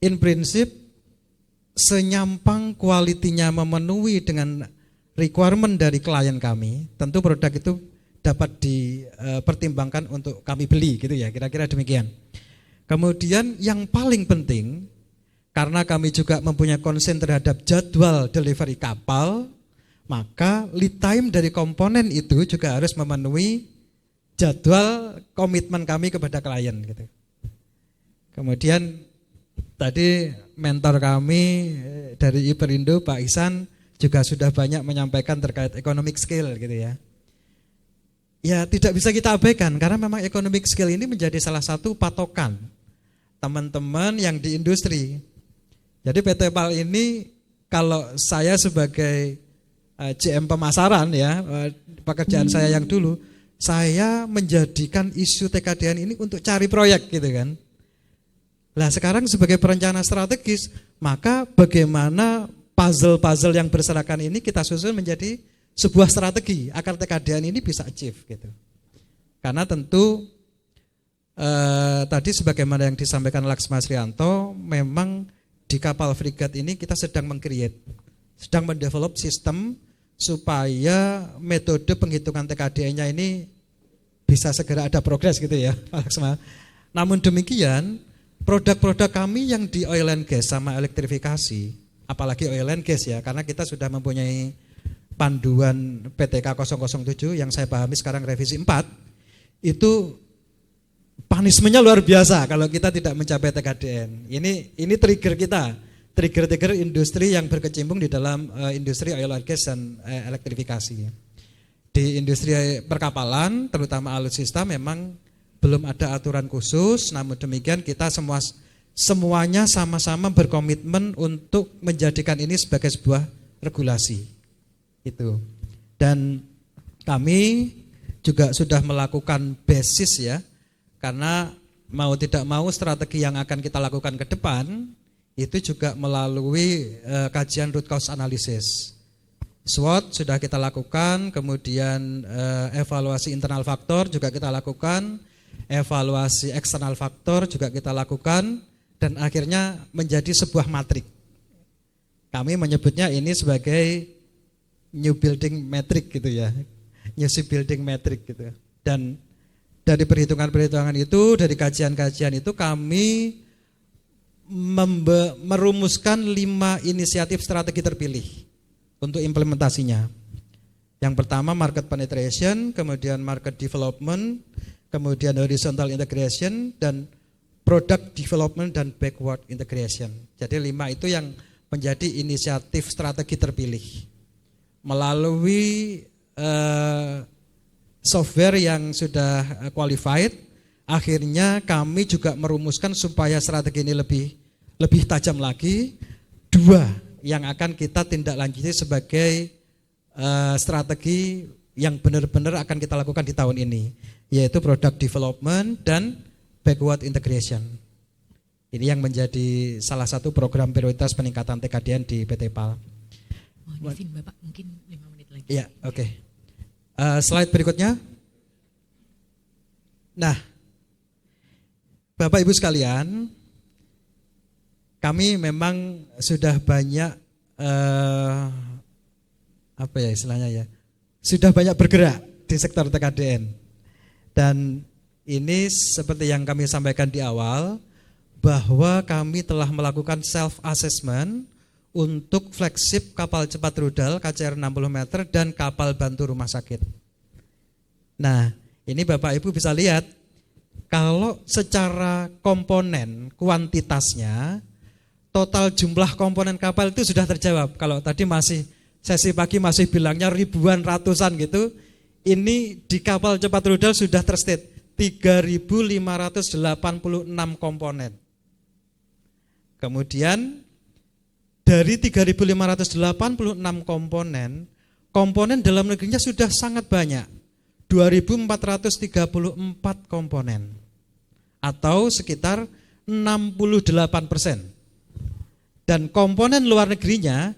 in prinsip senyampang kualitinya memenuhi dengan requirement dari klien kami, tentu produk itu dapat dipertimbangkan untuk kami beli gitu ya, kira-kira demikian. Kemudian yang paling penting, karena kami juga mempunyai concern terhadap jadwal delivery kapal, maka lead time dari komponen itu juga harus memenuhi jadwal komitmen kami kepada klien gitu. Kemudian tadi mentor kami dari Iperindo Pak Ihsan juga sudah banyak menyampaikan terkait economic skill gitu ya. Ya tidak bisa kita abaikan karena memang economic skill ini menjadi salah satu patokan teman-teman yang di industri. Jadi PT PAL ini kalau saya sebagai GM pemasaran ya, pekerjaan saya yang dulu, saya menjadikan isu TKDN ini untuk cari proyek gitu kan. Nah sekarang sebagai perencana strategis, maka bagaimana puzzle-puzzle yang berserakan ini kita susun menjadi sebuah strategi agar TKDN ini bisa achieve gitu. Karena tentu tadi sebagaimana yang disampaikan Laksma Srianto, memang di kapal frigat ini kita sedang meng-create, sedang mendevelop sistem supaya metode penghitungan TKDN-nya ini bisa segera ada progres gitu ya Pak Laksma. Namun demikian, produk-produk kami yang di oil and gas sama elektrifikasi, apalagi oil and gas ya, karena kita sudah mempunyai panduan PTK 007 yang saya pahami sekarang revisi 4, itu punishment-nya luar biasa kalau kita tidak mencapai TKDN. Ini trigger kita, trigger industri yang berkecimpung di dalam industri oil and gas dan elektrifikasi. Di industri perkapalan, terutama alutsista memang belum ada aturan khusus, namun demikian kita semuanya sama-sama berkomitmen untuk menjadikan ini sebagai sebuah regulasi. Itu. Dan kami juga sudah melakukan basis ya, karena mau tidak mau strategi yang akan kita lakukan ke depan itu juga melalui kajian root cause analysis. SWOT sudah kita lakukan, kemudian evaluasi internal faktor juga kita lakukan, evaluasi eksternal faktor juga kita lakukan, dan akhirnya menjadi sebuah matrik. Kami menyebutnya ini sebagai new building metric gitu ya, new building metric gitu. Dan dari perhitungan-perhitungan itu, dari kajian-kajian itu kami merumuskan 5 inisiatif strategi terpilih untuk implementasinya. Yang pertama market penetration, kemudian market development, kemudian horizontal integration, dan product development dan backward integration. Jadi 5 itu yang menjadi inisiatif strategi terpilih. Melalui software yang sudah qualified, akhirnya kami juga merumuskan supaya strategi ini lebih tajam lagi, 2 yang akan kita tindak lanjuti sebagai strategi yang benar-benar akan kita lakukan di tahun ini, yaitu product development dan backward integration. Ini yang menjadi salah satu program prioritas peningkatan TKDN di PT PAL. Izin Bapak, mungkin 5 menit lagi. Iya, oke. Slide berikutnya. Nah, Bapak Ibu sekalian, kami memang sudah banyak sudah banyak bergerak di sektor TKDN. Dan ini seperti yang kami sampaikan di awal, bahwa kami telah melakukan self assessment untuk flagship kapal cepat rudal KCR 60 meter dan kapal bantu rumah sakit. Nah, ini Bapak Ibu bisa lihat, kalau secara komponen kuantitasnya, total jumlah komponen kapal itu sudah terjawab. Kalau tadi sesi pagi masih bilangnya ribuan, ratusan gitu, ini di kapal cepat rudal sudah terstate 3.586 komponen. Kemudian dari 3.586 komponen dalam negerinya sudah sangat banyak, 2.434 komponen, atau sekitar 68%. Dan komponen luar negerinya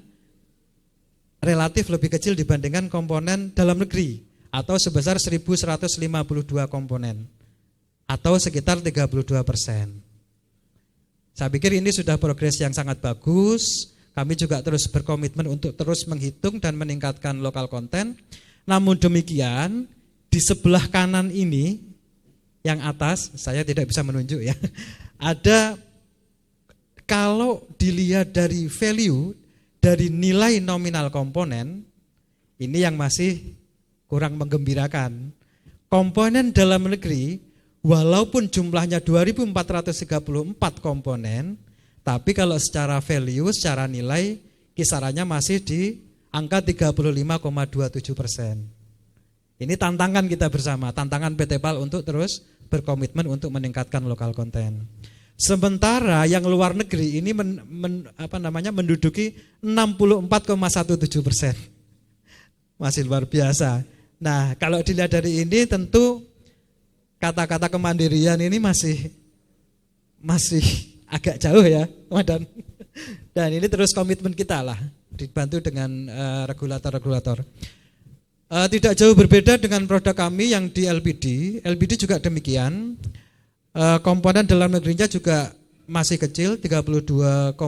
relatif lebih kecil dibandingkan komponen dalam negeri, atau sebesar 1.152 komponen, atau sekitar 32%. Saya pikir ini sudah progres yang sangat bagus. Kami juga terus berkomitmen untuk terus menghitung dan meningkatkan lokal konten. Namun demikian, di sebelah kanan ini, yang atas, saya tidak bisa menunjuk ya, ada, kalau dilihat dari value, dari nilai nominal komponen, ini yang masih kurang menggembirakan. Komponen dalam negeri, walaupun jumlahnya 2.434 komponen, tapi kalau secara value, secara nilai, kisarannya masih di angka 35,27%. Ini tantangan kita bersama, tantangan PT PAL untuk terus berkomitmen untuk meningkatkan lokal konten. Sementara yang luar negeri ini menduduki 64,17%. Masih luar biasa. Nah, kalau dilihat dari ini tentu kata-kata kemandirian ini masih agak jauh ya, dan ini terus komitmen kita lah, dibantu dengan regulator-regulator. Tidak jauh berbeda dengan produk kami yang di LPD. LPD juga demikian. Komponen dalam negerinya juga masih kecil, 32,7%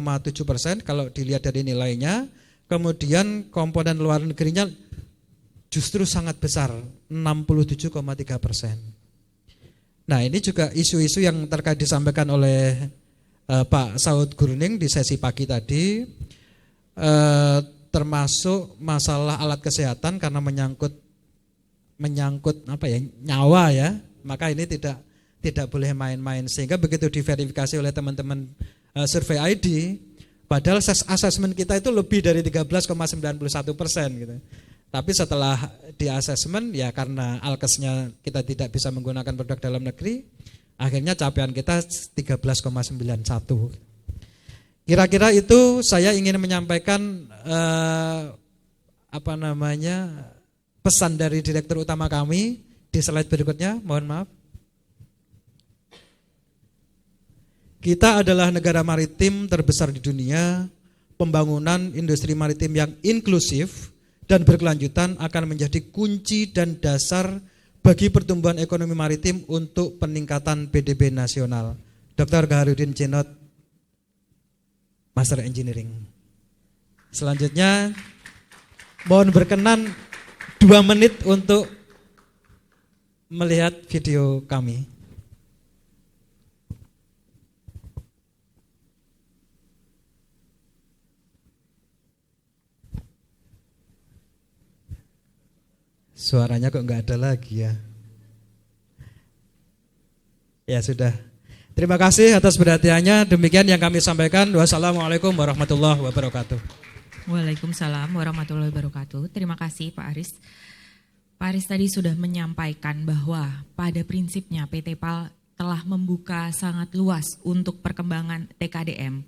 kalau dilihat dari nilainya. Kemudian komponen luar negerinya justru sangat besar, 67,3%. Nah, ini juga isu-isu yang terkait disampaikan oleh Pak Saud Gurning di sesi pagi tadi, termasuk masalah alat kesehatan karena menyangkut nyawa ya, maka ini tidak boleh main-main, sehingga begitu diverifikasi oleh teman-teman Survei ID, padahal asesmen kita itu lebih dari 13,91% gitu. Tapi setelah di asesmen ya karena alkesnya kita tidak bisa menggunakan produk dalam negeri, akhirnya capaian kita 13,91. Kira-kira itu saya ingin menyampaikan pesan dari Direktur Utama kami di slide berikutnya, mohon maaf. Kita adalah negara maritim terbesar di dunia. Pembangunan industri maritim yang inklusif dan berkelanjutan akan menjadi kunci dan dasar bagi pertumbuhan ekonomi maritim untuk peningkatan PDB nasional. Dr. Gaharudin Cenot, Master Engineering. Selanjutnya, mohon berkenan 2 menit untuk melihat video kami. Suaranya kok enggak ada lagi ya. Ya sudah. Terima kasih atas perhatiannya. Demikian yang kami sampaikan. Wassalamualaikum warahmatullahi wabarakatuh. Waalaikumsalam warahmatullahi wabarakatuh. Terima kasih Pak Aris. Pak Aris tadi sudah menyampaikan bahwa pada prinsipnya PT PAL telah membuka sangat luas untuk perkembangan TKDM.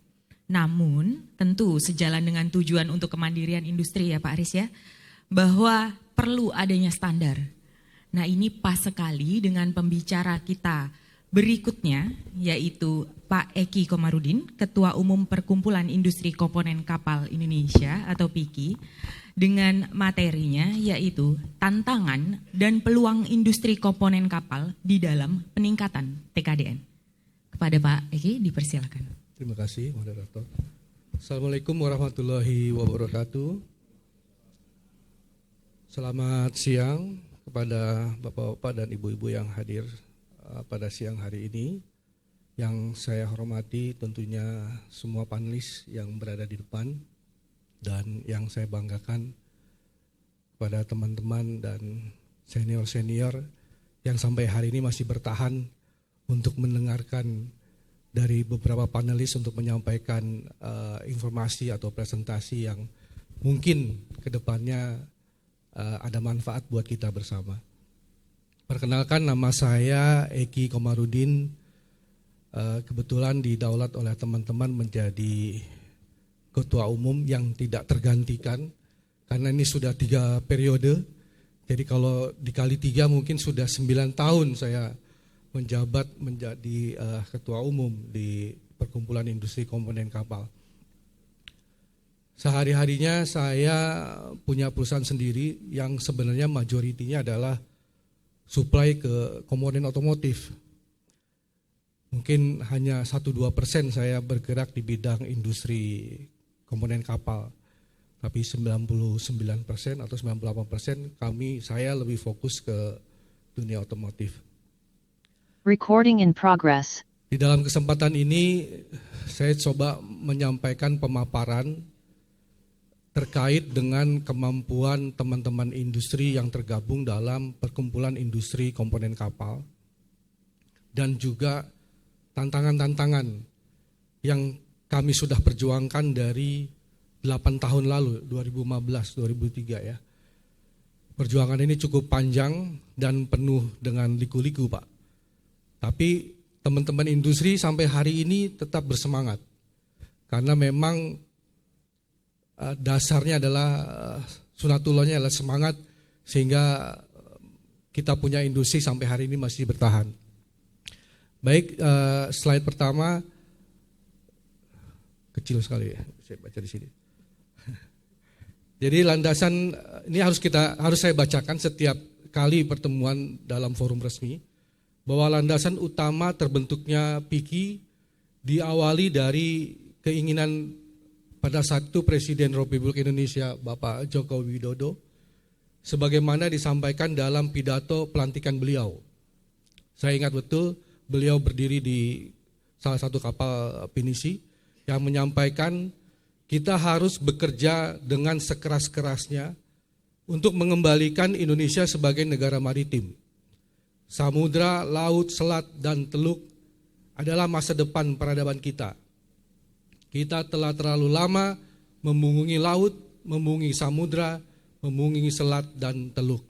Namun tentu sejalan dengan tujuan untuk kemandirian industri ya Pak Aris ya, bahwa perlu adanya standar. Nah ini pas sekali dengan pembicara kita berikutnya, yaitu Pak Eki Komarudin, Ketua Umum Perkumpulan Industri Komponen Kapal Indonesia atau PIKI, dengan materinya yaitu tantangan dan peluang industri komponen kapal di dalam peningkatan TKDN. Kepada Pak Eki dipersilakan. Terima kasih moderator. Assalamualaikum warahmatullahi wabarakatuh. Selamat siang kepada bapak-bapak dan ibu-ibu yang hadir pada siang hari ini. Yang saya hormati tentunya semua panelis yang berada di depan, dan yang saya banggakan kepada teman-teman dan senior-senior yang sampai hari ini masih bertahan untuk mendengarkan dari beberapa panelis untuk menyampaikan informasi atau presentasi yang mungkin ke depannya ada manfaat buat kita bersama. Perkenalkan, nama saya Eki Komarudin, kebetulan didaulat oleh teman-teman menjadi ketua umum yang tidak tergantikan, karena ini sudah 3 periode, jadi kalau dikali 3 mungkin sudah 9 tahun saya menjabat menjadi ketua umum di Perkumpulan Industri Komponen Kapal. Sehari-harinya saya punya perusahaan sendiri yang sebenarnya majoritinya adalah supply ke komponen otomotif. Mungkin hanya 1-2% saya bergerak di bidang industri komponen kapal. Tapi 99% atau 98% saya lebih fokus ke dunia otomotif. Recording in progress. Di dalam kesempatan ini saya coba menyampaikan pemaparan terkait dengan kemampuan teman-teman industri yang tergabung dalam perkumpulan industri komponen kapal dan juga tantangan-tantangan yang kami sudah perjuangkan dari 8 tahun lalu, 2015-2003 ya. Perjuangan ini cukup panjang dan penuh dengan liku-liku, Pak. Tapi teman-teman industri sampai hari ini tetap bersemangat. Karena memang dasarnya adalah sunatullahnya adalah semangat sehingga kita punya industri sampai hari ini masih bertahan. Baik, slide pertama kecil sekali ya, saya baca di sini. Jadi landasan ini harus saya bacakan setiap kali pertemuan dalam forum resmi bahwa landasan utama terbentuknya PIKI diawali dari keinginan pada saat itu Presiden Republik Indonesia Bapak Joko Widodo sebagaimana disampaikan dalam pidato pelantikan beliau. Saya ingat betul beliau berdiri di salah satu kapal pinisi yang menyampaikan kita harus bekerja dengan sekeras-kerasnya untuk mengembalikan Indonesia sebagai negara maritim. Samudra, laut, selat, dan teluk adalah masa depan peradaban kita. Kita telah terlalu lama memungungi laut, memungungi samudra, memungungi selat, dan teluk.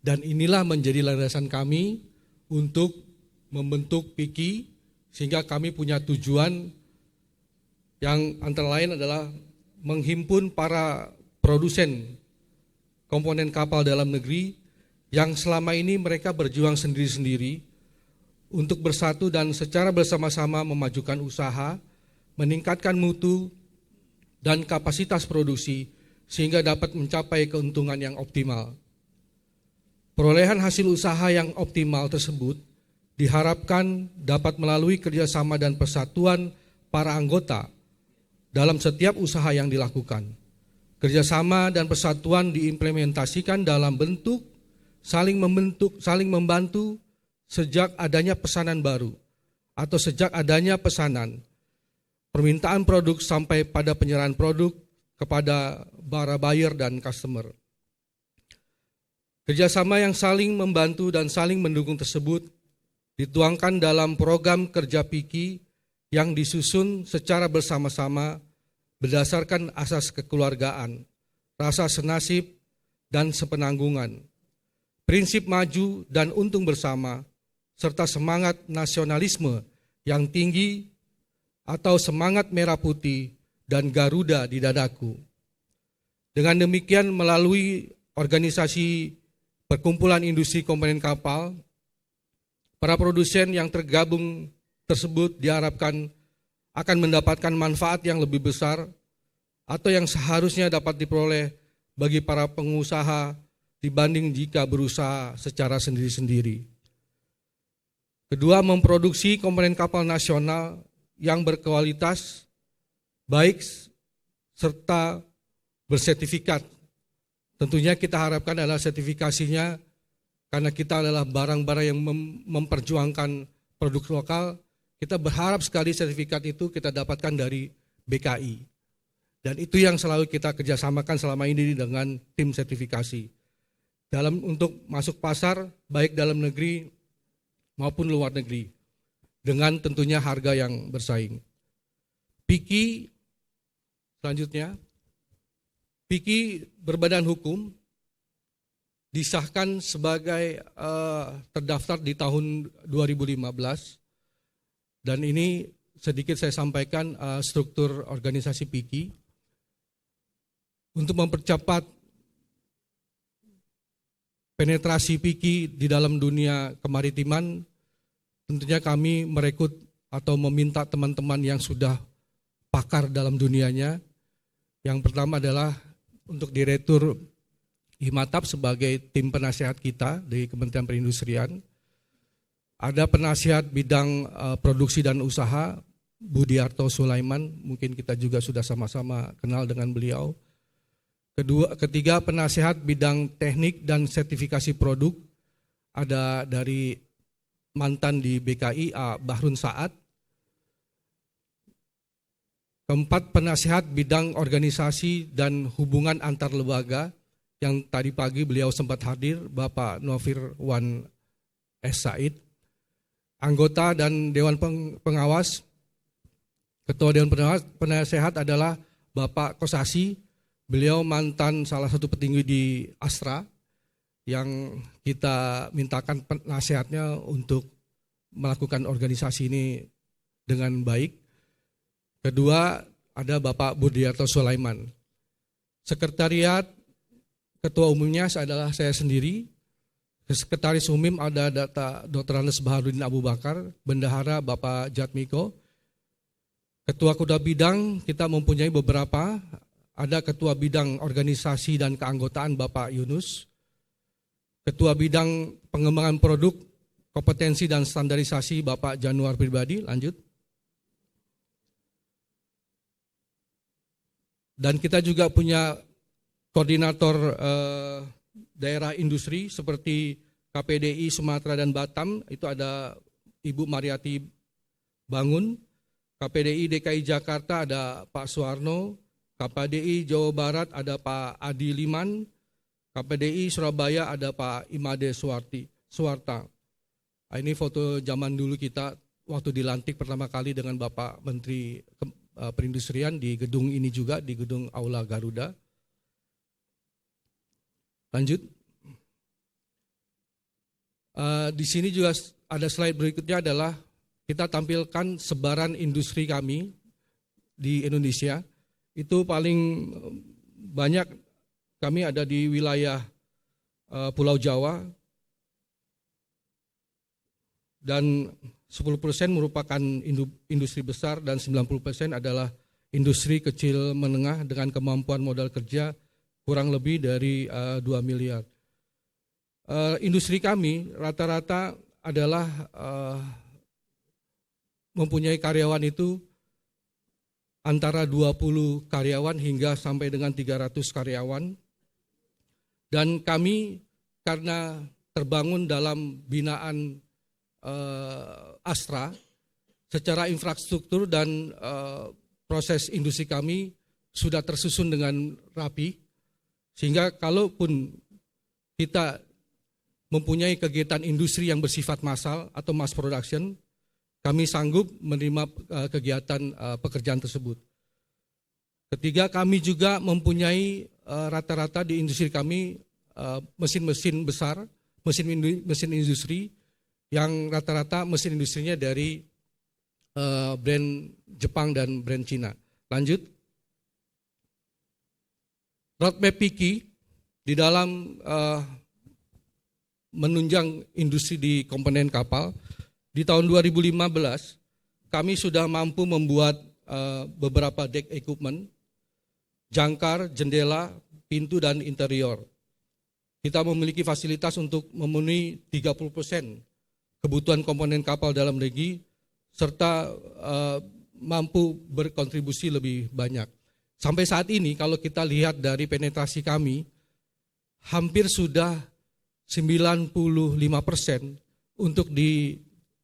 Dan inilah menjadi landasan kami untuk membentuk PIKI sehingga kami punya tujuan yang antara lain adalah menghimpun para produsen komponen kapal dalam negeri yang selama ini mereka berjuang sendiri-sendiri untuk bersatu dan secara bersama-sama memajukan usaha, meningkatkan mutu dan kapasitas produksi sehingga dapat mencapai keuntungan yang optimal. Perolehan hasil usaha yang optimal tersebut diharapkan dapat melalui kerjasama dan persatuan para anggota dalam setiap usaha yang dilakukan. Kerjasama dan persatuan diimplementasikan dalam bentuk saling membantu sejak adanya pesanan baru atau sejak adanya pesanan, permintaan produk sampai pada penyerahan produk kepada para buyer dan customer. Kerjasama yang saling membantu dan saling mendukung tersebut dituangkan dalam program kerja PIKI yang disusun secara bersama-sama berdasarkan asas kekeluargaan, rasa senasib, dan sepenanggungan, prinsip maju dan untung bersama, serta semangat nasionalisme yang tinggi atau semangat merah putih dan Garuda di dadaku. Dengan demikian melalui organisasi perkumpulan industri komponen kapal, para produsen yang tergabung tersebut diharapkan akan mendapatkan manfaat yang lebih besar atau yang seharusnya dapat diperoleh bagi para pengusaha dibanding jika berusaha secara sendiri-sendiri. Kedua, memproduksi komponen kapal nasional yang berkualitas, baik serta bersertifikat. Tentunya kita harapkan adalah sertifikasinya karena kita adalah barang-barang yang memperjuangkan produk lokal. Kita berharap sekali sertifikat itu kita dapatkan dari BKI. Dan itu yang selalu kita kerjasamakan selama ini dengan tim sertifikasi. Untuk masuk pasar, baik dalam negeri maupun luar negeri. Dengan tentunya harga yang bersaing. PIKI, selanjutnya, PIKI berbadan hukum, disahkan sebagai terdaftar di tahun 2015. Dan ini sedikit saya sampaikan struktur organisasi PIKI untuk mempercepat penetrasi PIKI di dalam dunia kemaritiman. Tentunya kami merekrut atau meminta teman-teman yang sudah pakar dalam dunianya. Yang pertama adalah untuk Direktur Himatap sebagai tim penasehat kita dari Kementerian Perindustrian. Ada penasihat bidang produksi dan usaha, Budiarto Sulaiman, mungkin kita juga sudah sama-sama kenal dengan beliau. Ketiga, penasihat bidang teknik dan sertifikasi produk, ada dari mantan di BKI, Bahrun Saad. Keempat, penasihat bidang organisasi dan hubungan antar lembaga, yang tadi pagi beliau sempat hadir, Bapak Novir Wan S. Said. Anggota dan Dewan Pengawas, Ketua Dewan Penasehat adalah Bapak Kosasi, beliau mantan salah satu petinggi di Astra yang kita mintakan nasihatnya untuk melakukan organisasi ini dengan baik. Kedua, ada Bapak Budiarto Sulaiman. Sekretariat Ketua Umumnya adalah saya sendiri. Sekretaris Umum ada Dr. Andes Baharudin Abu Bakar, Bendahara Bapak Jatmiko. Ketua Bidang kita mempunyai beberapa, ada Ketua Bidang Organisasi dan Keanggotaan Bapak Yunus, Ketua Bidang Pengembangan Produk, Kompetensi dan Standarisasi Bapak Januar Pribadi, lanjut. Dan kita juga punya koordinator daerah industri seperti KPDI Sumatera dan Batam, itu ada Ibu Mariati Bangun. KPDI DKI Jakarta ada Pak Suwarno, KPDI Jawa Barat ada Pak Adi Liman, KPDI Surabaya ada Pak Imade Suwarta. Ini foto zaman dulu kita waktu dilantik pertama kali dengan Bapak Menteri Perindustrian di gedung ini juga, di gedung Aula Garuda. Lanjut. Di sini juga ada slide berikutnya adalah kita tampilkan sebaran industri kami di Indonesia. Itu paling banyak kami ada di wilayah Pulau Jawa, dan 10% merupakan industri besar dan 90% adalah industri kecil menengah dengan kemampuan modal kerja kurang lebih dari 2 miliar. Industri kami rata-rata adalah mempunyai karyawan itu antara 20 karyawan hingga sampai dengan 300 karyawan. Dan kami karena terbangun dalam binaan Astra, secara infrastruktur dan proses industri kami sudah tersusun dengan rapi, sehingga kalaupun kita mempunyai kegiatan industri yang bersifat massal atau mass production, kami sanggup menerima kegiatan pekerjaan tersebut. Ketiga, kami juga mempunyai rata-rata di industri kami mesin-mesin besar, mesin industri yang rata-rata mesin industrinya dari brand Jepang dan brand Cina. Lanjut. Roadmap PIKI di dalam menunjang industri di komponen kapal. Di tahun 2015 kami sudah mampu membuat beberapa deck equipment, jangkar, jendela, pintu dan interior. Kita memiliki fasilitas untuk memenuhi 30% kebutuhan komponen kapal dalam negeri serta mampu berkontribusi lebih banyak. Sampai saat ini kalau kita lihat dari penetrasi kami hampir sudah 95% untuk di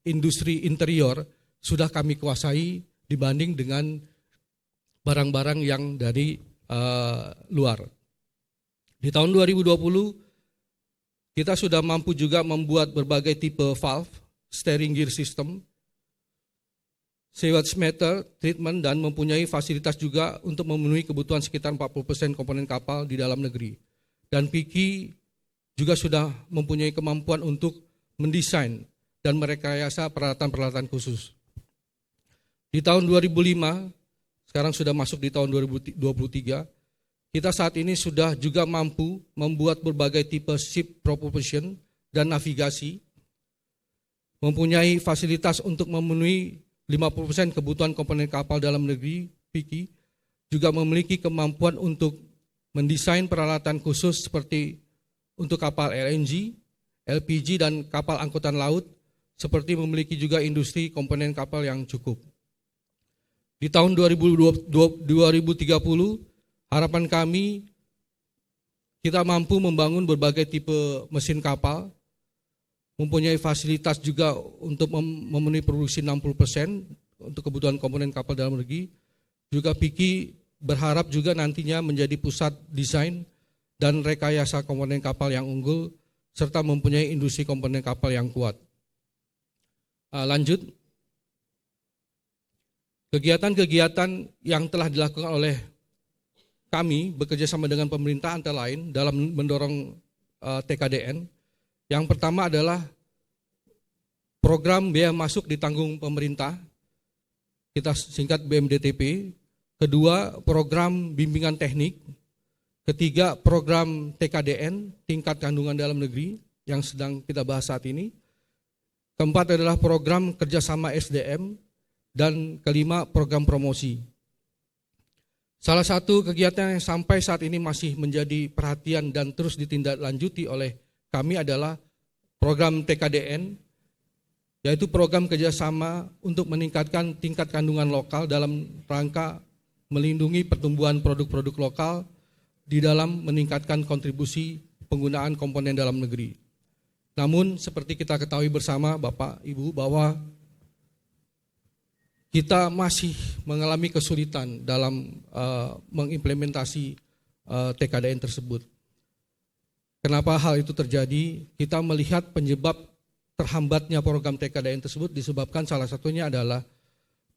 industri interior sudah kami kuasai dibanding dengan barang-barang yang dari luar. Di tahun 2020 kita sudah mampu juga membuat berbagai tipe valve, steering gear system, sewage meter, treatment, dan mempunyai fasilitas juga untuk memenuhi kebutuhan sekitar 40% komponen kapal di dalam negeri. Dan PIKI juga sudah mempunyai kemampuan untuk mendesain dan merekayasa peralatan-peralatan khusus. Di tahun 2005, sekarang sudah masuk di tahun 2023, kita saat ini sudah juga mampu membuat berbagai tipe ship propulsion dan navigasi, mempunyai fasilitas untuk memenuhi 50% kebutuhan komponen kapal dalam negeri, PIKI, juga memiliki kemampuan untuk mendesain peralatan khusus seperti untuk kapal LNG, LPG, dan kapal angkutan laut, seperti memiliki juga industri komponen kapal yang cukup. Di tahun 2030, harapan kami kita mampu membangun berbagai tipe mesin kapal, mempunyai fasilitas juga untuk memenuhi produksi 60% untuk kebutuhan komponen kapal dalam negeri. Juga PIKI berharap juga nantinya menjadi pusat desain dan rekayasa komponen kapal yang unggul, serta mempunyai industri komponen kapal yang kuat. Lanjut, kegiatan-kegiatan yang telah dilakukan oleh kami bekerja sama dengan pemerintah antara lain dalam mendorong TKDN. Yang pertama adalah program biaya masuk ditanggung pemerintah, kita singkat BMDTP. Kedua, program bimbingan teknik. Ketiga, program TKDN, tingkat kandungan dalam negeri, yang sedang kita bahas saat ini. Keempat adalah program kerjasama SDM. Dan kelima, program promosi. Salah satu kegiatan yang sampai saat ini masih menjadi perhatian dan terus ditindaklanjuti oleh kami adalah program TKDN, yaitu program kerjasama untuk meningkatkan tingkat kandungan lokal dalam rangka melindungi pertumbuhan produk-produk lokal di dalam meningkatkan kontribusi penggunaan komponen dalam negeri. Namun seperti kita ketahui bersama Bapak Ibu bahwa kita masih mengalami kesulitan dalam mengimplementasi TKDN tersebut. Kenapa hal itu terjadi? Kita melihat penyebab terhambatnya program TKDN tersebut disebabkan salah satunya adalah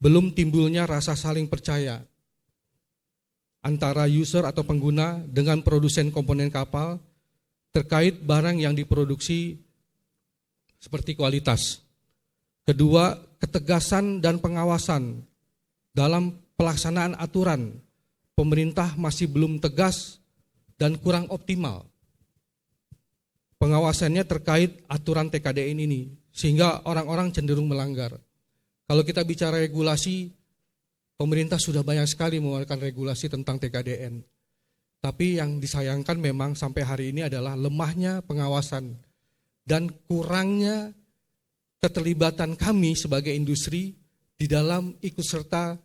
belum timbulnya rasa saling percaya antara user atau pengguna dengan produsen komponen kapal terkait barang yang diproduksi seperti kualitas. Kedua, ketegasan dan pengawasan dalam pelaksanaan aturan pemerintah masih belum tegas dan kurang optimal. Pengawasannya terkait aturan TKDN ini, sehingga orang-orang cenderung melanggar. Kalau kita bicara regulasi, pemerintah sudah banyak sekali mengeluarkan regulasi tentang TKDN. Tapi yang disayangkan memang sampai hari ini adalah lemahnya pengawasan dan kurangnya keterlibatan kami sebagai industri di dalam ikut serta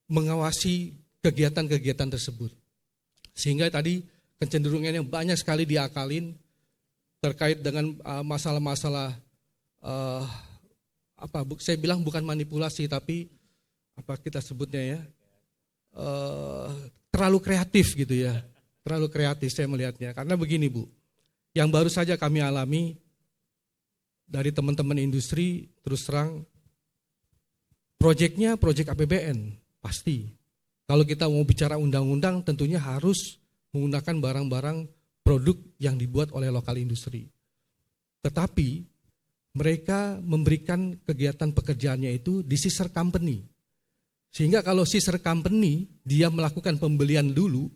mengawasi kegiatan-kegiatan tersebut. Sehingga tadi kecenderungannya banyak sekali diakalin terkait dengan masalah-masalah saya bilang bukan manipulasi tapi apa kita sebutnya ya terlalu kreatif gitu ya, terlalu kreatif saya melihatnya. Karena begini Bu, yang baru saja kami alami dari teman-teman industri terus terang proyeknya proyek APBN pasti. Kalau kita mau bicara undang-undang tentunya harus menggunakan barang-barang produk yang dibuat oleh lokal industri. Tetapi mereka memberikan kegiatan pekerjaannya itu di sister company. Sehingga kalau sister company dia melakukan pembelian dulu,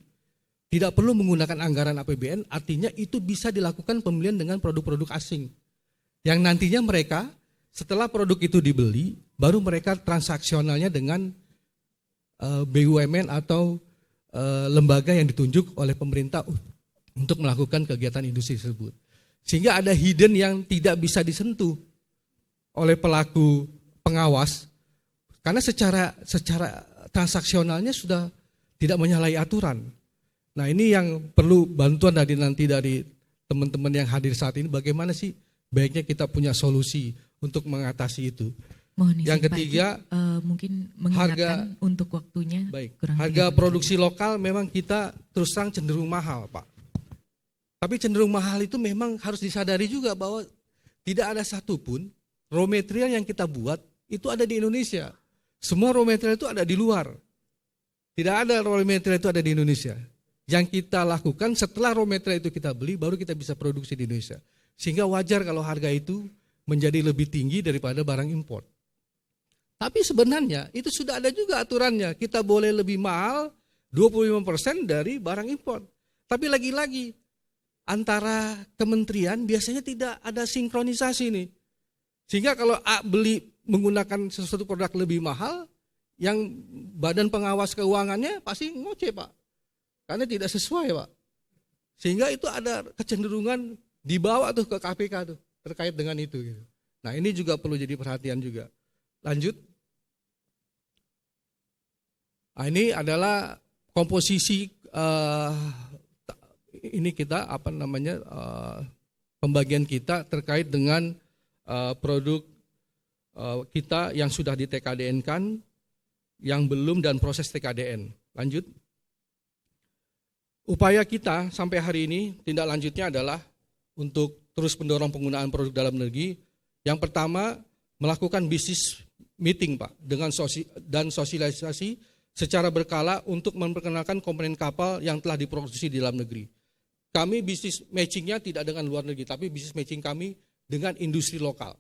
tidak perlu menggunakan anggaran APBN, artinya itu bisa dilakukan pembelian dengan produk-produk asing. Yang nantinya mereka setelah produk itu dibeli, baru mereka transaksionalnya dengan BUMN atau lembaga yang ditunjuk oleh pemerintah untuk melakukan kegiatan industri tersebut. Sehingga ada hidden yang tidak bisa disentuh oleh pelaku pengawas karena secara transaksionalnya sudah tidak menyalahi aturan. Nah, ini yang perlu bantuan dari teman-teman yang hadir saat ini, bagaimana sih baiknya kita punya solusi untuk mengatasi itu. Mohon izin, yang ketiga, Pak, mungkin mengingatkan untuk waktunya. Baik, kurang harga produksi lokal memang kita terus terang cenderung mahal Pak. Tapi cenderung mahal itu memang harus disadari juga bahwa tidak ada satupun raw material yang kita buat itu ada di Indonesia. Semua raw material itu ada di luar. Tidak ada raw material itu ada di Indonesia. Yang kita lakukan setelah raw material itu kita beli, baru kita bisa produksi di Indonesia. Sehingga wajar kalau harga itu menjadi lebih tinggi daripada barang impor. Tapi sebenarnya itu sudah ada juga aturannya. Kita boleh lebih mahal 25% dari barang impor. Tapi lagi-lagi antara kementerian biasanya tidak ada sinkronisasi nih. Sehingga kalau A beli menggunakan sesuatu produk lebih mahal, yang badan pengawas keuangannya pasti ngoceh Pak. Karena tidak sesuai Pak. Sehingga itu ada kecenderungan dibawa tuh ke KPK tuh terkait dengan itu. Gitu. Nah ini juga perlu jadi perhatian juga. Lanjut. Nah, ini adalah komposisi ini kita pembagian kita terkait dengan produk kita yang sudah di TKDN-kan, yang belum dan proses TKDN. Lanjut. Upaya kita sampai hari ini tindak lanjutnya adalah untuk terus mendorong penggunaan produk dalam negeri. Yang pertama, melakukan bisnis meeting Pak dan sosialisasi secara berkala untuk memperkenalkan komponen kapal yang telah diproduksi di dalam negeri. Kami bisnis matchingnya tidak dengan luar negeri, tapi bisnis matching kami dengan industri lokal.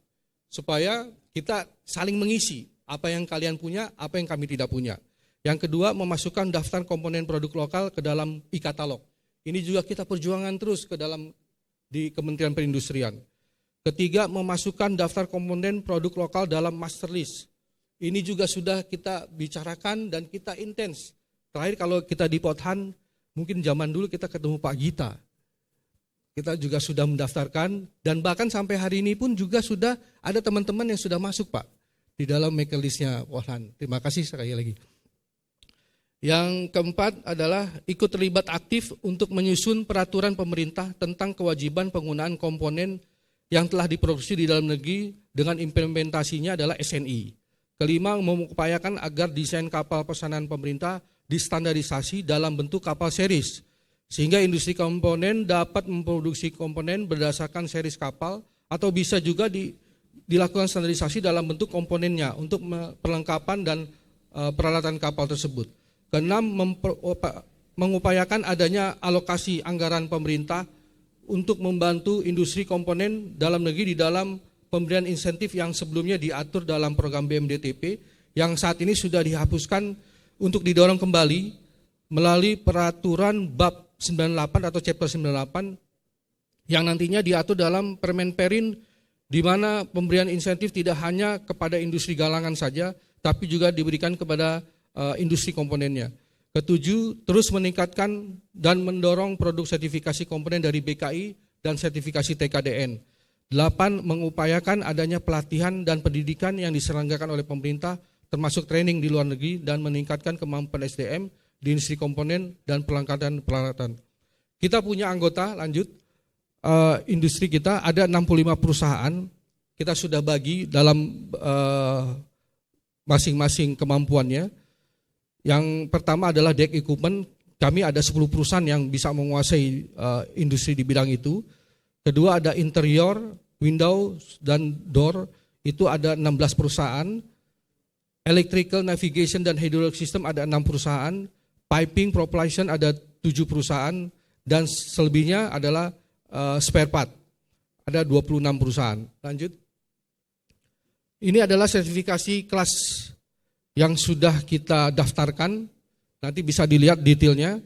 Supaya kita saling mengisi apa yang kalian punya, apa yang kami tidak punya. Yang kedua, memasukkan daftar komponen produk lokal ke dalam e-katalog. Ini juga kita perjuangan terus di Kementerian Perindustrian. Ketiga, memasukkan daftar komponen produk lokal dalam master list. Ini juga sudah kita bicarakan dan kita intens. Terakhir kalau kita di Pothan, mungkin zaman dulu kita ketemu Pak Gita. Kita juga sudah mendaftarkan dan bahkan sampai hari ini pun juga sudah ada teman-teman yang sudah masuk Pak di dalam maker listnya Pothan. Terima kasih sekali lagi. Yang keempat adalah ikut terlibat aktif untuk menyusun peraturan pemerintah tentang kewajiban penggunaan komponen yang telah diproduksi di dalam negeri dengan implementasinya adalah SNI. Kelima, mengupayakan agar desain kapal pesanan pemerintah distandarisasi dalam bentuk kapal series, sehingga industri komponen dapat memproduksi komponen berdasarkan series kapal atau bisa juga dilakukan standarisasi dalam bentuk komponennya untuk perlengkapan dan peralatan kapal tersebut. Keenam, mengupayakan adanya alokasi anggaran pemerintah untuk membantu industri komponen dalam negeri di dalam pemberian insentif yang sebelumnya diatur dalam program BMDTP yang saat ini sudah dihapuskan untuk didorong kembali melalui peraturan bab 98 atau chapter 98 yang nantinya diatur dalam Permen Perin, di mana pemberian insentif tidak hanya kepada industri galangan saja tapi juga diberikan kepada industri komponennya. Ketujuh, terus meningkatkan dan mendorong produk sertifikasi komponen dari BKI dan sertifikasi TKDN. 8, mengupayakan adanya pelatihan dan pendidikan yang diselenggarakan oleh pemerintah termasuk training di luar negeri dan meningkatkan kemampuan SDM di industri komponen dan peralatan. Kita punya anggota, lanjut, industri kita ada 65 perusahaan, kita sudah bagi dalam masing-masing kemampuannya. Yang pertama adalah deck equipment, kami ada 10 perusahaan yang bisa menguasai industri di bidang itu. Kedua ada interior, window dan door, itu ada 16 perusahaan. Electrical, navigation dan hydraulic system ada 6 perusahaan. Piping, propulsion ada 7 perusahaan. Dan selebihnya adalah spare part, ada 26 perusahaan. Lanjut. Ini adalah sertifikasi kelas yang sudah kita daftarkan, nanti bisa dilihat detailnya.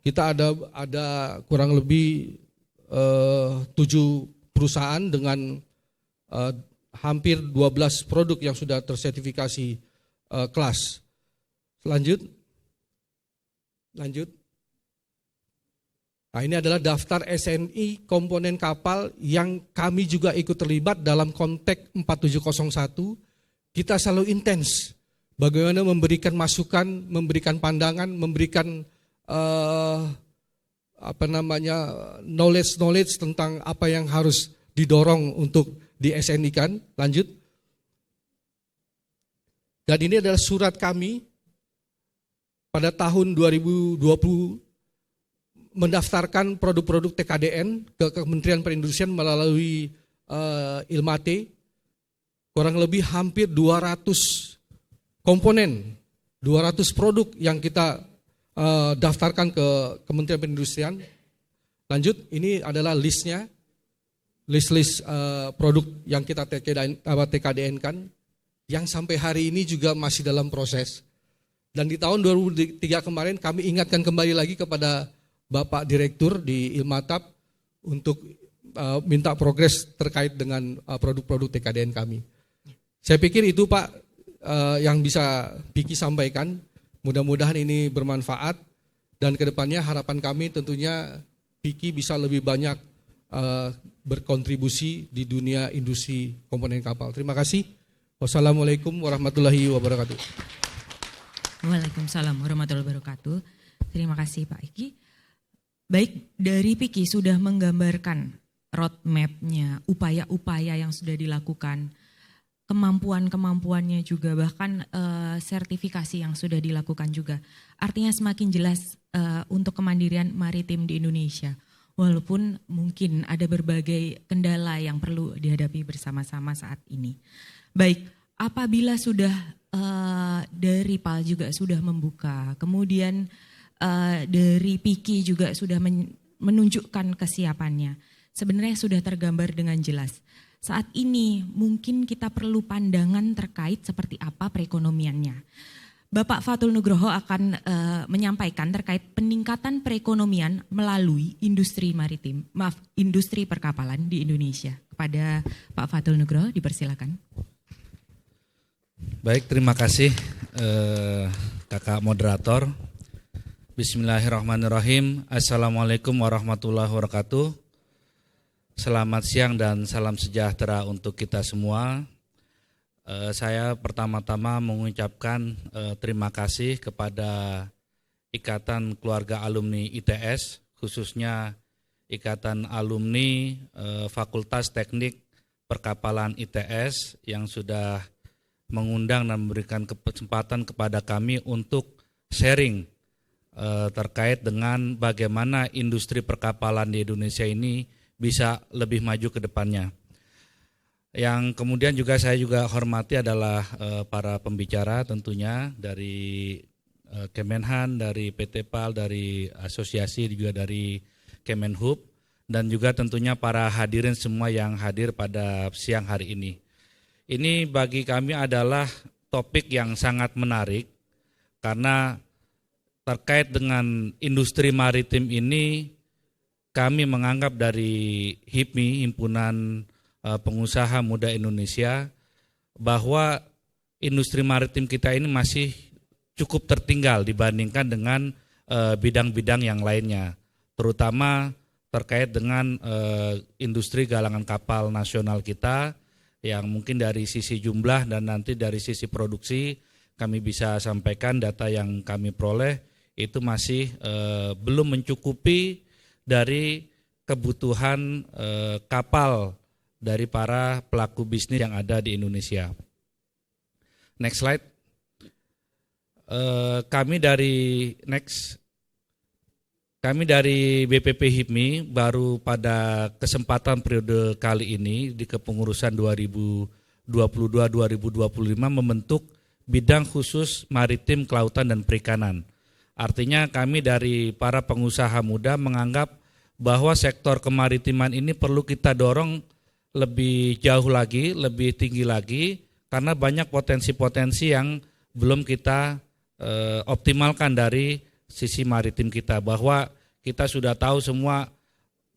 Kita ada kurang lebih 7 perusahaan dengan hampir 12 produk yang sudah tersertifikasi kelas. Lanjut. Nah, ini adalah daftar SNI komponen kapal yang kami juga ikut terlibat dalam konteks 4701. Kita selalu intens bagaimana memberikan masukan, memberikan pandangan, memberikan knowledge tentang apa yang harus didorong untuk di SNI-kan. Lanjut. Dan ini adalah surat kami pada tahun 2020 mendaftarkan produk-produk TKDN ke Kementerian Perindustrian melalui Ilmate. Kurang lebih hampir 200 komponen, 200 produk yang kita daftarkan ke Kementerian Perindustrian. Lanjut, ini adalah listnya, list produk yang kita TKDN-kan, yang sampai hari ini juga masih dalam proses. Dan di tahun 2003 kemarin kami ingatkan kembali lagi kepada Bapak Direktur di Ilmatap untuk minta progres terkait dengan produk-produk TKDN kami. Saya pikir itu Pak yang bisa Piki sampaikan. Mudah-mudahan ini bermanfaat dan kedepannya harapan kami tentunya Piki bisa lebih banyak berkontribusi di dunia industri komponen kapal. Terima kasih. Wassalamualaikum warahmatullahi wabarakatuh. Waalaikumsalam warahmatullahi wabarakatuh. Terima kasih Pak Iki. Baik, dari Piki sudah menggambarkan roadmap-nya, upaya-upaya yang sudah dilakukan, kemampuan-kemampuannya juga, bahkan sertifikasi yang sudah dilakukan juga. Artinya semakin jelas untuk kemandirian maritim di Indonesia. Walaupun mungkin ada berbagai kendala yang perlu dihadapi bersama-sama saat ini. Baik, apabila sudah dari PAL juga sudah membuka, kemudian dari Piki juga sudah menunjukkan kesiapannya. Sebenarnya sudah tergambar dengan jelas. Saat ini mungkin kita perlu pandangan terkait seperti apa perekonomiannya. Bapak Fatul Nugroho akan menyampaikan terkait peningkatan perekonomian melalui industri maritim, industri perkapalan di Indonesia. Kepada Pak Fatul Nugroho dipersilakan. Baik, terima kasih Kakak moderator. Bismillahirrahmanirrahim. Assalamualaikum warahmatullahi wabarakatuh. Selamat siang dan salam sejahtera untuk kita semua. Saya pertama-tama mengucapkan terima kasih kepada Ikatan Keluarga Alumni ITS, khususnya Ikatan Alumni Fakultas Teknik Perkapalan ITS yang sudah mengundang dan memberikan kesempatan kepada kami untuk sharing terkait dengan bagaimana industri perkapalan di Indonesia ini bisa lebih maju ke depannya. Yang kemudian juga saya juga hormati adalah para pembicara tentunya dari Kemenhan, dari PT PAL, dari asosiasi juga dari Kemenhub, dan juga tentunya para hadirin semua yang hadir pada siang hari ini. Ini bagi kami adalah topik yang sangat menarik karena terkait dengan industri maritim ini, kami menganggap dari HIPMI, Himpunan Pengusaha Muda Indonesia, bahwa industri maritim kita ini masih cukup tertinggal dibandingkan dengan bidang-bidang yang lainnya, terutama terkait dengan industri galangan kapal nasional kita, yang mungkin dari sisi jumlah dan nanti dari sisi produksi kami bisa sampaikan data yang kami peroleh itu masih belum mencukupi dari kebutuhan kapal dari para pelaku bisnis yang ada di Indonesia. Next slide. Kami dari BPP HIPMI baru pada kesempatan periode kali ini di kepengurusan 2022-2025 membentuk bidang khusus maritim, kelautan, dan perikanan. Artinya kami dari para pengusaha muda menganggap bahwa sektor kemaritiman ini perlu kita dorong lebih jauh lagi, lebih tinggi lagi, karena banyak potensi-potensi yang belum kita optimalkan dari sisi maritim kita. Bahwa kita sudah tahu semua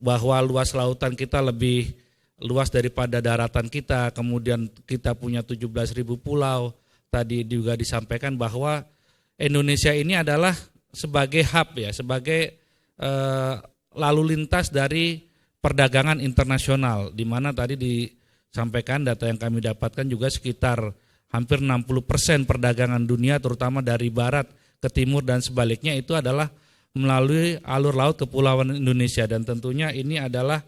bahwa luas lautan kita lebih luas daripada daratan kita, kemudian kita punya 17.000 pulau. Tadi juga disampaikan bahwa Indonesia ini adalah sebagai hub ya, sebagai lalu lintas dari perdagangan internasional, di mana tadi disampaikan data yang kami dapatkan juga sekitar hampir 60% perdagangan dunia terutama dari barat ke timur dan sebaliknya itu adalah melalui alur laut kepulauan Indonesia, dan tentunya ini adalah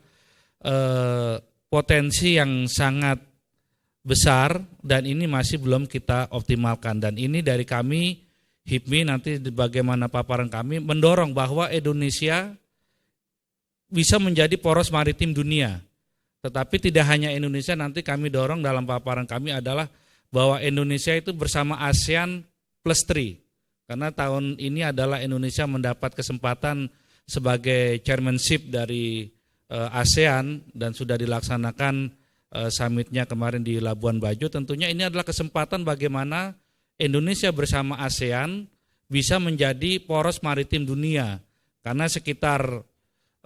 potensi yang sangat besar dan ini masih belum kita optimalkan. Dan ini dari kami HIPMI nanti bagaimana paparan kami mendorong bahwa Indonesia bisa menjadi poros maritim dunia. Tetapi tidak hanya Indonesia, nanti kami dorong dalam paparan kami adalah bahwa Indonesia itu bersama ASEAN plus 3. Karena tahun ini adalah Indonesia mendapat kesempatan sebagai chairmanship dari ASEAN dan sudah dilaksanakan summitnya kemarin di Labuan Bajo. Tentunya ini adalah kesempatan bagaimana Indonesia bersama ASEAN bisa menjadi poros maritim dunia, karena sekitar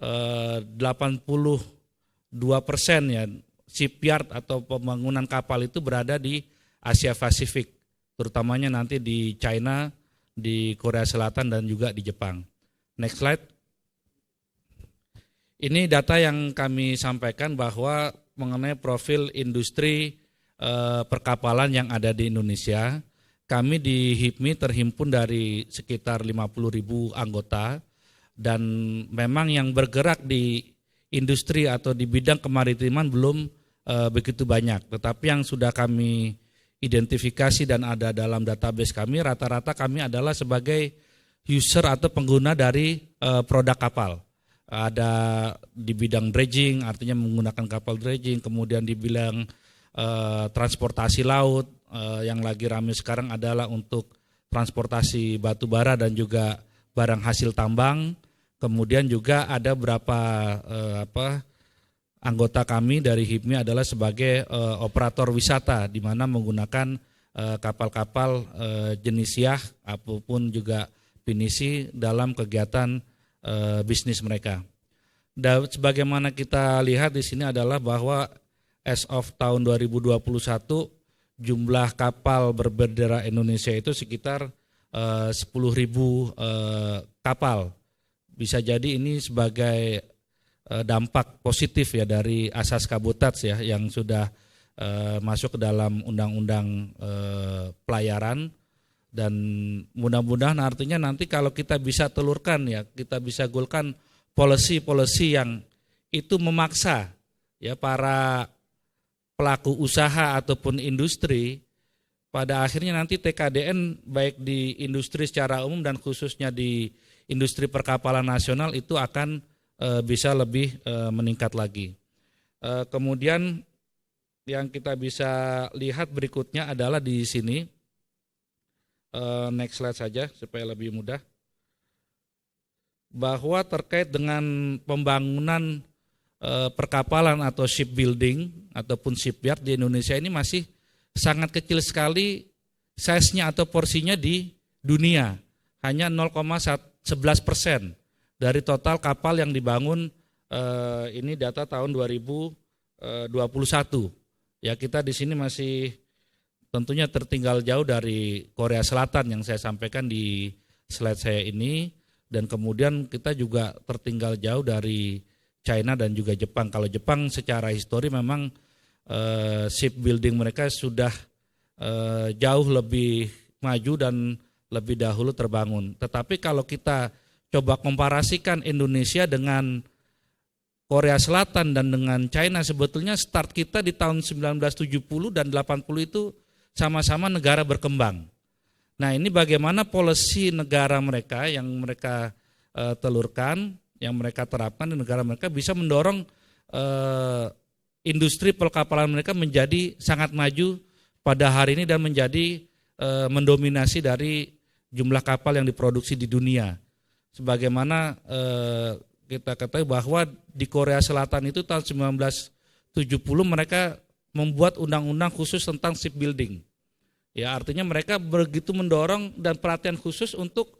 82% ya shipyard atau pembangunan kapal itu berada di Asia Pasifik, terutamanya nanti di China, di Korea Selatan dan juga di Jepang. Next slide. Ini data yang kami sampaikan bahwa mengenai profil industri perkapalan yang ada di Indonesia. Kami di HIPMI terhimpun dari sekitar 50.000 anggota dan memang yang bergerak di industri atau di bidang kemaritiman belum begitu banyak. Tetapi yang sudah kami identifikasi dan ada dalam database kami, rata-rata kami adalah sebagai user atau pengguna dari produk kapal. Ada di bidang dredging, artinya menggunakan kapal dredging, kemudian di bidang transportasi laut, yang lagi ramai sekarang adalah untuk transportasi batu bara dan juga barang hasil tambang. Kemudian juga ada beberapa anggota kami dari HIPMI adalah sebagai operator wisata, di mana menggunakan kapal-kapal jenis yacht apapun juga pinisi dalam kegiatan bisnis mereka. Dan sebagaimana kita lihat di sini adalah bahwa as of tahun 2021 jumlah kapal berbendera Indonesia itu sekitar 10.000 kapal. Bisa jadi ini sebagai dampak positif ya dari asas Kabotats ya yang sudah masuk ke dalam undang-undang pelayaran. Dan mudah-mudahan artinya nanti kalau kita bisa telurkan ya, kita bisa golkan policy yang itu memaksa ya para pelaku usaha ataupun industri pada akhirnya nanti TKDN baik di industri secara umum dan khususnya di industri perkapalan nasional itu akan bisa lebih meningkat lagi. Kemudian yang kita bisa lihat berikutnya adalah di sini. Next slide saja supaya lebih mudah. Bahwa terkait dengan pembangunan perkapalan atau shipbuilding ataupun shipyard di Indonesia ini masih sangat kecil sekali size-nya atau porsinya di dunia. Hanya 0,11% dari total kapal yang dibangun, ini data tahun 2021. Ya kita di sini masih tentunya tertinggal jauh dari Korea Selatan yang saya sampaikan di slide saya ini, dan kemudian kita juga tertinggal jauh dari China dan juga Jepang. Kalau Jepang secara histori memang shipbuilding mereka sudah jauh lebih maju dan lebih dahulu terbangun. Tetapi kalau kita coba komparasikan Indonesia dengan Korea Selatan dan dengan China, sebetulnya start kita di tahun 1970 dan 80 itu sama-sama negara berkembang. Nah ini bagaimana policy negara mereka yang mereka telurkan, yang mereka terapkan di negara mereka bisa mendorong industri perkapalan mereka menjadi sangat maju pada hari ini dan menjadi mendominasi dari jumlah kapal yang diproduksi di dunia. Sebagaimana kita ketahui bahwa di Korea Selatan itu tahun 1970 mereka membuat undang-undang khusus tentang shipbuilding. Ya, artinya mereka begitu mendorong dan perhatian khusus untuk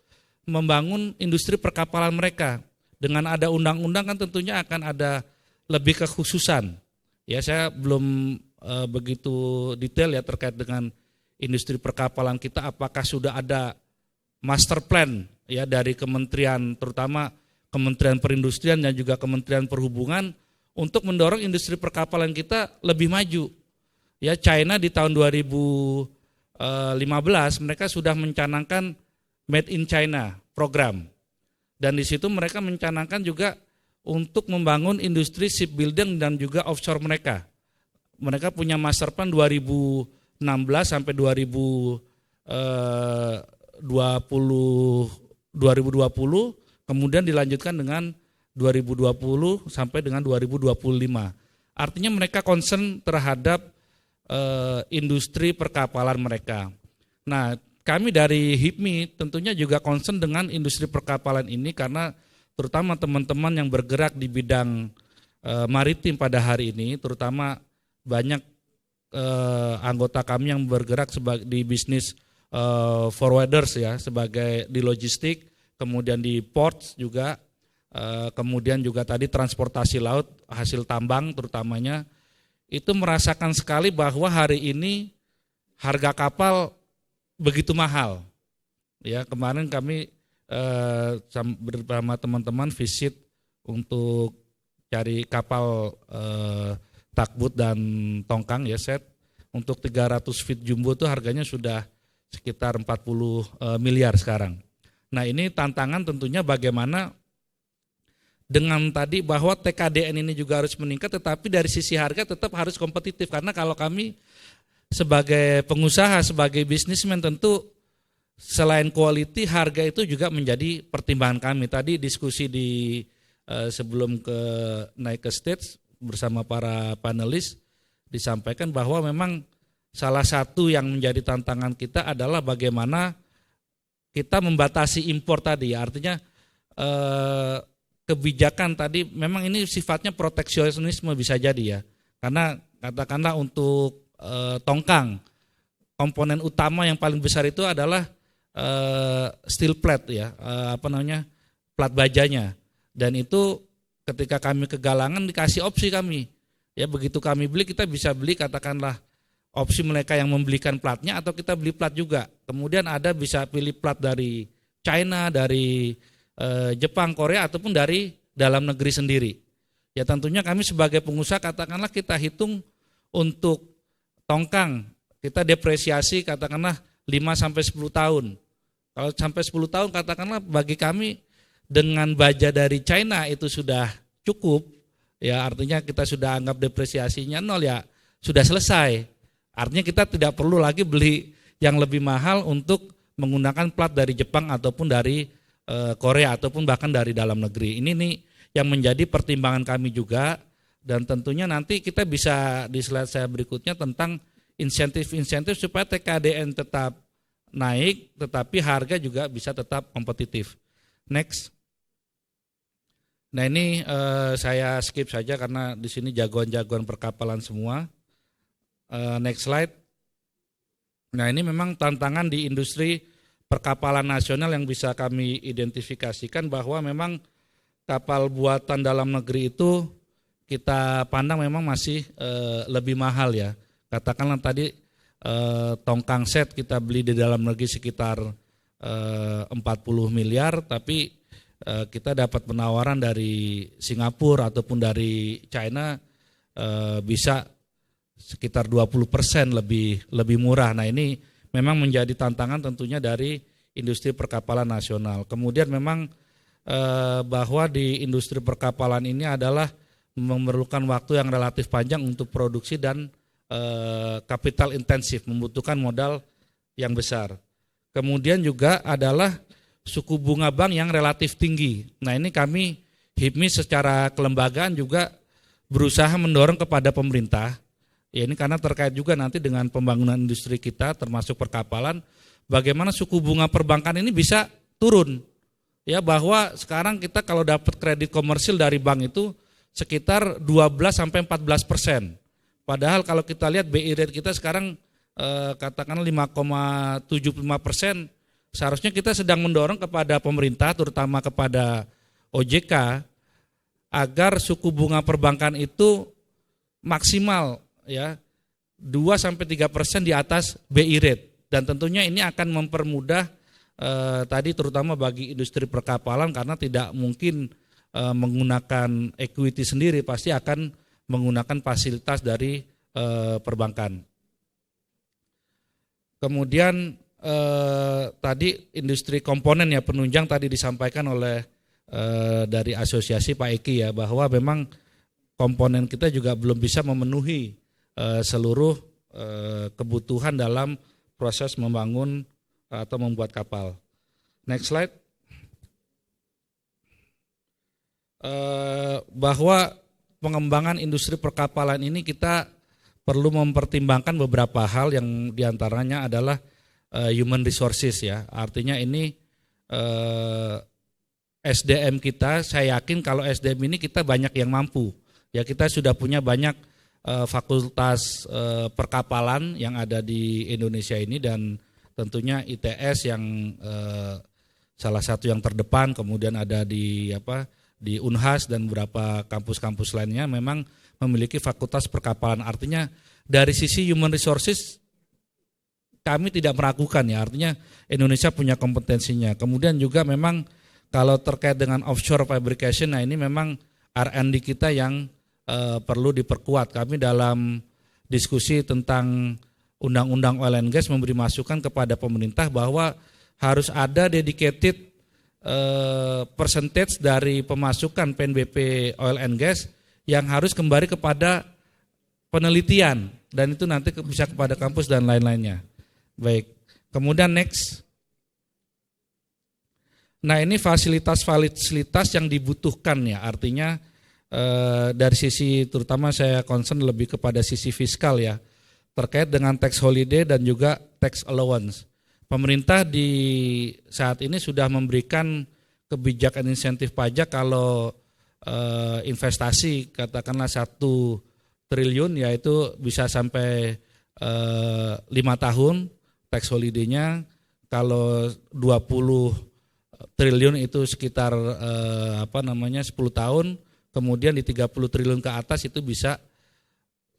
membangun industri perkapalan mereka. Dengan ada undang-undang kan tentunya akan ada lebih kekhususan. Ya, saya belum begitu detail ya terkait dengan industri perkapalan kita, apakah sudah ada master plan ya dari kementerian, terutama Kementerian Perindustrian dan juga Kementerian Perhubungan untuk mendorong industri perkapalan kita lebih maju. Ya, China di tahun 2015 mereka sudah mencanangkan Made in China program. Dan di situ mereka mencanangkan juga untuk membangun industri shipbuilding dan juga offshore mereka. Mereka punya master plan 2016 sampai 2020, kemudian dilanjutkan dengan 2020 sampai dengan 2025. Artinya mereka concern terhadap industri perkapalan mereka. Nah, kami dari HIPMI tentunya juga concern dengan industri perkapalan ini karena terutama teman-teman yang bergerak di bidang maritim pada hari ini, terutama banyak anggota kami yang bergerak di bisnis forwarders ya, sebagai di logistik, kemudian di ports juga. Kemudian juga tadi transportasi laut, hasil tambang terutamanya, itu merasakan sekali bahwa hari ini harga kapal begitu mahal. Ya, kemarin kami bersama teman-teman visit untuk cari kapal takbut dan tongkang ya set. Untuk 300 feet jumbo itu harganya sudah sekitar 40 miliar sekarang. Nah ini tantangan tentunya bagaimana dengan tadi bahwa TKDN ini juga harus meningkat, tetapi dari sisi harga tetap harus kompetitif. Karena kalau kami sebagai pengusaha, sebagai bisnismen tentu selain quality, harga itu juga menjadi pertimbangan kami. Tadi diskusi di sebelum naik ke stage bersama para panelis, disampaikan bahwa memang salah satu yang menjadi tantangan kita adalah bagaimana kita membatasi impor tadi, artinya kebijakan tadi memang ini sifatnya proteksionisme bisa jadi ya, karena katakanlah untuk tongkang, komponen utama yang paling besar itu adalah steel plate ya, plat bajanya, dan itu ketika kami kegalangan dikasih opsi kami. Ya begitu kami beli kita bisa beli katakanlah opsi mereka yang membelikan platnya atau kita beli plat juga. Kemudian ada bisa pilih plat dari China, dari Jepang, Korea ataupun dari dalam negeri sendiri. Ya tentunya kami sebagai pengusaha katakanlah kita hitung untuk tongkang kita depresiasi katakanlah 5 sampai 10 tahun. Kalau sampai 10 tahun katakanlah bagi kami dengan baja dari China itu sudah cukup. Ya artinya kita sudah anggap depresiasinya 0 ya sudah selesai. Artinya kita tidak perlu lagi beli yang lebih mahal untuk menggunakan plat dari Jepang ataupun dari Korea ataupun bahkan dari dalam negeri. Ini nih yang menjadi pertimbangan kami juga, dan tentunya nanti kita bisa di slide saya berikutnya tentang insentif-insentif supaya TKDN tetap naik tetapi harga juga bisa tetap kompetitif. Next. Nah ini saya skip saja karena di sini jagoan-jagoan perkapalan semua. Next slide. Nah ini memang tantangan di industri perkapalan nasional yang bisa kami identifikasikan bahwa memang kapal buatan dalam negeri itu kita pandang memang masih lebih mahal ya. Katakanlah tadi tongkang set kita beli di dalam negeri sekitar 40 miliar, tapi kita dapat penawaran dari Singapura ataupun dari China bisa sekitar 20% lebih murah. Nah ini memang menjadi tantangan tentunya dari industri perkapalan nasional. Kemudian memang bahwa di industri perkapalan ini adalah memerlukan waktu yang relatif panjang untuk produksi dan kapital intensif, membutuhkan modal yang besar. Kemudian juga adalah suku bunga bank yang relatif tinggi. Nah ini kami HIPMI secara kelembagaan juga berusaha mendorong kepada pemerintah. Ya ini karena terkait juga nanti dengan pembangunan industri kita termasuk perkapalan, bagaimana suku bunga perbankan ini bisa turun. Ya bahwa sekarang kita kalau dapat kredit komersil dari bank itu sekitar 12-14%. Padahal kalau kita lihat BI rate kita sekarang katakan 5,75%, seharusnya kita sedang mendorong kepada pemerintah terutama kepada OJK agar suku bunga perbankan itu maksimal ya 2-3% di atas BI rate, dan tentunya ini akan mempermudah tadi terutama bagi industri perkapalan karena tidak mungkin menggunakan equity sendiri, pasti akan menggunakan fasilitas dari perbankan. Kemudian tadi industri komponen ya penunjang tadi disampaikan oleh dari asosiasi Pak Eki ya bahwa memang komponen kita juga belum bisa memenuhi seluruh kebutuhan dalam proses membangun atau membuat kapal. Next slide. Bahwa pengembangan industri perkapalan ini kita perlu mempertimbangkan beberapa hal yang diantaranya adalah human resources ya. Artinya ini SDM kita, saya yakin kalau SDM ini kita banyak yang mampu. Ya kita sudah punya banyak fakultas perkapalan yang ada di Indonesia ini, dan tentunya ITS yang salah satu yang terdepan, kemudian ada di Unhas dan beberapa kampus-kampus lainnya memang memiliki fakultas perkapalan. Artinya dari sisi human resources kami tidak meragukan ya, artinya Indonesia punya kompetensinya. Kemudian juga memang kalau terkait dengan offshore fabrication, nah ini memang R&D kita yang perlu diperkuat. Kami dalam diskusi tentang Undang-Undang Oil and Gas memberi masukan kepada pemerintah bahwa harus ada dedicated percentage dari pemasukan PNBP Oil and Gas yang harus kembali kepada penelitian, dan itu nanti bisa kepada kampus dan lain-lainnya. Baik, kemudian next. Nah, ini fasilitas-fasilitas yang dibutuhkan ya, artinya dari sisi, terutama saya concern lebih kepada sisi fiskal ya, terkait dengan tax holiday dan juga tax allowance. Pemerintah di saat ini sudah memberikan kebijakan insentif pajak kalau investasi katakanlah 1 triliun, yaitu bisa sampai 5 tahun tax holiday-nya. Kalau 20 triliun itu sekitar 10 tahun, kemudian di 30 triliun ke atas itu bisa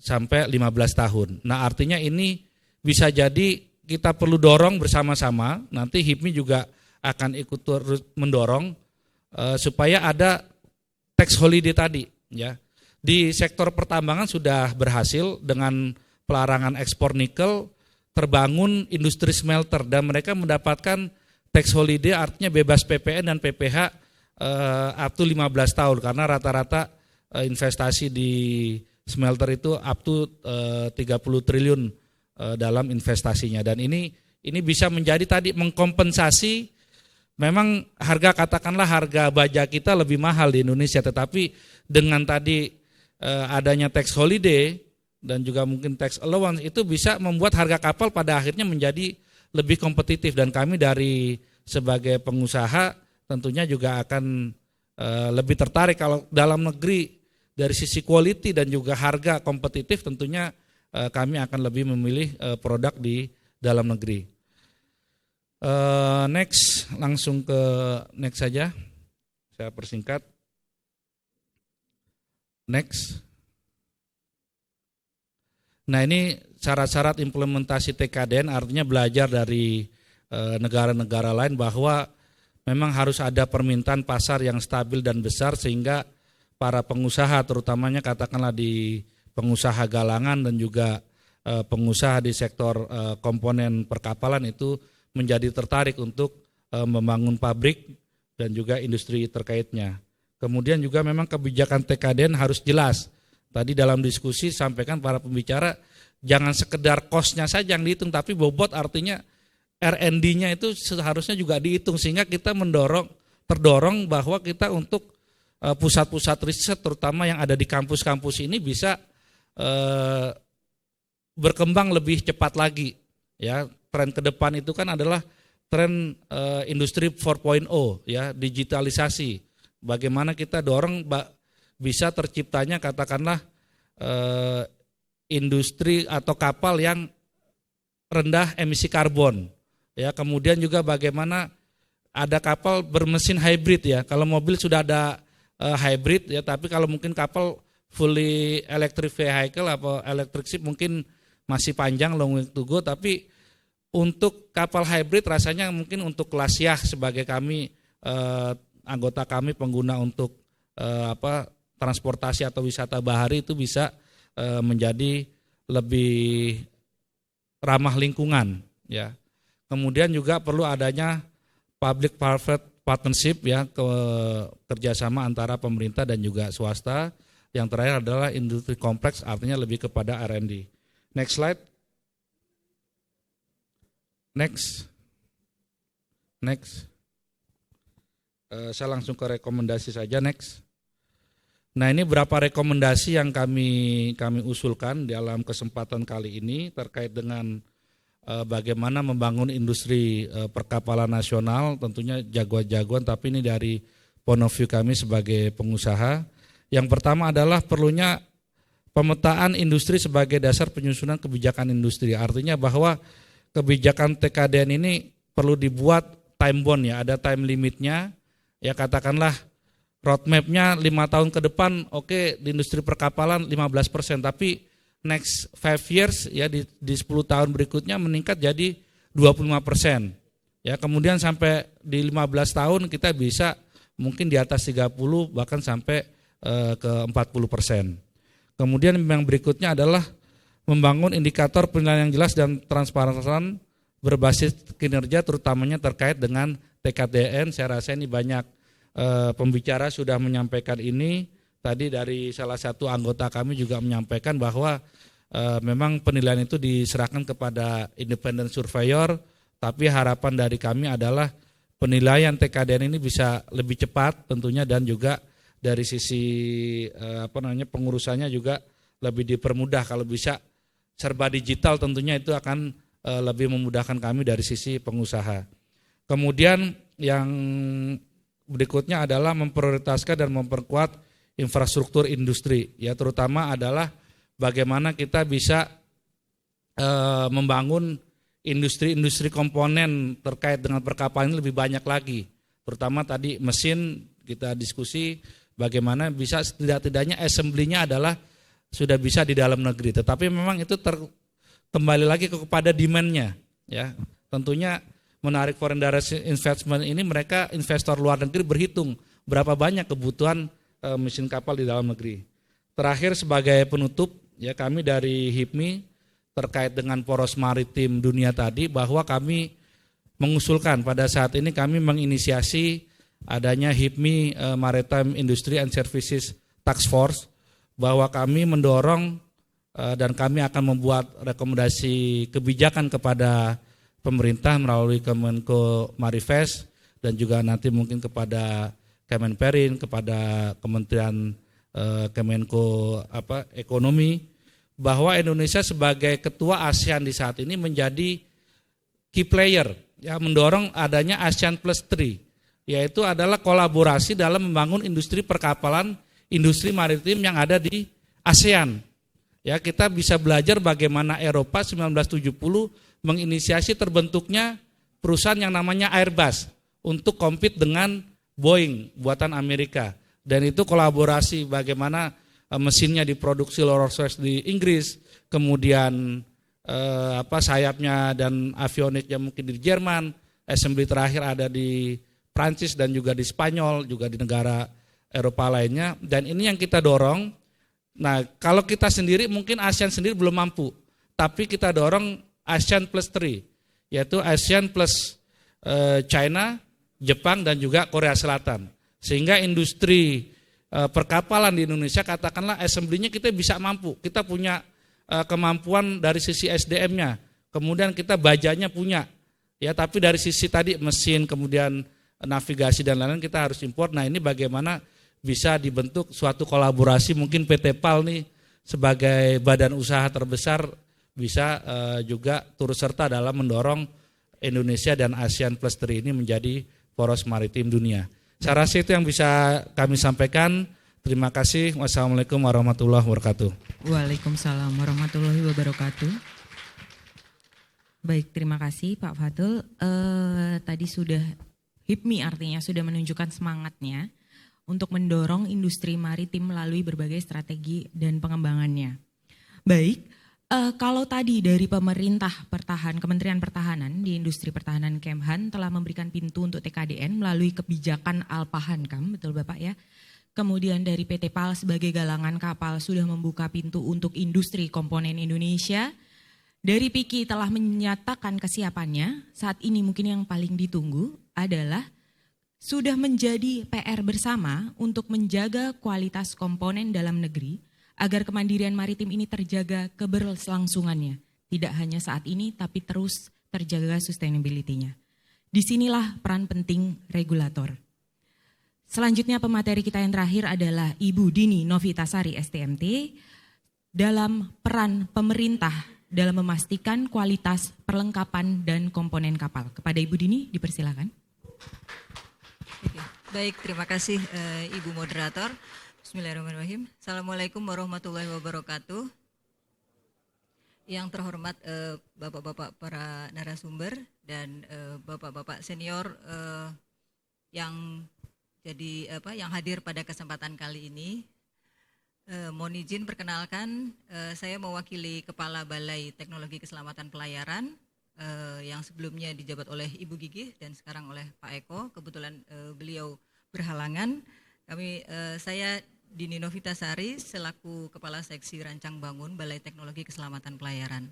sampai 15 tahun. Nah, artinya ini bisa jadi kita perlu dorong bersama-sama, nanti HIPMI juga akan ikut terus mendorong supaya ada tax holiday tadi ya. Di sektor pertambangan sudah berhasil dengan pelarangan ekspor nikel, terbangun industri smelter dan mereka mendapatkan tax holiday, artinya bebas PPN dan PPH up to 15 tahun karena rata-rata investasi di smelter itu up to 30 triliun dalam investasinya, dan ini bisa menjadi tadi mengkompensasi. Memang harga, katakanlah harga baja kita lebih mahal di Indonesia, tetapi dengan tadi adanya tax holiday dan juga mungkin tax allowance itu bisa membuat harga kapal pada akhirnya menjadi lebih kompetitif, dan kami dari sebagai pengusaha tentunya juga akan lebih tertarik kalau dalam negeri dari sisi quality dan juga harga kompetitif, tentunya kami akan lebih memilih produk di dalam negeri. Next, langsung ke next saja, saya persingkat. Next. Nah, ini syarat-syarat implementasi TKDN, artinya belajar dari negara-negara lain bahwa memang harus ada permintaan pasar yang stabil dan besar sehingga para pengusaha, terutamanya katakanlah di pengusaha galangan dan juga pengusaha di sektor komponen perkapalan itu menjadi tertarik untuk membangun pabrik dan juga industri terkaitnya. Kemudian juga memang kebijakan TKDN harus jelas. Tadi dalam diskusi sampaikan para pembicara, jangan sekedar cost-nya saja yang dihitung, tapi bobot, artinya R&D-nya itu seharusnya juga dihitung sehingga kita terdorong bahwa kita untuk pusat-pusat riset terutama yang ada di kampus-kampus ini bisa berkembang lebih cepat lagi ya. Tren ke depan itu kan adalah tren industri 4.0 ya, digitalisasi. Bagaimana kita dorong bisa terciptanya katakanlah industri atau kapal yang rendah emisi karbon ya. Kemudian juga bagaimana ada kapal bermesin hybrid ya. Kalau mobil sudah ada hybrid ya, tapi kalau mungkin kapal fully electric vehicle atau electric ship mungkin masih panjang, long way to go. Tapi untuk kapal hybrid rasanya mungkin untuk kelas Yah sebagai kami anggota kami pengguna untuk transportasi atau wisata bahari itu bisa menjadi lebih ramah lingkungan ya. Kemudian juga perlu adanya public private partnership ya, kerjasama antara pemerintah dan juga swasta. Yang terakhir adalah industri kompleks, artinya lebih kepada R&D. Next slide. Next. Saya langsung ke rekomendasi saja. Next. Nah, ini berapa rekomendasi yang kami usulkan dalam kesempatan kali ini terkait dengan bagaimana membangun industri perkapalan nasional, tentunya jagoan-jagoan, tapi ini dari point of view kami sebagai pengusaha. Yang pertama adalah perlunya pemetaan industri sebagai dasar penyusunan kebijakan industri. Artinya bahwa kebijakan TKDN ini perlu dibuat time bound ya, ada time limitnya. Ya katakanlah roadmap-nya 5 tahun ke depan, oke, di industri perkapalan 15%, tapi next 5 years ya di 10 tahun berikutnya meningkat jadi 25%. Ya, kemudian sampai di 15 tahun kita bisa mungkin di atas 30 bahkan sampai ke 40%. Kemudian yang berikutnya adalah membangun indikator penilaian yang jelas dan transparan berbasis kinerja, terutamanya terkait dengan TKDN. Saya rasa ini banyak pembicara sudah menyampaikan ini. Tadi dari salah satu anggota kami juga menyampaikan bahwa memang penilaian itu diserahkan kepada independent surveyor, tapi harapan dari kami adalah penilaian TKDN ini bisa lebih cepat tentunya, dan juga dari sisi pengurusannya juga lebih dipermudah. Kalau bisa serba digital tentunya itu akan lebih memudahkan kami dari sisi pengusaha. Kemudian yang berikutnya adalah memprioritaskan dan memperkuat infrastruktur industri, ya, terutama adalah bagaimana kita bisa membangun industri-industri komponen terkait dengan perkapalan ini lebih banyak lagi. Terutama tadi mesin kita diskusi bagaimana bisa tidak-tidaknya assembly-nya adalah sudah bisa di dalam negeri. Tetapi memang itu kembali lagi kepada demand-nya, ya. Tentunya menarik foreign direct investment ini, mereka investor luar negeri berhitung berapa banyak kebutuhan mesin kapal di dalam negeri. Terakhir sebagai penutup, ya, kami dari HIPMI terkait dengan poros maritim dunia tadi, bahwa kami mengusulkan pada saat ini kami menginisiasi adanya HIPMI Maritime Industry and Services Task Force, bahwa kami mendorong dan kami akan membuat rekomendasi kebijakan kepada pemerintah melalui Kemenko Marifest dan juga nanti mungkin kepada Kemenperin, kepada Kementerian Kemenko Ekonomi, bahwa Indonesia sebagai ketua ASEAN di saat ini menjadi key player, ya, mendorong adanya ASEAN Plus 3, yaitu adalah kolaborasi dalam membangun industri perkapalan, industri maritim yang ada di ASEAN. Ya, kita bisa belajar bagaimana Eropa 1970 menginisiasi terbentuknya perusahaan yang namanya Airbus untuk compete dengan Boeing buatan Amerika. Dan itu kolaborasi bagaimana mesinnya diproduksi Rolls-Royce di Inggris, kemudian sayapnya dan avioniknya mungkin di Jerman, assembly terakhir ada di Prancis dan juga di Spanyol, juga di negara Eropa lainnya. Dan ini yang kita dorong. Nah, kalau kita sendiri mungkin ASEAN sendiri belum mampu, tapi kita dorong ASEAN Plus 3, yaitu ASEAN Plus China, Jepang dan juga Korea Selatan. Sehingga industri perkapalan di Indonesia, katakanlah assembly-nya kita bisa mampu, kita punya kemampuan dari sisi SDM-nya, kemudian kita bajanya punya, ya, tapi dari sisi tadi mesin, kemudian navigasi dan lain-lain kita harus impor. Nah, ini bagaimana bisa dibentuk suatu kolaborasi, mungkin PT PAL nih sebagai badan usaha terbesar bisa juga turut serta dalam mendorong Indonesia dan ASEAN Plus 3 ini menjadi poros maritim dunia. Saya rasa itu yang bisa kami sampaikan. Terima kasih. Wassalamualaikum warahmatullahi wabarakatuh. Waalaikumsalam warahmatullahi wabarakatuh. Baik, terima kasih Pak Fatul. Tadi sudah HIPMI artinya sudah menunjukkan semangatnya untuk mendorong industri maritim melalui berbagai strategi dan pengembangannya. Baik, kalau tadi dari pemerintah Kementerian Pertahanan di industri pertahanan Kemhan telah memberikan pintu untuk TKDN melalui kebijakan Alpahankam, betul Bapak ya. Kemudian dari PT PAL sebagai galangan kapal sudah membuka pintu untuk industri komponen Indonesia. Dari PIKI telah menyatakan kesiapannya, saat ini mungkin yang paling ditunggu adalah sudah menjadi PR bersama untuk menjaga kualitas komponen dalam negeri agar kemandirian maritim ini terjaga keberlangsungannya. Tidak hanya saat ini tapi terus terjaga sustainability-nya. Disinilah peran penting regulator. Selanjutnya pemateri kita yang terakhir adalah Ibu Dini Novitasari STMT dalam peran pemerintah dalam memastikan kualitas perlengkapan dan komponen kapal. Kepada Ibu Dini dipersilakan. Baik, terima kasih Ibu Moderator. Bismillahirrahmanirrahim. Assalamualaikum warahmatullahi wabarakatuh. Yang terhormat Bapak-Bapak para narasumber dan Bapak-Bapak senior yang yang hadir pada kesempatan kali ini. Mohon izin perkenalkan, saya mewakili Kepala Balai Teknologi Keselamatan Pelayaran yang sebelumnya dijabat oleh Ibu Gigih dan sekarang oleh Pak Eko. Kebetulan beliau berhalangan. Saya Dini Novitasari selaku Kepala Seksi Rancang Bangun Balai Teknologi Keselamatan Pelayaran.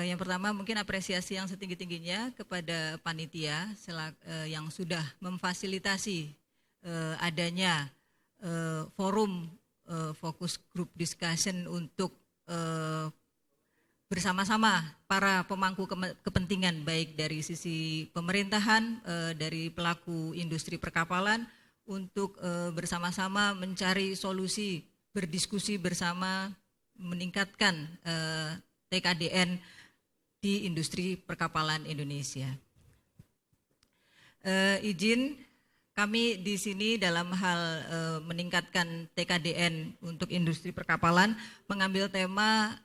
Yang pertama mungkin apresiasi yang setinggi-tingginya kepada panitia yang sudah memfasilitasi adanya forum fokus group discussion untuk bersama-sama para pemangku kepentingan baik dari sisi pemerintahan, dari pelaku industri perkapalan untuk bersama-sama mencari solusi, berdiskusi bersama, meningkatkan TKDN di industri perkapalan Indonesia. Izin kami di sini dalam hal meningkatkan TKDN untuk industri perkapalan mengambil tema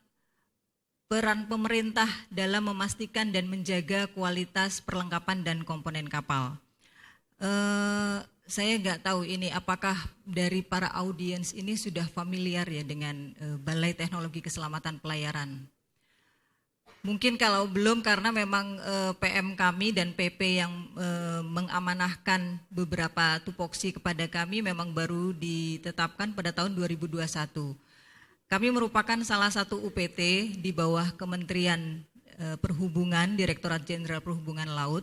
peran pemerintah dalam memastikan dan menjaga kualitas perlengkapan dan komponen kapal. Saya nggak tahu ini apakah dari para audiens ini sudah familiar ya dengan Balai Teknologi Keselamatan Pelayaran. Mungkin kalau belum karena memang PM kami dan PP yang mengamanahkan beberapa tupoksi kepada kami memang baru ditetapkan pada tahun 2021. Kami merupakan salah satu UPT di bawah Kementerian Perhubungan, Direktorat Jenderal Perhubungan Laut.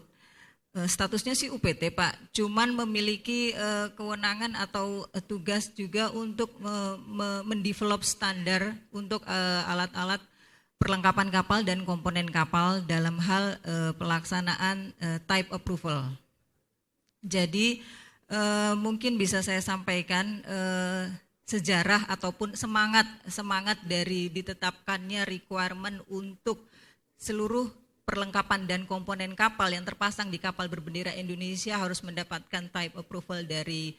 Statusnya sih UPT Pak, cuman memiliki kewenangan atau tugas juga untuk mendevelop standar untuk alat-alat perlengkapan kapal dan komponen kapal dalam hal pelaksanaan type approval. Jadi mungkin bisa saya sampaikan sejarah ataupun semangat dari ditetapkannya requirement untuk seluruh perlengkapan dan komponen kapal yang terpasang di kapal berbendera Indonesia harus mendapatkan type approval dari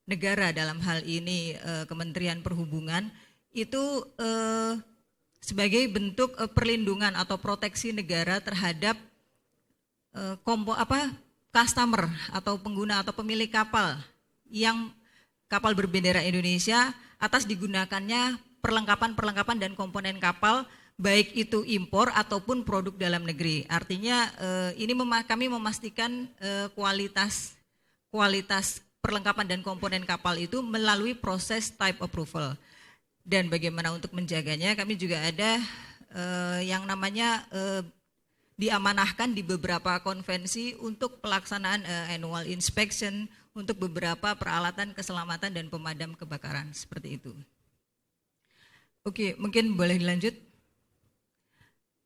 negara, dalam hal ini Kementerian Perhubungan, itu sebagai bentuk perlindungan atau proteksi negara terhadap customer atau pengguna atau pemilik kapal yang kapal berbendera Indonesia atas digunakannya perlengkapan dan komponen kapal baik itu impor ataupun produk dalam negeri. Artinya ini kami memastikan kualitas perlengkapan dan komponen kapal itu melalui proses type approval. Dan bagaimana untuk menjaganya, kami juga ada yang namanya diamanahkan di beberapa konvensi untuk pelaksanaan annual inspection untuk beberapa peralatan keselamatan dan pemadam kebakaran, seperti itu. Oke, mungkin boleh dilanjut.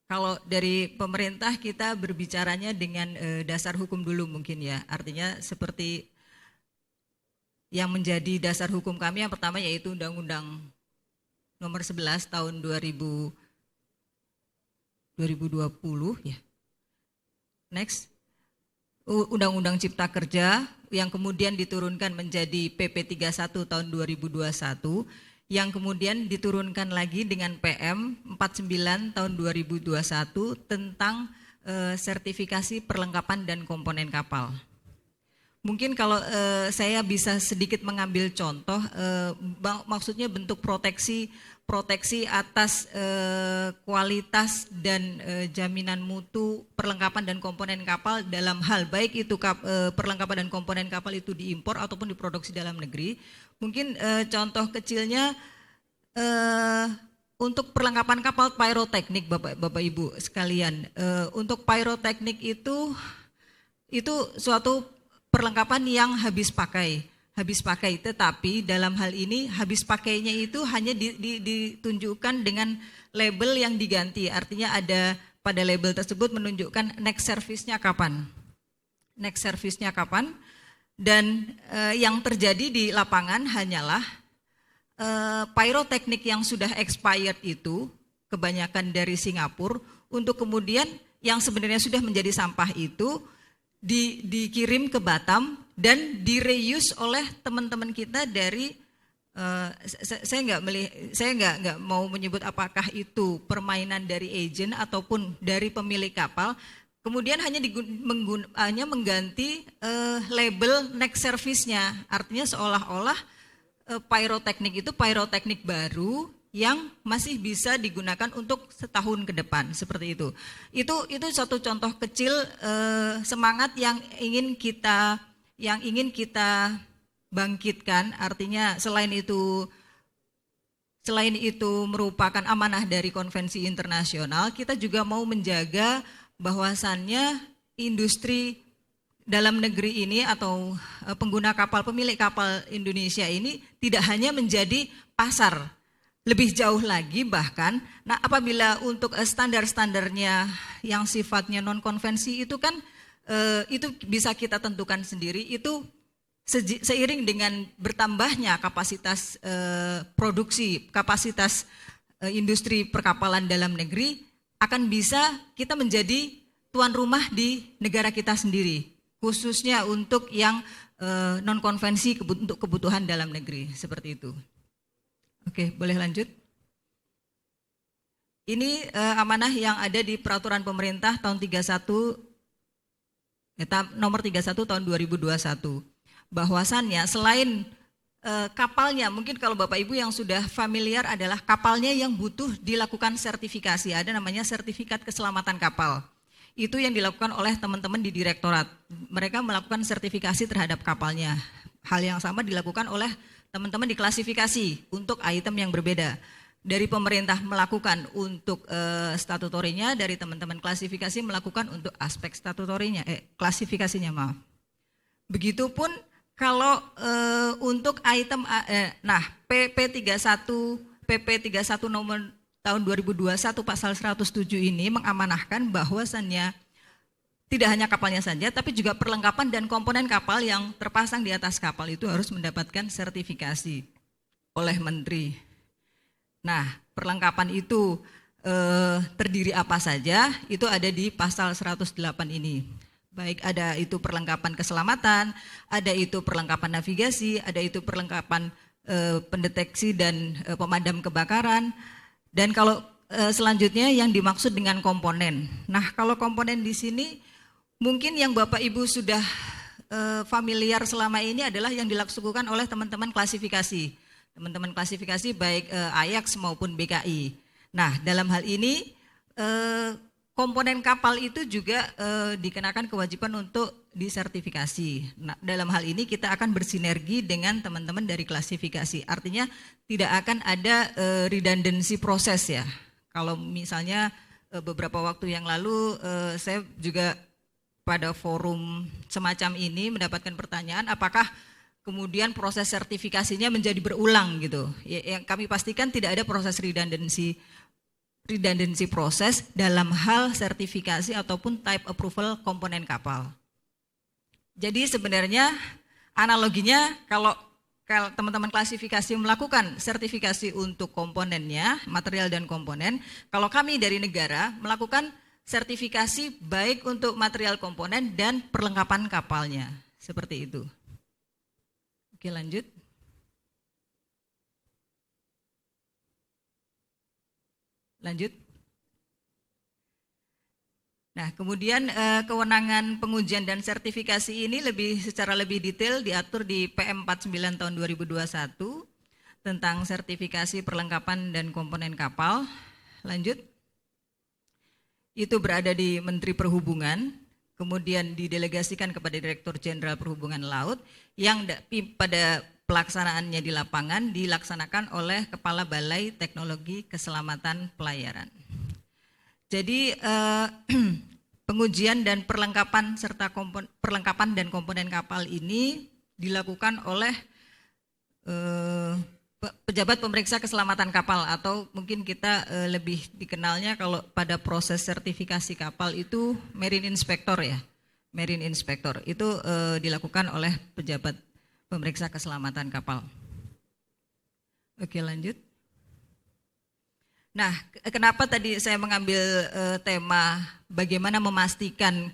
Kalau dari pemerintah kita berbicaranya dengan dasar hukum dulu mungkin ya, artinya seperti yang menjadi dasar hukum kami yang pertama yaitu Undang-Undang Nomor 11 tahun 2020 ya. Next. Undang-Undang Cipta Kerja yang kemudian diturunkan menjadi PP 31 tahun 2021 yang kemudian diturunkan lagi dengan PM 49 tahun 2021 tentang sertifikasi perlengkapan dan komponen kapal. Mungkin kalau saya bisa sedikit mengambil contoh, maksudnya bentuk proteksi atas kualitas dan jaminan mutu perlengkapan dan komponen kapal dalam hal baik itu perlengkapan dan komponen kapal itu diimpor ataupun diproduksi dalam negeri. Mungkin contoh kecilnya untuk perlengkapan kapal pyroteknik Bapak Ibu sekalian, untuk pyroteknik itu suatu perlengkapan yang habis pakai, tetapi dalam hal ini habis pakainya itu hanya ditunjukkan dengan label yang diganti, artinya ada pada label tersebut menunjukkan next service-nya kapan, dan yang terjadi di lapangan hanyalah pyroteknik yang sudah expired itu, kebanyakan dari Singapura, untuk kemudian yang sebenarnya sudah menjadi sampah itu dikirim ke Batam dan direuse oleh teman-teman kita dari saya nggak mau menyebut apakah itu permainan dari agent ataupun dari pemilik kapal, kemudian hanya mengganti label next service-nya, artinya seolah-olah pyroteknik itu pyroteknik baru yang masih bisa digunakan untuk setahun ke depan, seperti itu. Itu satu contoh kecil semangat yang ingin kita bangkitkan, artinya selain itu merupakan amanah dari konvensi internasional, kita juga mau menjaga bahwasannya industri dalam negeri ini atau pengguna kapal, pemilik kapal Indonesia ini tidak hanya menjadi pasar, lebih jauh lagi bahkan, nah apabila untuk standar-standarnya yang sifatnya non-konvensi itu kan, itu bisa kita tentukan sendiri, itu seiring dengan bertambahnya kapasitas produksi, kapasitas industri perkapalan dalam negeri, akan bisa kita menjadi tuan rumah di negara kita sendiri, khususnya untuk yang non-konvensi untuk kebutuhan dalam negeri, seperti itu. Oke, boleh lanjut. Ini amanah yang ada di peraturan pemerintah tahun 31, nomor 31 tahun 2021. Bahwasannya selain kapalnya, mungkin kalau Bapak Ibu yang sudah familiar adalah kapalnya yang butuh dilakukan sertifikasi, ada namanya sertifikat keselamatan kapal. Itu yang dilakukan oleh teman-teman di direktorat. Mereka melakukan sertifikasi terhadap kapalnya. Hal yang sama dilakukan oleh teman-teman di klasifikasi untuk item yang berbeda. Dari pemerintah melakukan untuk statutorinya, dari teman-teman klasifikasi melakukan untuk aspek statutorinya, klasifikasinya maaf. Begitupun kalau untuk item, PP 31 nomor tahun 2021 pasal 107 ini mengamanahkan bahwasannya tidak hanya kapalnya saja, tapi juga perlengkapan dan komponen kapal yang terpasang di atas kapal itu harus mendapatkan sertifikasi oleh Menteri. Nah, perlengkapan itu terdiri apa saja, itu ada di pasal 108 ini. Baik ada itu perlengkapan keselamatan, ada itu perlengkapan navigasi, ada itu perlengkapan pendeteksi dan pemadam kebakaran. Dan kalau selanjutnya yang dimaksud dengan komponen. Nah, kalau komponen di sini mungkin yang Bapak Ibu sudah familiar selama ini adalah yang dilakukan oleh teman-teman klasifikasi. Teman-teman klasifikasi baik Ajax maupun BKI. Nah, dalam hal ini komponen kapal itu juga dikenakan kewajiban untuk disertifikasi. Nah, dalam hal ini kita akan bersinergi dengan teman-teman dari klasifikasi. Artinya tidak akan ada redundancy proses ya. Kalau misalnya beberapa waktu yang lalu saya juga pada forum semacam ini mendapatkan pertanyaan apakah kemudian proses sertifikasinya menjadi berulang gitu. Yang kami pastikan tidak ada proses redundancy proses dalam hal sertifikasi ataupun type approval komponen kapal. Jadi sebenarnya analoginya kalau teman-teman klasifikasi melakukan sertifikasi untuk komponennya, material dan komponen, kalau kami dari negara melakukan sertifikasi baik untuk material komponen dan perlengkapan kapalnya, seperti itu. Oke, lanjut. Lanjut. Nah, kemudian kewenangan pengujian dan sertifikasi ini secara lebih detail diatur di PM 49 tahun 2021 tentang sertifikasi perlengkapan dan komponen kapal. Lanjut. Itu berada di Menteri Perhubungan, kemudian didelegasikan kepada Direktur Jenderal Perhubungan Laut yang pada pelaksanaannya di lapangan dilaksanakan oleh Kepala Balai Teknologi Keselamatan Pelayaran. Jadi pengujian dan perlengkapan serta perlengkapan dan komponen kapal ini dilakukan oleh pejabat pemeriksa keselamatan kapal atau mungkin kita lebih dikenalnya kalau pada proses sertifikasi kapal itu Marine Inspector ya. Marine Inspector itu dilakukan oleh pejabat pemeriksa keselamatan kapal. Oke, lanjut. Nah, kenapa tadi saya mengambil tema bagaimana memastikan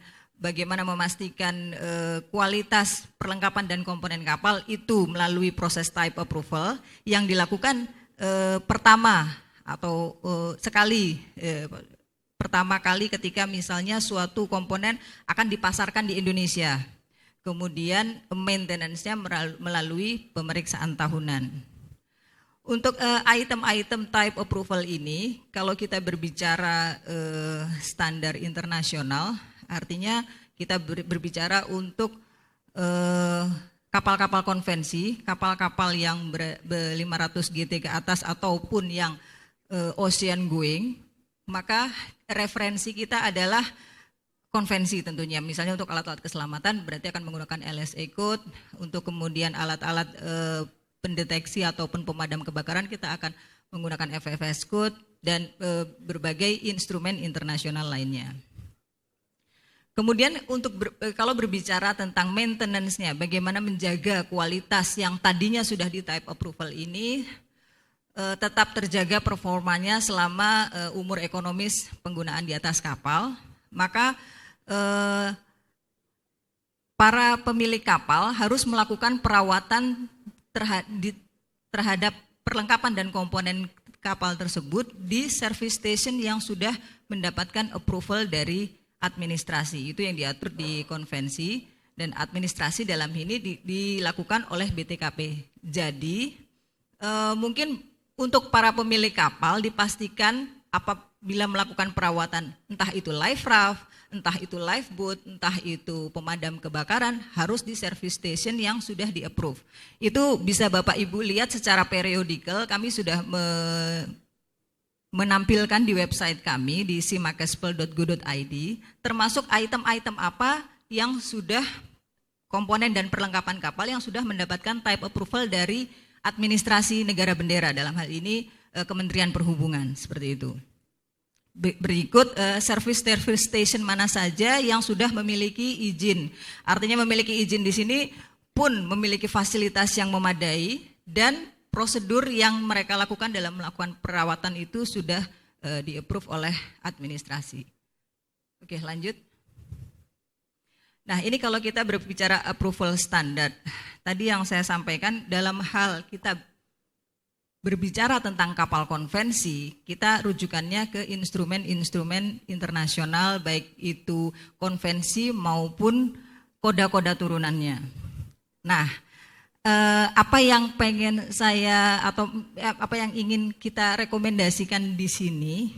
kualitas perlengkapan dan komponen kapal itu melalui proses type approval yang dilakukan pertama kali ketika misalnya suatu komponen akan dipasarkan di Indonesia. Kemudian maintenance-nya melalui pemeriksaan tahunan. Untuk item-item type approval ini, kalau kita berbicara standar internasional, artinya kita berbicara untuk kapal-kapal konvensi, kapal-kapal yang 500 GT ke atas ataupun yang ocean going, maka referensi kita adalah konvensi tentunya. Misalnya untuk alat-alat keselamatan berarti akan menggunakan LSA code, untuk kemudian alat-alat pendeteksi ataupun pemadam kebakaran kita akan menggunakan FFS code dan berbagai instrumen internasional lainnya. Kemudian kalau berbicara tentang maintenance-nya, bagaimana menjaga kualitas yang tadinya sudah di type approval ini tetap terjaga performanya selama umur ekonomis penggunaan di atas kapal, maka para pemilik kapal harus melakukan perawatan terhadap perlengkapan dan komponen kapal tersebut di service station yang sudah mendapatkan approval dari administrasi. Itu yang diatur di konvensi, dan administrasi dalam ini dilakukan oleh BTKP. Jadi mungkin untuk para pemilik kapal dipastikan apabila melakukan perawatan, entah itu life raft, entah itu lifeboat, entah itu pemadam kebakaran, harus di service station yang sudah di-approve. Itu bisa Bapak Ibu lihat secara periodikal, kami sudah menampilkan di website kami di simakespel.go.id, termasuk item-item apa yang sudah komponen dan perlengkapan kapal yang sudah mendapatkan type approval dari administrasi negara bendera, dalam hal ini Kementerian Perhubungan, seperti itu. Berikut service station mana saja yang sudah memiliki izin. Artinya memiliki izin di sini pun memiliki fasilitas yang memadai dan prosedur yang mereka lakukan dalam melakukan perawatan itu sudah di-approve oleh administrasi. Oke, lanjut. Nah, ini kalau kita berbicara approval standar. Tadi yang saya sampaikan dalam hal kita berbicara tentang kapal konvensi, kita rujukannya ke instrumen-instrumen internasional, baik itu konvensi maupun koda-koda turunannya. Nah, apa yang pengen saya atau apa yang ingin kita rekomendasikan di sini,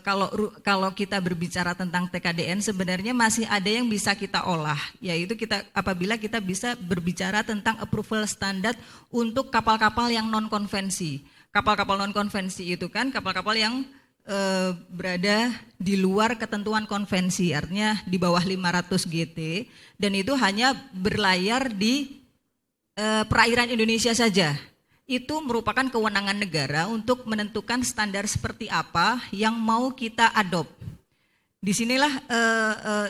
kalau kita berbicara tentang TKDN sebenarnya masih ada yang bisa kita olah, yaitu apabila kita bisa berbicara tentang approval standar untuk kapal-kapal yang non konvensi. Kapal-kapal non konvensi itu kan kapal-kapal yang berada di luar ketentuan konvensi, artinya di bawah 500 GT, dan itu hanya berlayar di perairan Indonesia saja. Itu merupakan kewenangan negara untuk menentukan standar seperti apa yang mau kita adopt. Disinilah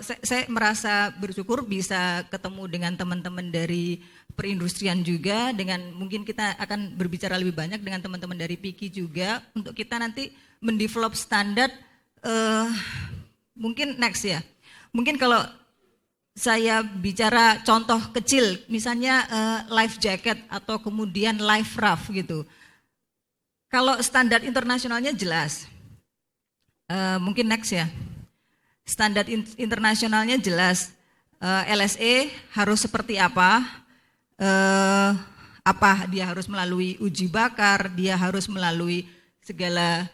saya merasa bersyukur bisa ketemu dengan teman-teman dari perindustrian juga, dengan mungkin kita akan berbicara lebih banyak dengan teman-teman dari PIKI juga, untuk kita nanti mendevelop standar mungkin next ya. Mungkin kalau saya bicara contoh kecil, misalnya life jacket atau kemudian life raft gitu. Kalau standar internasionalnya jelas, mungkin next ya. Standar internasionalnya jelas, LSA harus seperti apa dia harus melalui uji bakar, dia harus melalui segala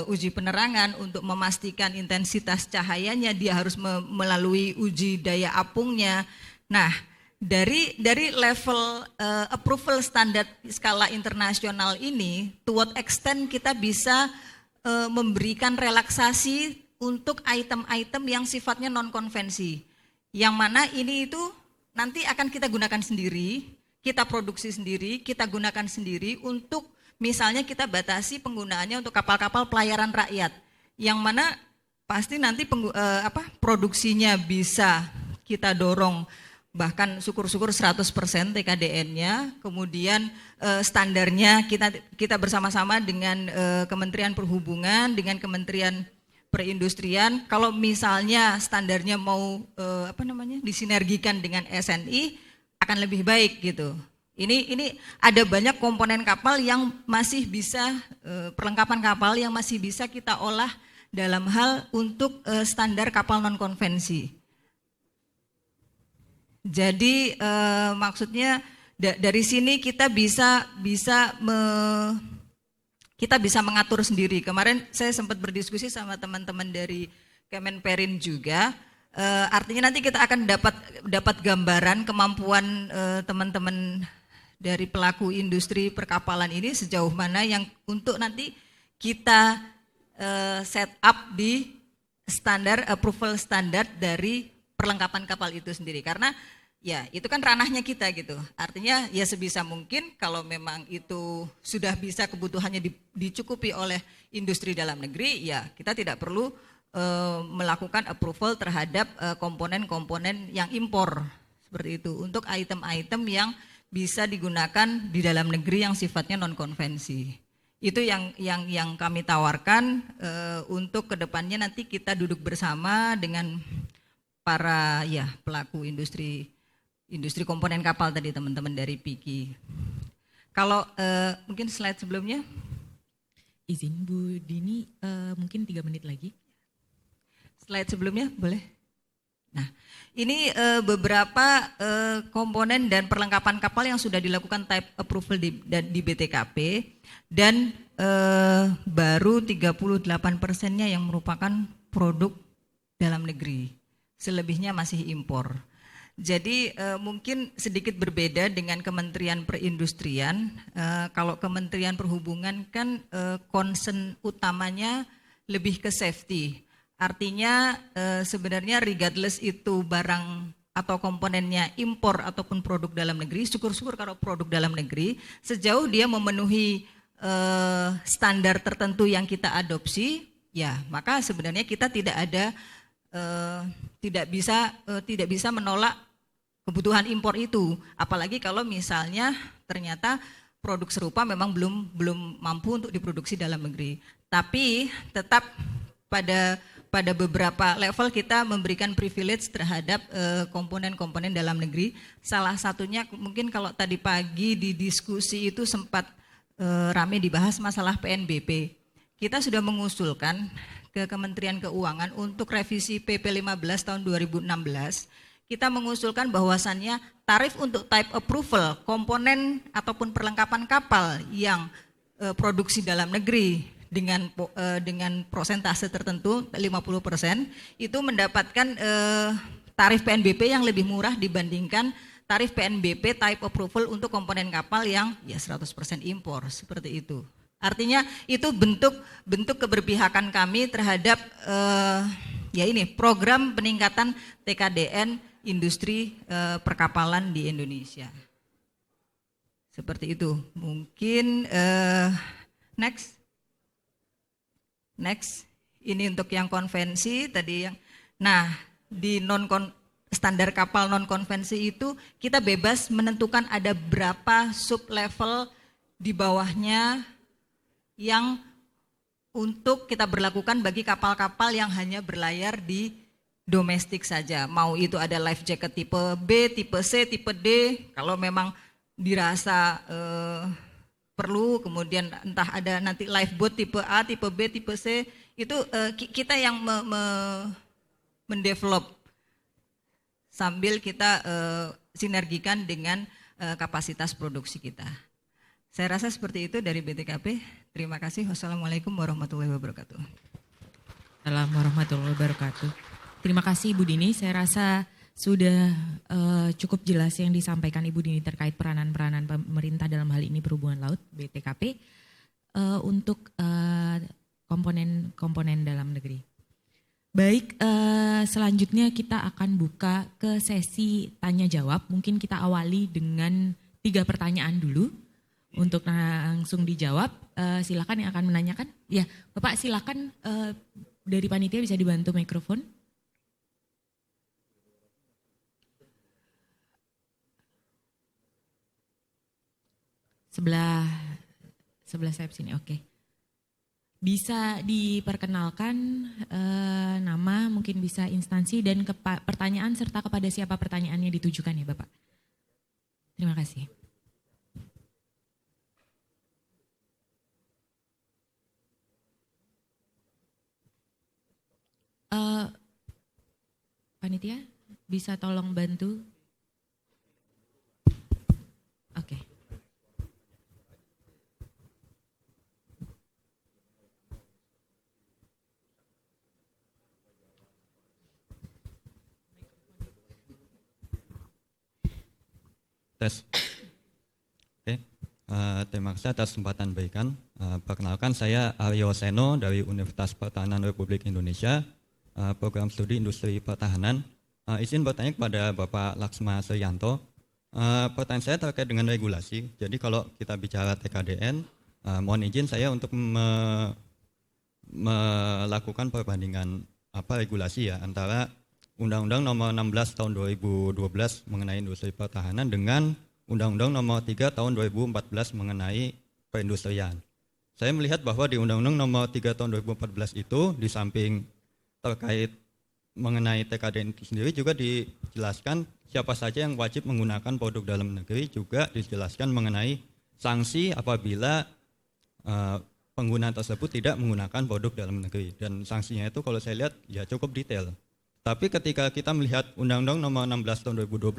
uji penerangan untuk memastikan intensitas cahayanya, dia harus melalui uji daya apungnya. Nah, dari level approval standar skala internasional ini, to what extent kita bisa memberikan relaksasi untuk item-item yang sifatnya non konvensi, yang mana ini itu nanti akan kita gunakan sendiri, kita produksi sendiri, kita gunakan sendiri untuk misalnya kita batasi penggunaannya untuk kapal-kapal pelayaran rakyat, yang mana pasti nanti produksinya bisa kita dorong bahkan syukur-syukur 100% TKDN-nya, kemudian standarnya kita bersama-sama dengan Kementerian Perhubungan, dengan Kementerian Perindustrian. Kalau misalnya standarnya mau disinergikan dengan SNI akan lebih baik gitu. Ini ada banyak komponen kapal yang masih bisa, perlengkapan kapal yang masih bisa kita olah dalam hal untuk standar kapal non konvensi. Jadi maksudnya dari sini kita bisa mengatur sendiri. Kemarin saya sempat berdiskusi sama teman-teman dari Kemenperin juga. Artinya nanti kita akan dapat gambaran kemampuan teman-teman dari pelaku industri perkapalan ini sejauh mana yang untuk nanti kita set up di standar approval standar dari perlengkapan kapal itu sendiri, karena ya itu kan ranahnya kita gitu. Artinya ya sebisa mungkin kalau memang itu sudah bisa kebutuhannya dicukupi oleh industri dalam negeri, ya kita tidak perlu melakukan approval terhadap komponen-komponen yang impor seperti itu untuk item-item yang bisa digunakan di dalam negeri yang sifatnya non konvensi. Itu yang kami tawarkan untuk kedepannya nanti kita duduk bersama dengan para ya pelaku industri komponen kapal tadi, teman-teman dari PIKI. Kalau mungkin slide sebelumnya. Izin Bu Dini, mungkin 3 menit lagi. Slide sebelumnya boleh. Nah, ini beberapa komponen dan perlengkapan kapal yang sudah dilakukan type approval di BTKP dan baru 38%-nya yang merupakan produk dalam negeri. Selebihnya masih impor. Jadi mungkin sedikit berbeda dengan Kementerian Perindustrian. Kalau Kementerian Perhubungan kan concern utamanya lebih ke safety. Artinya sebenarnya regardless itu barang atau komponennya impor ataupun produk dalam negeri, syukur-syukur kalau produk dalam negeri sejauh dia memenuhi standar tertentu yang kita adopsi, ya maka sebenarnya kita tidak bisa menolak kebutuhan impor itu. Apalagi kalau misalnya ternyata produk serupa memang belum mampu untuk diproduksi dalam negeri. Tapi tetap pada beberapa level kita memberikan privilege terhadap komponen-komponen dalam negeri. Salah satunya mungkin kalau tadi pagi di diskusi itu sempat rame dibahas masalah PNBP. Kita sudah mengusulkan ke Kementerian Keuangan untuk revisi PP 15 tahun 2016. Kita mengusulkan bahwasannya tarif untuk type approval komponen ataupun perlengkapan kapal yang produksi dalam negeri dengan prosentase tertentu 50% itu mendapatkan tarif PNBP yang lebih murah dibandingkan tarif PNBP type approval untuk komponen kapal yang ya 100% impor seperti itu. Artinya itu bentuk keberpihakan kami terhadap ya ini program peningkatan TKDN industri perkapalan di Indonesia. Seperti itu. Mungkin next. Ini untuk yang konvensi tadi yang. Nah, di standar kapal non konvensi itu kita bebas menentukan ada berapa sub level di bawahnya yang untuk kita berlakukan bagi kapal-kapal yang hanya berlayar di domestik saja. Mau itu ada life jacket tipe B, tipe C, tipe D. Kalau memang dirasa perlu, kemudian entah ada nanti lifeboat tipe A, tipe B, tipe C, itu kita yang mendevelop sambil kita sinergikan dengan kapasitas produksi kita. Saya rasa seperti itu dari BTKP. Terima kasih. Wassalamualaikum warahmatullahi wabarakatuh. Assalamualaikum warahmatullahi wabarakatuh. Terima kasih Ibu Dini. Saya rasa sudah cukup jelas yang disampaikan Ibu Dini terkait peranan-peranan pemerintah dalam hal ini perhubungan laut BTKP untuk komponen dalam negeri. Baik, selanjutnya kita akan buka ke sesi tanya jawab. Mungkin kita awali dengan 3 pertanyaan dulu untuk langsung dijawab. Silakan yang akan menanyakan. Ya, Bapak silakan dari panitia bisa dibantu mikrofon. Sebelah saya sini, oke. Bisa diperkenalkan nama, mungkin bisa instansi dan pertanyaan serta kepada siapa pertanyaannya ditujukan ya Bapak. Terima kasih. Panitia bisa tolong bantu? Oke. Tes. Oke. Terima kasih atas kesempatan berikan. Perkenalkan saya Aryo Seno dari Universitas Pertahanan Republik Indonesia, program studi Industri Pertahanan. Izin bertanya kepada Bapak Laksma Suryanto. Pertanyaan saya terkait dengan regulasi. Jadi kalau kita bicara TKDN, mohon izin saya untuk melakukan perbandingan regulasi ya antara Undang-Undang Nomor 16 Tahun 2012 mengenai Industri Pertahanan dengan Undang-Undang Nomor 3 Tahun 2014 mengenai perindustrian. Saya melihat bahwa di Undang-Undang Nomor 3 Tahun 2014 itu di samping terkait mengenai TKDN itu sendiri juga dijelaskan siapa saja yang wajib menggunakan produk dalam negeri, juga dijelaskan mengenai sanksi apabila pengguna tersebut tidak menggunakan produk dalam negeri. Dan sanksinya itu kalau saya lihat ya cukup detail. Tapi ketika kita melihat Undang-Undang Nomor 16 Tahun 2012,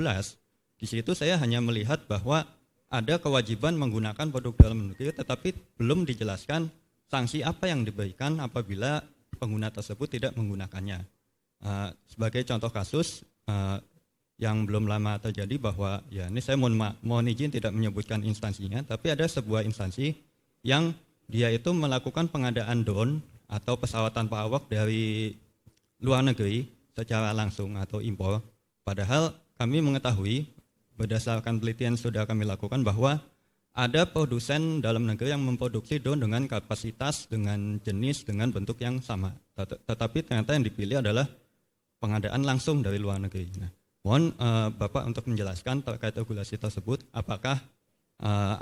di situ saya hanya melihat bahwa ada kewajiban menggunakan produk dalam negeri, tetapi belum dijelaskan sanksi apa yang diberikan apabila pengguna tersebut tidak menggunakannya. Sebagai contoh kasus yang belum lama terjadi bahwa ya ini saya mohon izin tidak menyebutkan instansinya, tapi ada sebuah instansi yang dia itu melakukan pengadaan drone atau pesawat tanpa awak dari luar negeri secara langsung atau impor. Padahal kami mengetahui berdasarkan penelitian sudah kami lakukan bahwa ada produsen dalam negeri yang memproduksi drone dengan kapasitas, dengan jenis, dengan bentuk yang sama. Tetapi ternyata yang dipilih adalah pengadaan langsung dari luar negeri. Nah, mohon Bapak untuk menjelaskan terkait regulasi tersebut, apakah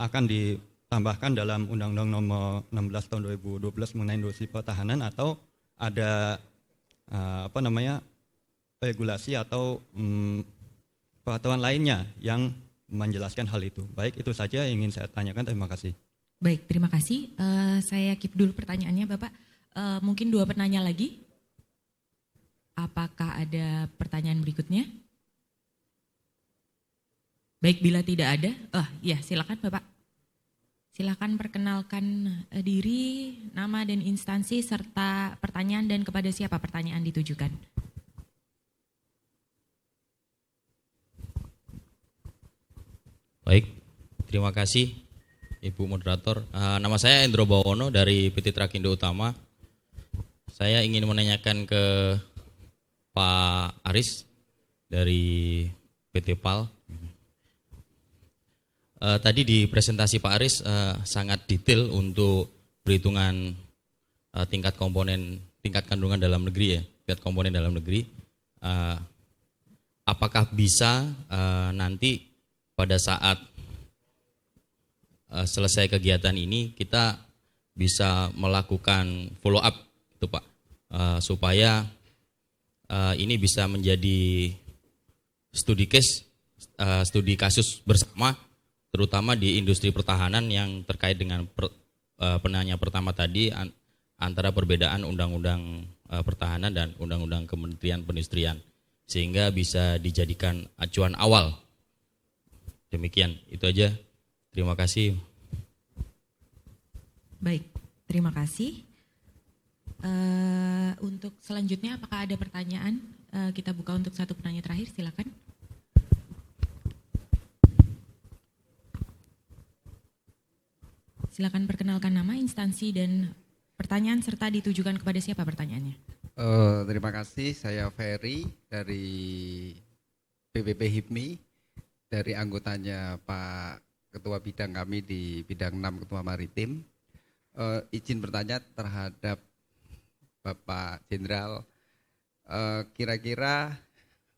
akan ditambahkan dalam Undang-Undang Nomor 16 Tahun 2012 mengenai Industri Pertahanan atau ada regulasi atau peraturan lainnya yang menjelaskan hal itu. Baik, itu saja yang ingin saya tanyakan. Terima kasih. Baik, terima kasih. Saya keep dulu pertanyaannya Bapak. Mungkin 2 penanya lagi. Apakah ada pertanyaan berikutnya? Baik, bila tidak ada, ya silakan Bapak. Silakan perkenalkan diri, nama dan instansi serta pertanyaan dan kepada siapa pertanyaan ditujukan. Baik, terima kasih Ibu Moderator. Nama saya Endro Bawono dari PT Trakindo Utama. Saya ingin menanyakan ke Pak Aris dari PT PAL. Tadi di presentasi Pak Aris sangat detail untuk perhitungan tingkat kandungan dalam negeri ya, tingkat komponen dalam negeri. Apakah bisa nanti pada saat selesai kegiatan ini kita bisa melakukan follow up itu Pak, supaya ini bisa menjadi studi kasus bersama, terutama di industri pertahanan yang terkait dengan penanya pertama tadi antara perbedaan undang-undang pertahanan dan undang-undang Kementerian Perindustrian, sehingga bisa dijadikan acuan awal. Demikian, itu aja. Terima kasih. Baik, terima kasih. Untuk selanjutnya apakah ada pertanyaan? Kita buka untuk 1 penanya terakhir, silakan. Silakan perkenalkan nama, instansi dan pertanyaan serta ditujukan kepada siapa pertanyaannya. Terima kasih, saya Ferry dari PPP HIPMI, dari anggotanya Pak Ketua Bidang kami di Bidang 6 Ketua Maritim. Izin bertanya terhadap Bapak Jenderal, kira-kira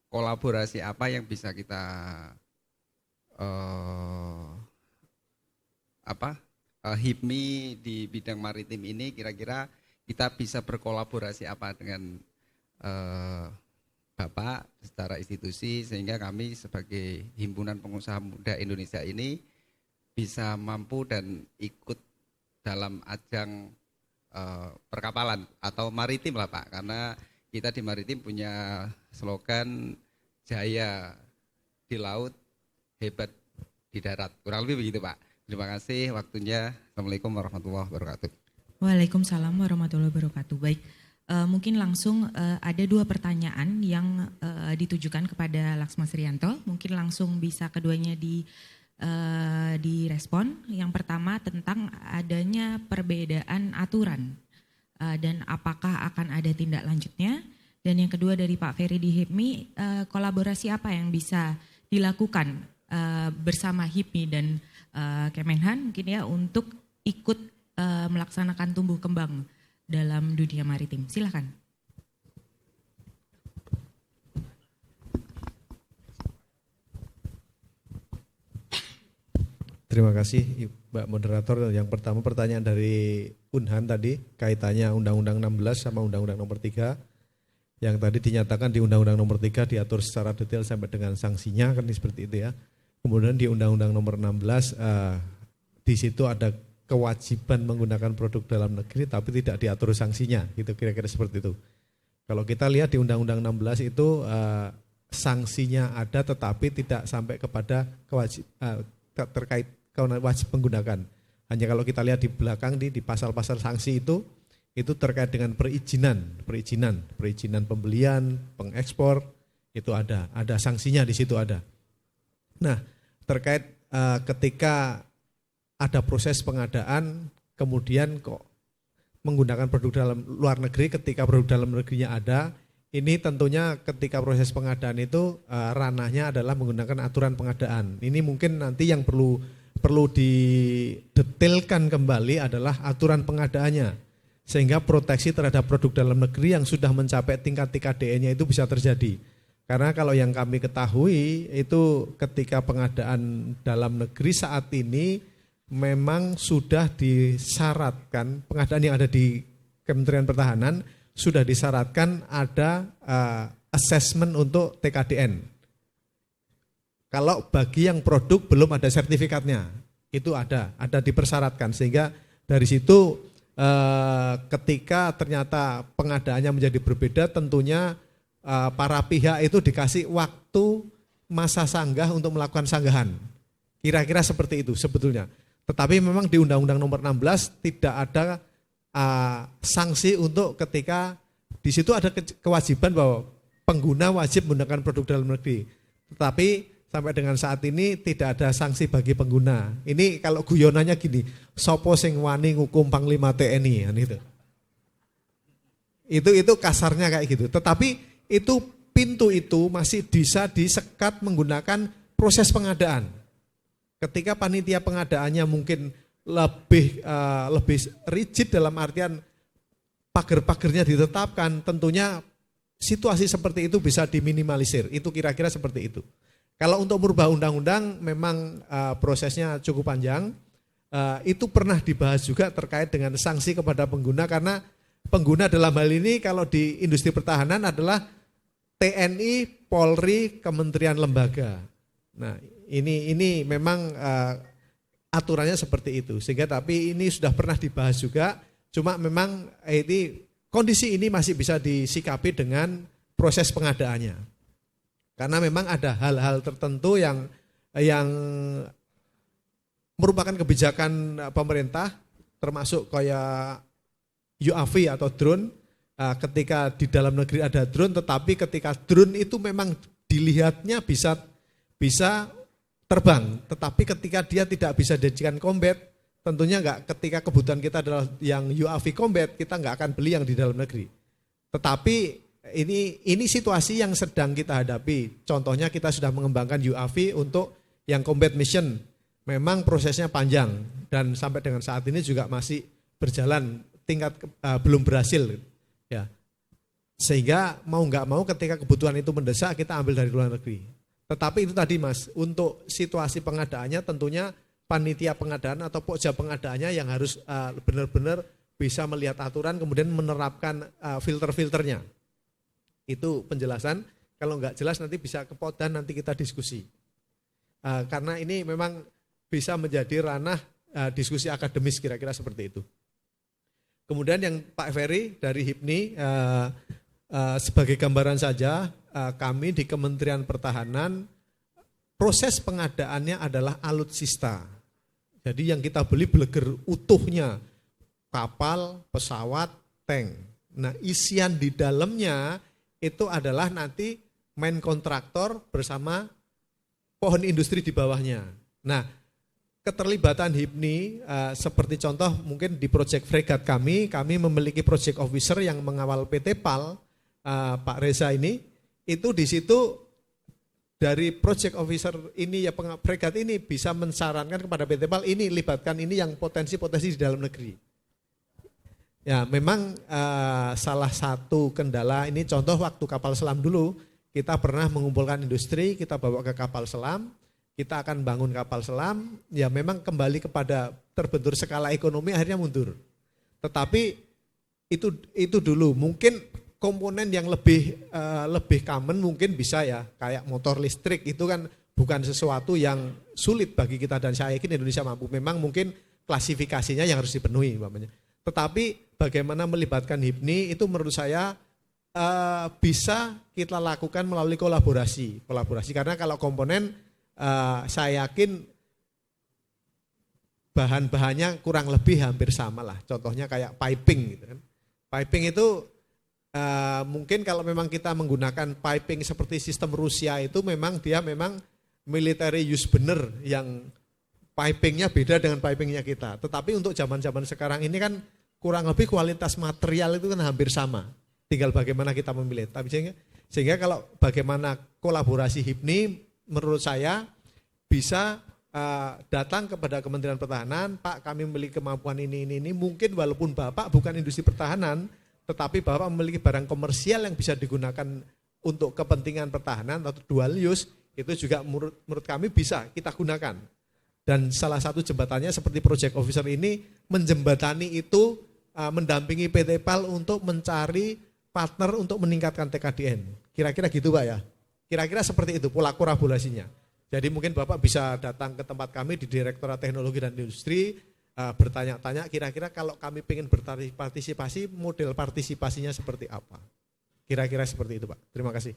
kolaborasi apa yang bisa kita HIPMI di bidang maritim ini, kira-kira kita bisa berkolaborasi apa dengan Bapak secara institusi, sehingga kami sebagai Himpunan Pengusaha Muda Indonesia ini bisa mampu dan ikut dalam ajang perkapalan atau maritim lah Pak, karena kita di maritim punya slogan jaya di laut, hebat di darat, kurang lebih begitu Pak. Terima kasih waktunya. Assalamualaikum warahmatullahi wabarakatuh. Waalaikumsalam warahmatullahi wabarakatuh. Baik, Mungkin langsung ada 2 pertanyaan yang ditujukan kepada Laksma Srianto. Mungkin langsung bisa keduanya direspon. Yang pertama tentang adanya perbedaan aturan dan apakah akan ada tindak lanjutnya. Dan yang kedua dari Pak Ferry di HIPMI, kolaborasi apa yang bisa dilakukan bersama HIPMI dan Kemenhan mungkin ya untuk ikut melaksanakan tumbuh kembang dalam dunia maritim. Silakan. Terima kasih Mbak Moderator. Yang pertama pertanyaan dari Unhan tadi kaitannya Undang-Undang 16 sama Undang-Undang Nomor 3. Yang tadi dinyatakan di Undang-Undang Nomor 3 diatur secara detail sampai dengan sanksinya, kan seperti itu ya. Kemudian di Undang-Undang Nomor 16 di situ ada kewajiban menggunakan produk dalam negeri tapi tidak diatur sanksinya, gitu kira-kira seperti itu. Kalau kita lihat di Undang-Undang 16 itu sanksinya ada tetapi tidak sampai kepada terkait wajib menggunakan. Hanya kalau kita lihat di belakang di pasal-pasal sanksi itu terkait dengan perizinan pembelian, pengekspor itu ada sanksinya di situ ada. Nah, terkait ketika ada proses pengadaan, kemudian kok menggunakan produk dalam luar negeri ketika produk dalam negerinya ada, ini tentunya ketika proses pengadaan itu ranahnya adalah menggunakan aturan pengadaan. Ini mungkin nanti yang perlu didetailkan kembali adalah aturan pengadaannya, sehingga proteksi terhadap produk dalam negeri yang sudah mencapai tingkat TKDN-nya itu bisa terjadi. Karena kalau yang kami ketahui itu ketika pengadaan dalam negeri saat ini memang sudah disyaratkan, pengadaan yang ada di Kementerian Pertahanan sudah disyaratkan ada assessment untuk TKDN. Kalau bagi yang produk belum ada sertifikatnya, itu ada dipersyaratkan, sehingga dari situ ketika ternyata pengadaannya menjadi berbeda, tentunya para pihak itu dikasih waktu masa sanggah untuk melakukan sanggahan. Kira-kira seperti itu sebetulnya. Tetapi memang di Undang-Undang Nomor 16 tidak ada sanksi untuk ketika di situ ada kewajiban bahwa pengguna wajib menggunakan produk dalam negeri. Tetapi sampai dengan saat ini tidak ada sanksi bagi pengguna. Ini kalau guyonannya gini, sopo sing wani ngukum Panglima TNI kan itu. Itu kasarnya kayak gitu. Tetapi itu pintu itu masih bisa disekat menggunakan proses pengadaan. Ketika panitia pengadaannya mungkin lebih rigid dalam artian pagar-pagarnya ditetapkan, tentunya situasi seperti itu bisa diminimalisir. Itu kira-kira seperti itu. Kalau untuk merubah undang-undang memang prosesnya cukup panjang. Itu pernah dibahas juga terkait dengan sanksi kepada pengguna, karena pengguna dalam hal ini kalau di industri pertahanan adalah TNI, Polri, kementerian lembaga. Nah, ini memang aturannya seperti itu. Sehingga tapi ini sudah pernah dibahas juga, cuma memang kondisi ini masih bisa disikapi dengan proses pengadaannya. Karena memang ada hal-hal tertentu yang merupakan kebijakan pemerintah, termasuk kayak UAV atau drone. Ketika di dalam negeri ada drone, tetapi ketika drone itu memang dilihatnya bisa terbang, tetapi ketika dia tidak bisa dijadikan combat, tentunya enggak. Ketika kebutuhan kita adalah yang UAV combat, kita enggak akan beli yang di dalam negeri. Tetapi ini situasi yang sedang kita hadapi. Contohnya kita sudah mengembangkan UAV untuk yang combat mission. Memang prosesnya panjang dan sampai dengan saat ini juga masih berjalan, belum berhasil. Ya, sehingga mau enggak mau ketika kebutuhan itu mendesak kita ambil dari luar negeri. Tetapi itu tadi Mas, untuk situasi pengadaannya tentunya panitia pengadaan atau pokja pengadaannya yang harus benar-benar bisa melihat aturan kemudian menerapkan filter-filternya. Itu penjelasan, kalau enggak jelas nanti bisa ke Podan, nanti kita diskusi. Karena ini memang bisa menjadi ranah diskusi akademis kira-kira seperti itu. Kemudian yang Pak Ferry dari HIPMI, sebagai gambaran saja, kami di Kementerian Pertahanan, proses pengadaannya adalah alutsista. Jadi yang kita beli beleger utuhnya, kapal, pesawat, tank. Nah, isian di dalamnya itu adalah nanti main kontraktor bersama pohon industri di bawahnya. Nah, keterlibatan HIPNI seperti contoh mungkin di proyek fregat kami memiliki project officer yang mengawal PT PAL, Pak Reza ini, itu di situ dari project officer ini ya fregat ini bisa mensarankan kepada PT PAL ini libatkan ini yang potensi-potensi di dalam negeri. Ya, memang salah satu kendala ini contoh waktu kapal selam dulu, kita pernah mengumpulkan industri, kita bawa ke kapal selam, kita akan bangun kapal selam, ya memang kembali kepada terbentur skala ekonomi akhirnya mundur. Tetapi itu dulu, mungkin komponen yang lebih common mungkin bisa ya, kayak motor listrik itu kan bukan sesuatu yang sulit bagi kita dan saya yakin Indonesia mampu. Memang mungkin klasifikasinya yang harus dipenuhi umpamanya. Tetapi bagaimana melibatkan HIPNI itu menurut saya bisa kita lakukan melalui kolaborasi karena kalau komponen saya yakin bahan-bahannya kurang lebih hampir sama lah. Contohnya kayak piping gitu kan. Piping itu mungkin kalau memang kita menggunakan piping seperti sistem Rusia itu memang dia memang military use bener yang pipingnya beda dengan pipingnya kita. Tetapi untuk zaman-zaman sekarang ini kan kurang lebih kualitas material itu kan hampir sama. Tinggal bagaimana kita memilih. Tapi sehingga kalau bagaimana kolaborasi HIPNI menurut saya bisa datang kepada Kementerian Pertahanan, Pak kami memiliki kemampuan ini. Mungkin walaupun Bapak bukan industri pertahanan, tetapi Bapak memiliki barang komersial yang bisa digunakan untuk kepentingan pertahanan atau dual use, itu juga menurut kami bisa kita gunakan. Dan salah satu jembatannya seperti project officer ini menjembatani itu, mendampingi PT PAL untuk mencari partner untuk meningkatkan TKDN. Kira-kira gitu Pak ya. Kira-kira seperti itu pola kolaborasinya. Jadi mungkin Bapak bisa datang ke tempat kami di Direktorat Teknologi dan Industri, bertanya-tanya kira-kira kalau kami ingin berpartisipasi, model partisipasinya seperti apa. Kira-kira seperti itu Pak. Terima kasih.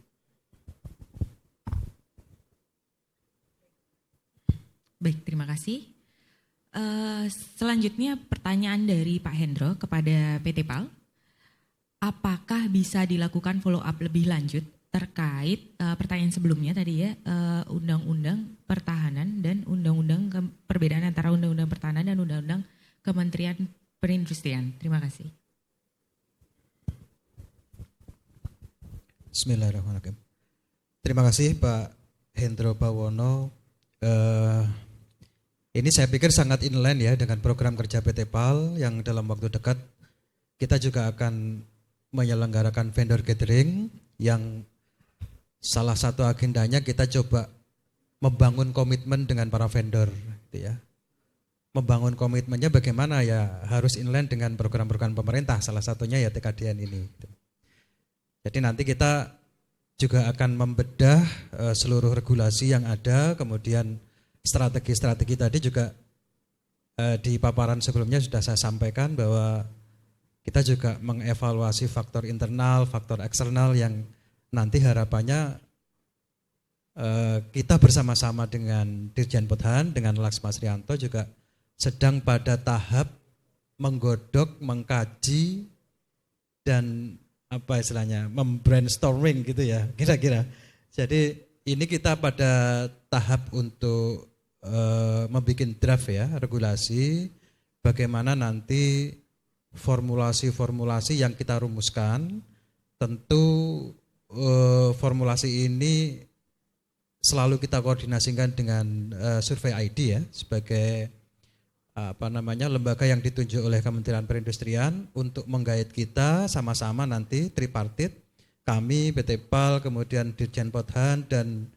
Baik, terima kasih. Selanjutnya pertanyaan dari Pak Hendro kepada PT PAL. Apakah bisa dilakukan follow up lebih lanjut terkait pertanyaan sebelumnya tadi ya, Undang-Undang Pertahanan dan Undang-Undang perbedaan antara Undang-Undang Pertahanan dan Undang-Undang Kementerian Perindustrian. Terima kasih. Bismillahirrahmanirrahim. Terima kasih Pak Hendro Bawono. Ini saya pikir sangat inline ya dengan program kerja PT PAL yang dalam waktu dekat kita juga akan menyelenggarakan vendor gathering yang salah satu agendanya kita coba membangun komitmen dengan para vendor gitu ya. Membangun komitmennya bagaimana ya harus inline dengan program-program pemerintah, salah satunya ya TKDN ini gitu. Jadi nanti kita juga akan membedah seluruh regulasi yang ada, kemudian strategi-strategi tadi juga di paparan sebelumnya sudah saya sampaikan bahwa kita juga mengevaluasi faktor internal, faktor eksternal yang nanti harapannya kita bersama-sama dengan Dirjen Podhan, dengan Laksmas Rianto juga sedang pada tahap menggodok, mengkaji, dan apa istilahnya, membrainstorming gitu ya kira-kira. Jadi ini kita pada tahap untuk membuat draft ya, regulasi, bagaimana nanti formulasi-formulasi yang kita rumuskan. Tentu formulasi ini selalu kita koordinasikan dengan Survei ID ya, sebagai lembaga yang ditunjuk oleh Kementerian Perindustrian untuk menggait kita sama-sama nanti tripartit, kami, PT PAL, kemudian Dirjen Podhan dan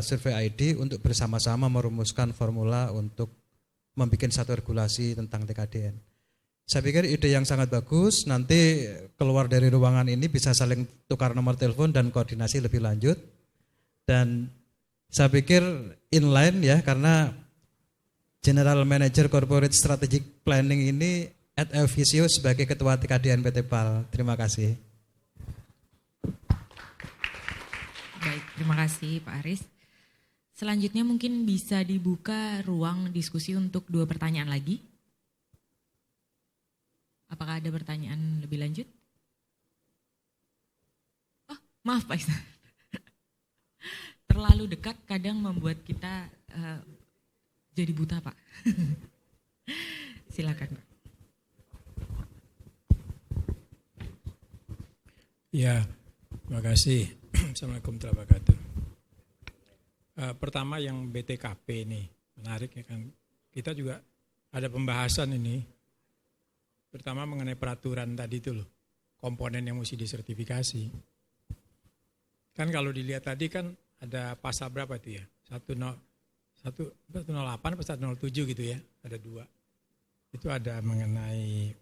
Survei ID untuk bersama-sama merumuskan formula untuk membuat satu regulasi tentang TKDN. Saya pikir ide yang sangat bagus, nanti keluar dari ruangan ini bisa saling tukar nomor telepon dan koordinasi lebih lanjut. Dan saya pikir inline ya, karena General Manager Corporate Strategic Planning ini Ed Officio sebagai Ketua TKDN PT PAL. Terima kasih. Baik, terima kasih Pak Aris. Selanjutnya mungkin bisa dibuka ruang diskusi untuk 2 pertanyaan lagi. Apakah ada pertanyaan lebih lanjut? Maaf Pak Isnan. Terlalu dekat kadang membuat kita jadi buta Pak. Silakan Pak. Ya, terima kasih. Assalamualaikum warahmatullahi wabarakatuh. Pertama yang BTKP ini, menarik ya kan. Kita juga ada pembahasan ini, terutama mengenai peraturan tadi itu loh, komponen yang mesti disertifikasi. Kan kalau dilihat tadi kan ada pasal berapa itu ya, 108 atau 107 gitu ya, ada 2. Itu ada mengenai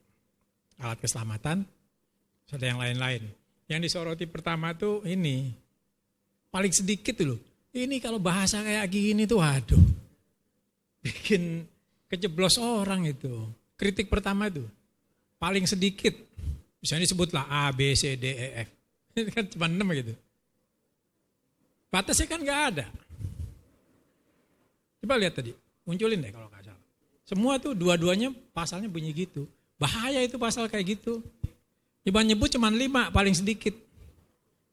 alat keselamatan, terus ada yang lain-lain. Yang disoroti pertama tuh ini, paling sedikit tuh loh. Ini kalau bahasa kayak gini tuh waduh, bikin kejeblos orang itu. Kritik pertama itu, paling sedikit. Misalnya disebutlah A, B, C, D, E, F. Ini kan cuma 6 gitu. Batasnya kan nggak ada. Coba lihat tadi, munculin deh kalau nggak salah. Semua tuh dua-duanya pasalnya bunyi gitu. Bahaya itu pasal kayak gitu. Coba nyebut cuma 5 paling sedikit.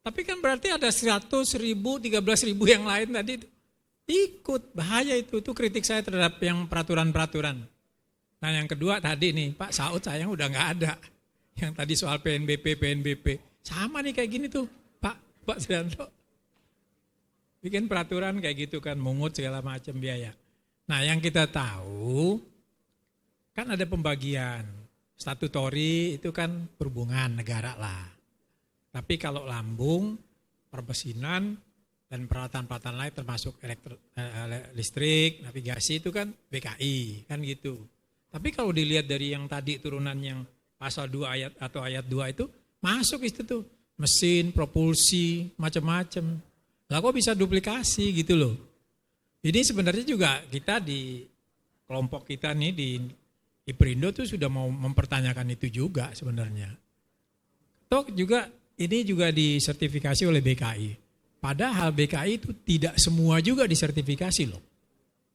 Tapi kan berarti ada 100, 1000, 13.000 yang lain tadi itu. Ikut, bahaya itu kritik saya terhadap yang peraturan-peraturan. Nah yang kedua tadi nih, Pak Saud sayang udah nggak ada. Yang tadi soal PNBP. Sama nih kayak gini tuh, Pak Sudanto. Bikin peraturan kayak gitu kan, mungut segala macam biaya. Nah yang kita tahu, kan ada pembagian. Statutori itu kan perhubungan negara lah. Tapi kalau lambung, perbesinan, dan peralatan-peralatan lain termasuk listrik, navigasi itu kan BKI, kan gitu. Tapi kalau dilihat dari yang tadi turunan yang pasal 2 ayat atau ayat 2 itu, masuk itu tuh. Mesin, propulsi, macam-macam. Lah kok bisa duplikasi gitu loh. Ini sebenarnya juga kita di kelompok kita nih di IPRindo tuh sudah mau mempertanyakan itu juga sebenarnya. Toh juga ini juga disertifikasi oleh BKI. Padahal BKI itu tidak semua juga disertifikasi loh.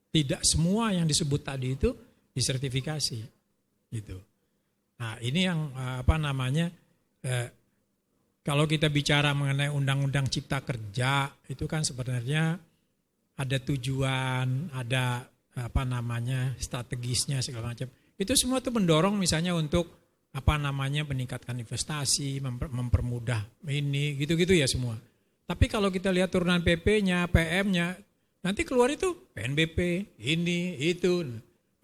Tidak semua yang disebut tadi itu disertifikasi. Gitu. Nah ini yang kalau kita bicara mengenai Undang-Undang Cipta Kerja itu kan sebenarnya ada tujuan, ada strategisnya segala macam. Itu semua tuh mendorong misalnya untuk meningkatkan investasi, mempermudah ini, gitu-gitu ya semua. Tapi kalau kita lihat turunan PP-nya, PM-nya, nanti keluar itu PNBP, ini, itu.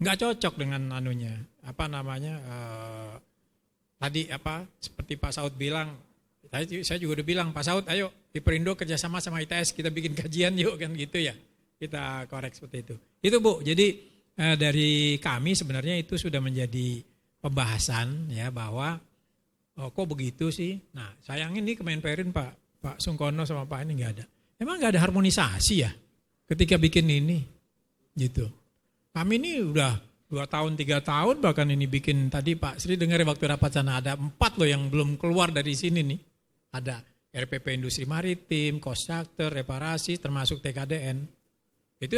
Nggak cocok dengan seperti Pak Saud bilang, saya juga udah bilang, Pak Saud ayo IPRindo kerjasama sama ITS, kita bikin kajian yuk kan gitu ya. Kita korek seperti itu. Itu Bu, jadi dari kami sebenarnya itu sudah menjadi pembahasan ya bahwa kok begitu sih. Nah sayangin nih Kemenperin Pak Sungkono sama Pak ini nggak ada. Emang nggak ada harmonisasi ya ketika bikin ini gitu. Kami ini udah 2 tahun 3 tahun bahkan ini bikin tadi Pak Sri dengar waktu rapat sana ada 4 loh yang belum keluar dari sini nih. Ada RPP Industri Maritim, Cost Structure, Reparasi termasuk TKDN. Itu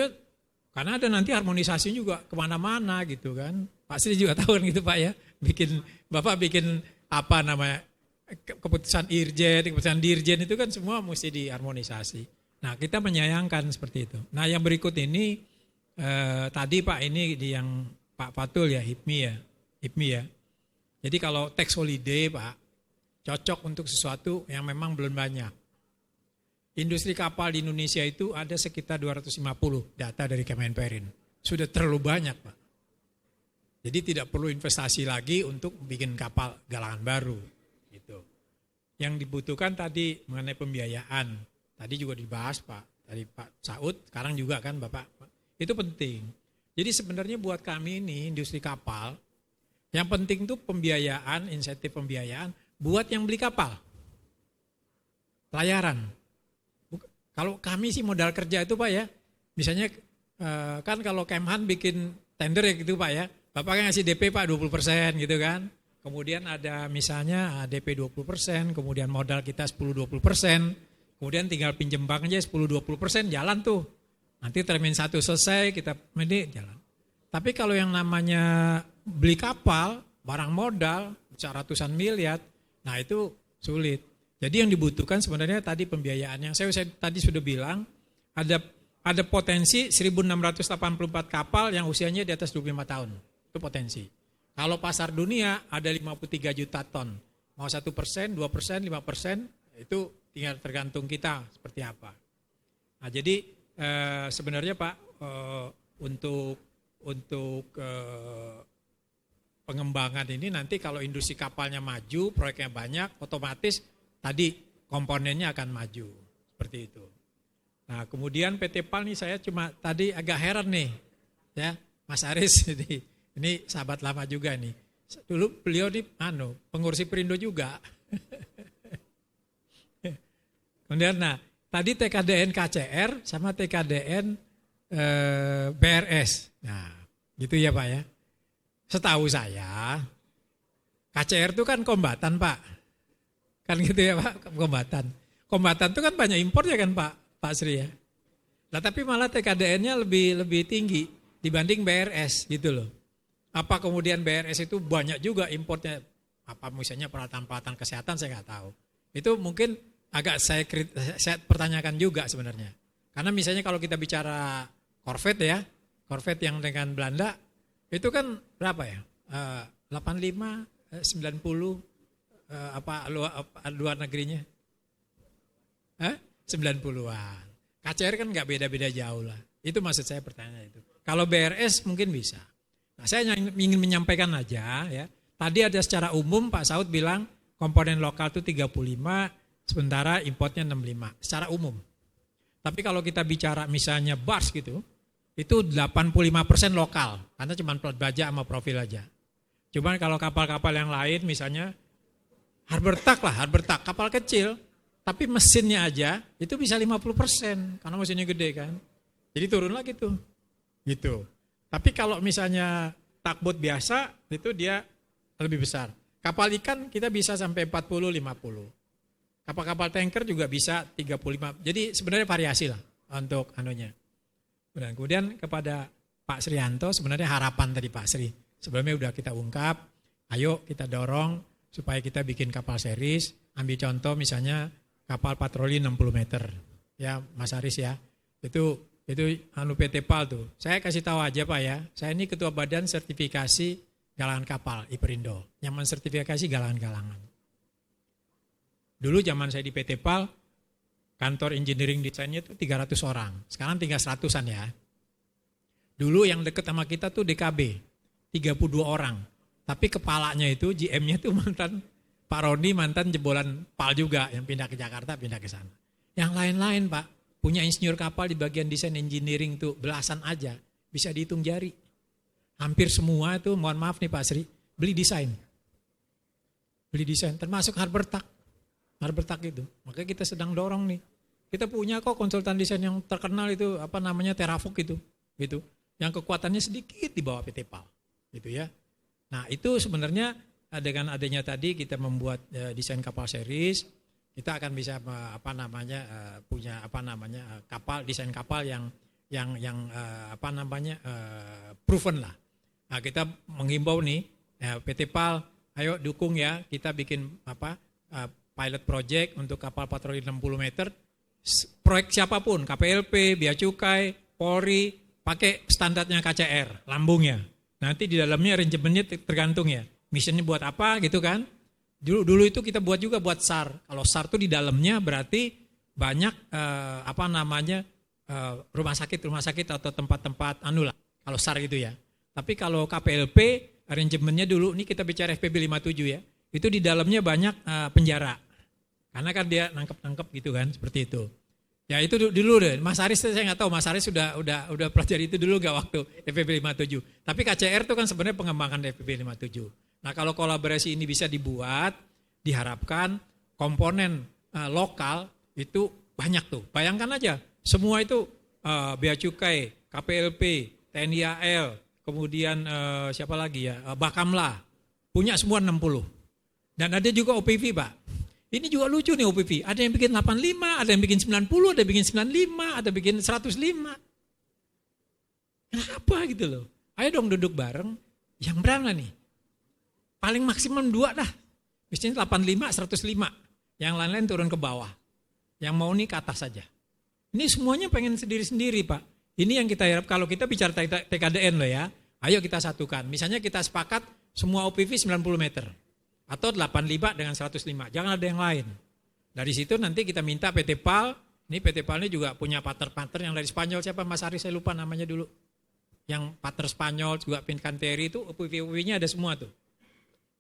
karena ada nanti harmonisasi juga kemana-mana gitu kan. Pak Sri juga tahu kan gitu Pak ya. Bapak bikin keputusan Irjen, keputusan Dirjen itu kan semua mesti diharmonisasi. Nah kita menyayangkan seperti itu. Nah yang berikut ini tadi Pak ini di yang Pak Fatul ya, HIPMI ya. Jadi kalau tax holiday Pak, cocok untuk sesuatu yang memang belum banyak. Industri kapal di Indonesia itu ada sekitar 250 data dari Kemenperin. Sudah terlalu banyak Pak. Jadi tidak perlu investasi lagi untuk bikin kapal galangan baru. Gitu. Yang dibutuhkan tadi mengenai pembiayaan. Tadi juga dibahas Pak. Tadi Pak Saud, sekarang juga kan Bapak. Itu penting. Jadi sebenarnya buat kami ini industri kapal, yang penting tuh pembiayaan, insentif pembiayaan buat yang beli kapal. Pelayaran. Kalau kami sih modal kerja itu Pak ya, misalnya kan kalau Kemhan bikin tender ya gitu Pak ya, Bapak kan ngasih DP Pak 20% gitu kan. Kemudian ada misalnya DP 20%, kemudian modal kita 10-20%, kemudian tinggal pinjem bank aja 10-20% jalan tuh. Nanti termin 1 selesai kita jalan. Tapi kalau yang namanya beli kapal, barang modal, bisa ratusan miliar, nah itu sulit. Jadi yang dibutuhkan sebenarnya tadi pembiayaannya. Saya tadi sudah bilang ada potensi 1.684 kapal yang usianya di atas 25 tahun. Itu potensi. Kalau pasar dunia ada 53 juta ton. Mau 1%, 2%, 5%, itu tinggal tergantung kita seperti apa. Nah, jadi sebenarnya Pak, untuk pengembangan ini nanti kalau industri kapalnya maju, proyeknya banyak, otomatis tadi komponennya akan maju. Seperti itu. Nah, kemudian PT PAL nih saya cuma tadi agak heran nih, ya Mas Aris ini sahabat lama juga nih. Dulu beliau nih pengurus Perindo juga. Kemudian tadi TKDN KCR sama TKDN BRS. Nah, gitu ya Pak ya. Setahu saya KCR itu kan kombatan Pak. Kan gitu ya Pak, kombatan. Kombatan itu kan banyak impornya kan Pak Sri ya. Nah, tapi malah TKDN-nya lebih tinggi dibanding BRS gitu loh. Apa kemudian BRS itu banyak juga importnya, apa misalnya peralatan-peralatan kesehatan saya nggak tahu. Itu mungkin agak saya pertanyakan juga sebenarnya. Karena misalnya kalau kita bicara Corvette ya, Corvette yang dengan Belanda, itu kan berapa ya? 85, 90, luar negerinya? 90-an. KCR kan nggak beda-beda jauh lah. Itu maksud saya pertanyaan itu. Kalau BRS mungkin bisa. Nah, saya ingin menyampaikan aja ya. Tadi ada secara umum Pak Saud bilang komponen lokal itu 35, sementara importnya 65 secara umum. Tapi kalau kita bicara misalnya bars gitu, itu 85% lokal, karena cuma plat baja sama profil aja. Cuman kalau kapal-kapal yang lain misalnya Harbor Tug lah, Harbor Tug, kapal kecil, tapi mesinnya aja itu bisa 50%, karena mesinnya gede kan. Jadi turun lagi tuh, gitu. Tapi kalau misalnya tugboat biasa, itu dia lebih besar. Kapal ikan kita bisa sampai 40-50. Kapal-kapal tanker juga bisa 35. Jadi sebenarnya variasi lah untuk anunya. Dan kemudian kepada Pak Srianto, sebenarnya harapan tadi Pak Sri. Sebelumnya udah kita ungkap, ayo kita dorong supaya kita bikin kapal series. Ambil contoh misalnya kapal patroli 60 meter. Ya Mas Aris ya, itu PT PAL tuh. Saya kasih tahu aja Pak ya, saya ini Ketua Badan Sertifikasi Galangan Kapal Iperindo, yang mensertifikasi galangan-galangan. Dulu zaman saya di PT PAL, kantor engineering desainnya itu 300 orang, sekarang tinggal 100-an ya. Dulu yang deket sama kita tuh DKB, 32 orang. Tapi kepalanya itu, GM-nya tuh mantan Pak Roni, mantan jebolan PAL juga, yang pindah ke Jakarta, pindah ke sana. Yang lain-lain Pak, punya insinyur kapal di bagian desain engineering tuh belasan aja, bisa dihitung jari. Hampir semua itu, mohon maaf nih Pak Sri, beli desain. Beli desain, termasuk Harbor Tug. Harbor Tug itu, makanya kita sedang dorong nih. Kita punya kok konsultan desain yang terkenal itu, apa namanya, Terafok itu. Gitu. Yang kekuatannya sedikit di bawah PT PAL. Gitu ya. Nah itu sebenarnya dengan adanya tadi kita membuat desain kapal series, kita akan bisa punya kapal, desain kapal yang proven lah. Nah, kita menghimbau nih PT PAL, ayo dukung ya, kita bikin pilot project untuk kapal patroli 60 meter. Proyek siapapun, KPLP, Bea Cukai, Polri, pakai standarnya KCR, lambungnya. Nanti di dalamnya arrangementnya tergantung ya, misinya buat apa gitu kan. Dulu itu kita buat juga buat SAR. Kalau SAR itu di dalamnya berarti banyak rumah sakit atau tempat-tempat lah. Kalau SAR gitu ya. Tapi kalau KPLP arrangementnya dulu, ini kita bicara FPB 57 ya. Itu di dalamnya banyak penjara. Karena kan dia nangkep gitu kan, seperti itu. Ya itu dulu deh. Mas Aris saya nggak tahu, Mas Aris udah pelajari itu dulu nggak waktu FPB 57. Tapi KCR itu kan sebenarnya pengembangan FPB 57. Nah kalau kolaborasi ini bisa dibuat, diharapkan komponen lokal itu banyak tuh. Bayangkan aja, semua itu Bea Cukai, KPLP, TNI AL, kemudian siapa lagi ya, Bakamla, punya semua 60. Dan ada juga OPV Pak. Ini juga lucu nih OPV, ada yang bikin 85, ada yang bikin 90, ada yang bikin 95, ada yang bikin 105. Kenapa gitu loh? Ayo dong duduk bareng, yang berapa nih? Paling maksimum 2 dah. Misalnya 85, 105. yang lain-lain turun ke bawah. Yang mau nih ke atas saja. Ini semuanya pengen sendiri-sendiri Pak. Ini yang kita harap kalau kita bicara TKDN loh ya. Ayo kita satukan. Misalnya kita sepakat semua OPV 90 meter. Atau 85 dengan 105. Jangan ada yang lain. Dari situ nanti kita minta PT PAL. Ini PT PAL ini juga punya partner-partner yang dari Spanyol. Siapa Mas Ari, saya lupa namanya dulu. Yang partner Spanyol juga Pincanteri itu OPV-nya ada semua tuh.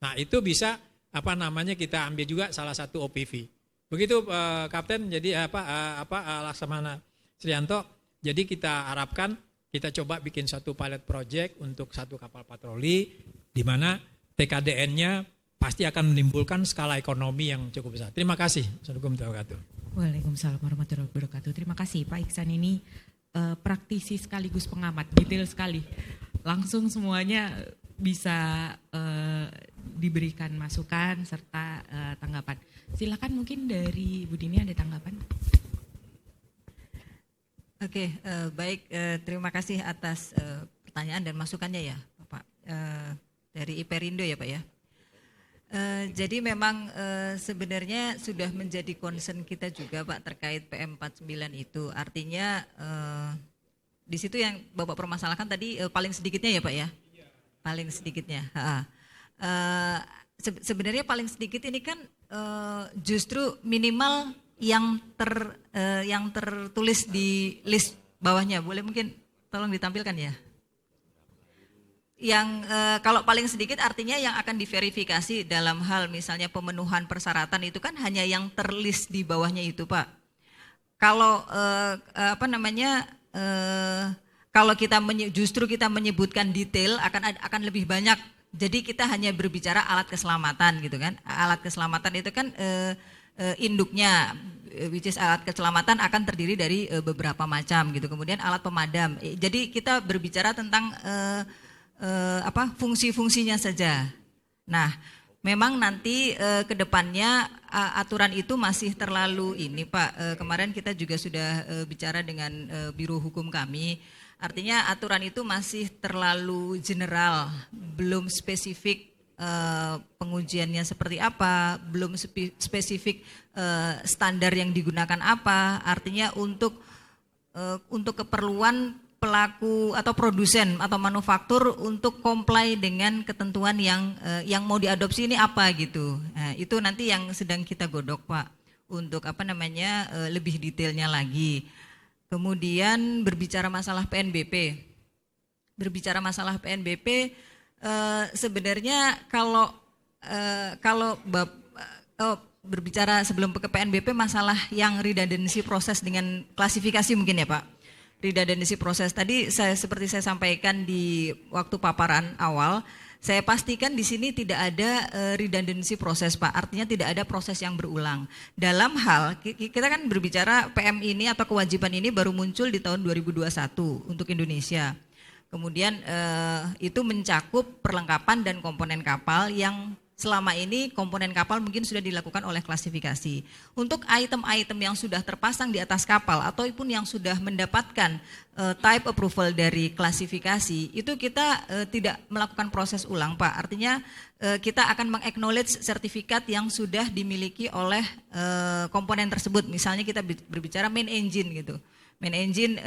Nah itu bisa kita ambil juga salah satu OPV. Begitu Kapten, jadi Laksamana Srianto, jadi kita harapkan kita coba bikin satu pilot project untuk satu kapal patroli di mana TKDN-nya pasti akan menimbulkan skala ekonomi yang cukup besar. Terima kasih. Assalamualaikum warahmatullahi wabarakatuh. Waalaikumsalam warahmatullahi wabarakatuh. Terima kasih Pak Iksan, ini praktisi sekaligus pengamat, detail sekali. Langsung semuanya bisa diberikan masukan serta tanggapan. Silakan mungkin dari Bu Dini ada tanggapan. Oke, baik, terima kasih atas pertanyaan dan masukannya ya Pak. Dari Iperindo ya Pak ya. Jadi memang sebenarnya sudah menjadi concern kita juga Pak terkait PM49 itu. Artinya di situ yang Bapak permasalahkan tadi paling sedikitnya ya Pak ya. Paling sedikitnya. Sebenarnya paling sedikit ini kan justru minimal yang tertulis di list bawahnya. Boleh mungkin tolong ditampilkan ya. Yang kalau paling sedikit artinya yang akan diverifikasi dalam hal misalnya pemenuhan persyaratan itu kan hanya yang terlist di bawahnya itu Pak. Kalau kalau justru kita menyebutkan detail akan lebih banyak. Jadi kita hanya berbicara alat keselamatan gitu kan. Alat keselamatan itu kan induknya, which is alat keselamatan akan terdiri dari beberapa macam gitu. Kemudian alat pemadam. Jadi kita berbicara tentang fungsi-fungsinya saja. Nah, memang nanti ke depannya aturan itu masih terlalu ini Pak. Kemarin kita juga sudah bicara dengan Biro Hukum kami. Artinya aturan itu masih terlalu general, belum spesifik pengujiannya seperti apa, belum spesifik standar yang digunakan apa. Artinya untuk keperluan pelaku atau produsen atau manufaktur untuk comply dengan ketentuan yang mau diadopsi ini apa gitu. Nah, itu nanti yang sedang kita godok Pak untuk lebih detailnya lagi. Kemudian berbicara masalah PNBP. Sebenarnya kalau berbicara sebelum ke PNBP masalah yang redundancy proses dengan klasifikasi mungkin ya Pak. Redundancy proses tadi seperti saya sampaikan di waktu paparan awal, saya pastikan di sini tidak ada redundancy proses Pak, artinya tidak ada proses yang berulang. Dalam hal, kita kan berbicara PM ini atau kewajiban ini baru muncul di tahun 2021 untuk Indonesia. Kemudian itu mencakup perlengkapan dan komponen kapal yang selama ini komponen kapal mungkin sudah dilakukan oleh klasifikasi. Untuk item-item yang sudah terpasang di atas kapal ataupun yang sudah mendapatkan type approval dari klasifikasi, itu kita tidak melakukan proses ulang Pak. Artinya kita akan meng-acknowledge sertifikat yang sudah dimiliki oleh komponen tersebut. Misalnya kita berbicara main engine gitu. Main engine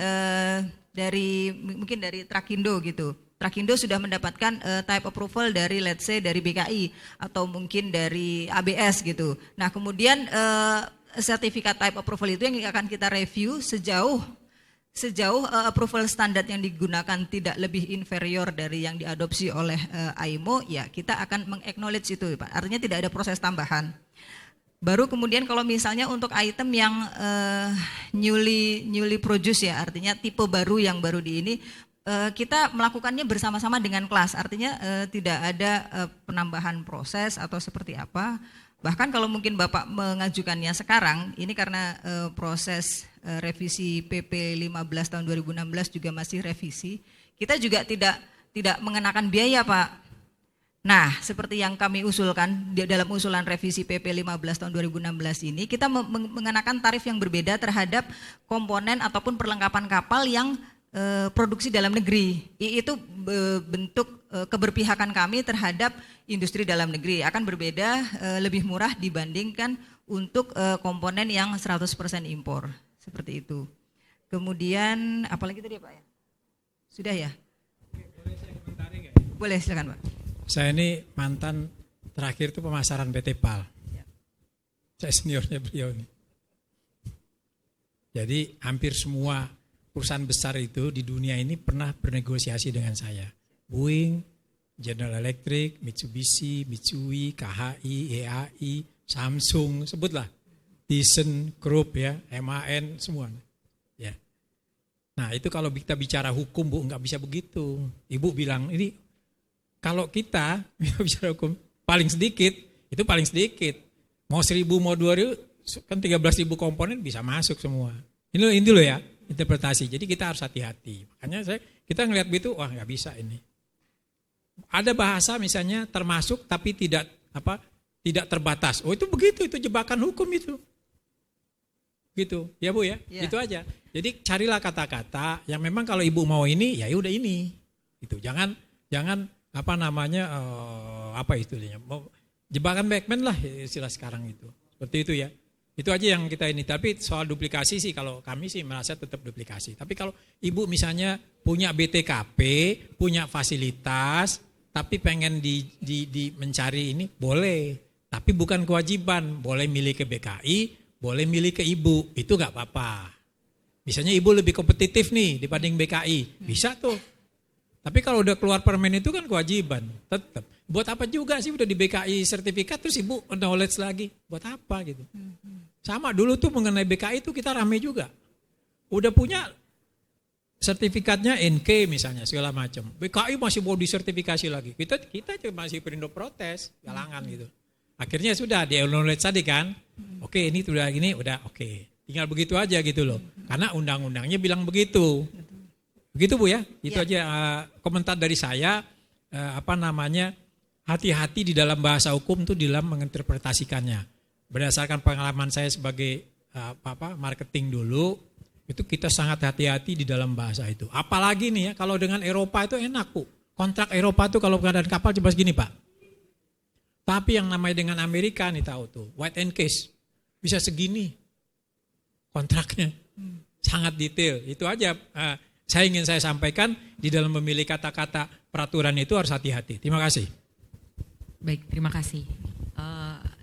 mungkin dari Trakindo gitu. Trakindo sudah mendapatkan type approval dari let's say dari BKI atau mungkin dari ABS gitu. Nah, kemudian sertifikat type approval itu yang akan kita review sejauh approval standar yang digunakan tidak lebih inferior dari yang diadopsi oleh AIMO, ya kita akan meng-acknowledge itu Pak. Artinya tidak ada proses tambahan. Baru kemudian kalau misalnya untuk item yang newly produce ya, artinya tipe baru yang baru di ini, kita melakukannya bersama-sama dengan kelas, artinya tidak ada penambahan proses atau seperti apa. Bahkan kalau mungkin Bapak mengajukannya sekarang, ini karena proses revisi PP 15 tahun 2016 juga masih revisi, kita juga tidak mengenakan biaya Pak. Nah, seperti yang kami usulkan dalam usulan revisi PP 15 tahun 2016 ini, kita mengenakan tarif yang berbeda terhadap komponen ataupun perlengkapan kapal yang produksi dalam negeri. Itu bentuk keberpihakan kami terhadap industri dalam negeri. Akan berbeda, lebih murah dibandingkan untuk komponen yang 100% impor, seperti itu. Kemudian apalagi tadi Pak ya? Sudah ya? Boleh silakan Pak. Saya ini mantan terakhir itu pemasaran PT PAL. Saya seniornya beliau ini. Jadi hampir semua perusahaan besar itu di dunia ini pernah bernegosiasi dengan saya. Boeing, General Electric, Mitsubishi, Mitsui, KHI, EAI, Samsung, sebutlah. Thyssen Group ya, MAN semua. Ya. Nah, itu kalau kita bicara hukum, Bu, nggak bisa begitu. Ibu bilang, ini kalau kita bicara hukum paling sedikit, itu paling sedikit. Mau 1.000, mau 2.000, kan 13.000 komponen bisa masuk semua. Ini loh ya, interpretasi. Jadi kita harus hati-hati. Makanya kita ngelihat begitu, wah nggak bisa ini. Ada bahasa misalnya termasuk tapi tidak terbatas. Oh itu begitu, itu jebakan hukum itu. Gitu, ya Bu ya, itu aja. Jadi carilah kata-kata yang memang kalau Ibu mau ini, ya udah ini. Itu jangan apa istilahnya, jebakan Beckman lah istilah sekarang itu. Seperti itu ya. Itu aja yang kita ini. Tapi soal duplikasi sih kalau kami sih merasa tetap duplikasi. Tapi kalau Ibu misalnya punya BTKP, punya fasilitas, tapi pengen mencari ini boleh. Tapi bukan kewajiban. Boleh milih ke BKI, boleh milih ke Ibu. Itu gak apa-apa. Misalnya Ibu lebih kompetitif nih dibanding BKI. Bisa tuh. Tapi kalau udah keluar permen itu kan kewajiban. Tetap. Buat apa juga sih udah di BKI sertifikat terus Ibu knowledge lagi. Buat apa gitu. Sama dulu tuh mengenai BKI itu kita rame juga. Udah punya sertifikatnya NK misalnya segala macam. BKI masih mau disertifikasi lagi. Kita masih perindo protes, galangan gitu. Akhirnya sudah di knowledge tadi kan. Oke, ini sudah gini udah oke. Tinggal begitu aja gitu loh. Karena undang-undangnya bilang begitu. Begitu Bu ya. Itu aja komentar dari saya hati-hati di dalam bahasa hukum tuh di dalam menginterpretasikannya. Berdasarkan pengalaman saya sebagai marketing dulu, itu kita sangat hati-hati di dalam bahasa itu. Apalagi nih ya, kalau dengan Eropa itu enak Bu. Kontrak Eropa itu kalau keadaan kapal coba segini Pak. Tapi yang namanya dengan Amerika nih tahu tuh, white and case. Bisa segini kontraknya. Sangat detail. Itu aja saya ingin saya sampaikan di dalam memilih kata-kata peraturan itu harus hati-hati. Terima kasih. Baik, terima kasih.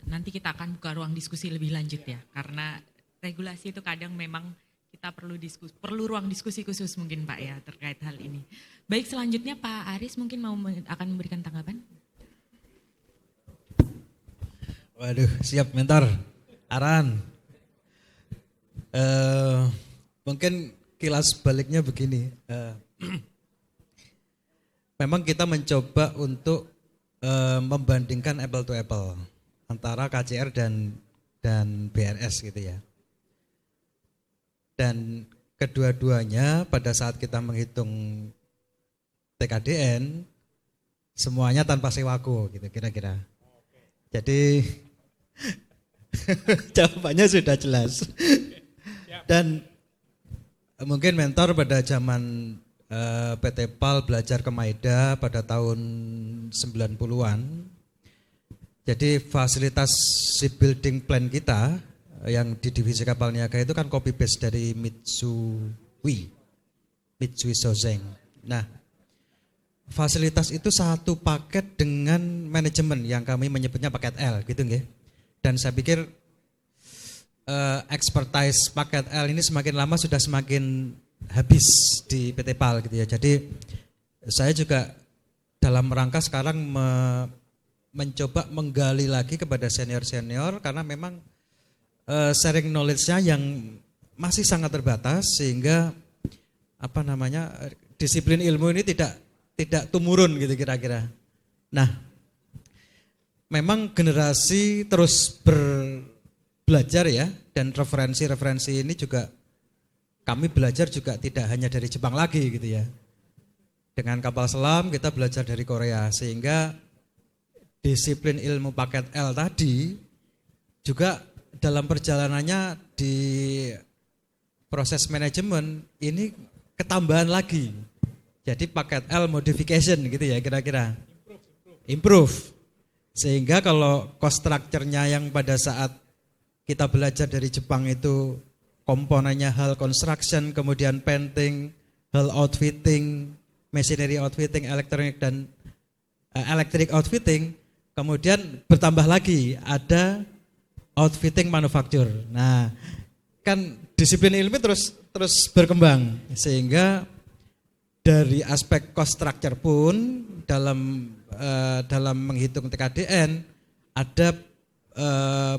Nanti kita akan buka ruang diskusi lebih lanjut ya, karena regulasi itu kadang memang kita perlu ruang diskusi khusus mungkin Pak ya terkait hal ini. Baik, selanjutnya Pak Aris mungkin akan memberikan tanggapan. Waduh, siap mentor. Aran. Mungkin kilas baliknya begini. Memang kita mencoba untuk membandingkan apple to apple antara KCR dan BRS gitu ya. Dan kedua-duanya pada saat kita menghitung TKDN semuanya tanpa sewako gitu kira-kira. Jadi jawabannya sudah jelas. Dan mungkin mentor pada zaman PT PAL belajar ke Maeda pada tahun 90-an. Jadi fasilitas shipbuilding plan kita yang di divisi kapal niaga itu kan copy paste dari Mitsui Shozeng. Nah, fasilitas itu satu paket dengan manajemen yang kami menyebutnya paket L gitu nggih. Dan saya pikir expertise paket L ini semakin lama sudah semakin habis di PT PAL gitu ya. Jadi saya juga dalam rangka sekarang mencoba menggali lagi kepada senior-senior karena memang sharing knowledge-nya yang masih sangat terbatas sehingga disiplin ilmu ini tidak tumurun gitu kira-kira. Nah, memang generasi terus belajar ya, dan referensi-referensi ini juga kami belajar juga tidak hanya dari Jepang lagi gitu ya. Dengan kapal selam kita belajar dari Korea sehingga disiplin ilmu paket L tadi juga dalam perjalanannya di proses manajemen ini ketambahan lagi. Jadi paket L modification gitu ya kira-kira. Improve. Sehingga kalau cost structure-nya yang pada saat kita belajar dari Jepang itu komponennya hull construction, kemudian painting, hull outfitting, machinery outfitting, electronic dan electric outfitting, kemudian bertambah lagi ada outfitting manufacture. Nah, kan disiplin ilmu terus berkembang sehingga dari aspek cost structure pun dalam menghitung TKDN ada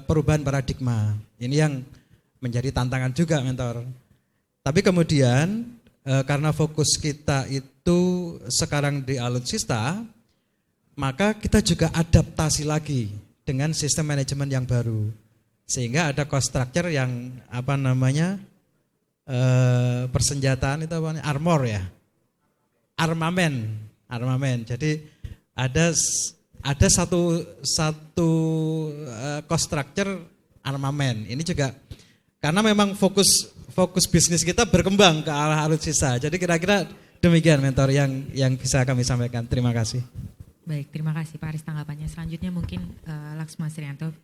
perubahan paradigma. Ini yang menjadi tantangan juga, mentor. Tapi kemudian karena fokus kita itu sekarang di alutsista, maka kita juga adaptasi lagi dengan sistem manajemen yang baru. Sehingga ada cost structure yang persenjataan itu apa? Armor ya. Armamen. Jadi ada satu cost structure armamen. Ini juga karena memang fokus bisnis kita berkembang ke arah alutsista. Jadi kira-kira demikian, mentor, yang bisa kami sampaikan. Terima kasih. Baik, terima kasih Pak Aris tanggapannya. Selanjutnya mungkin Laksma Srianto.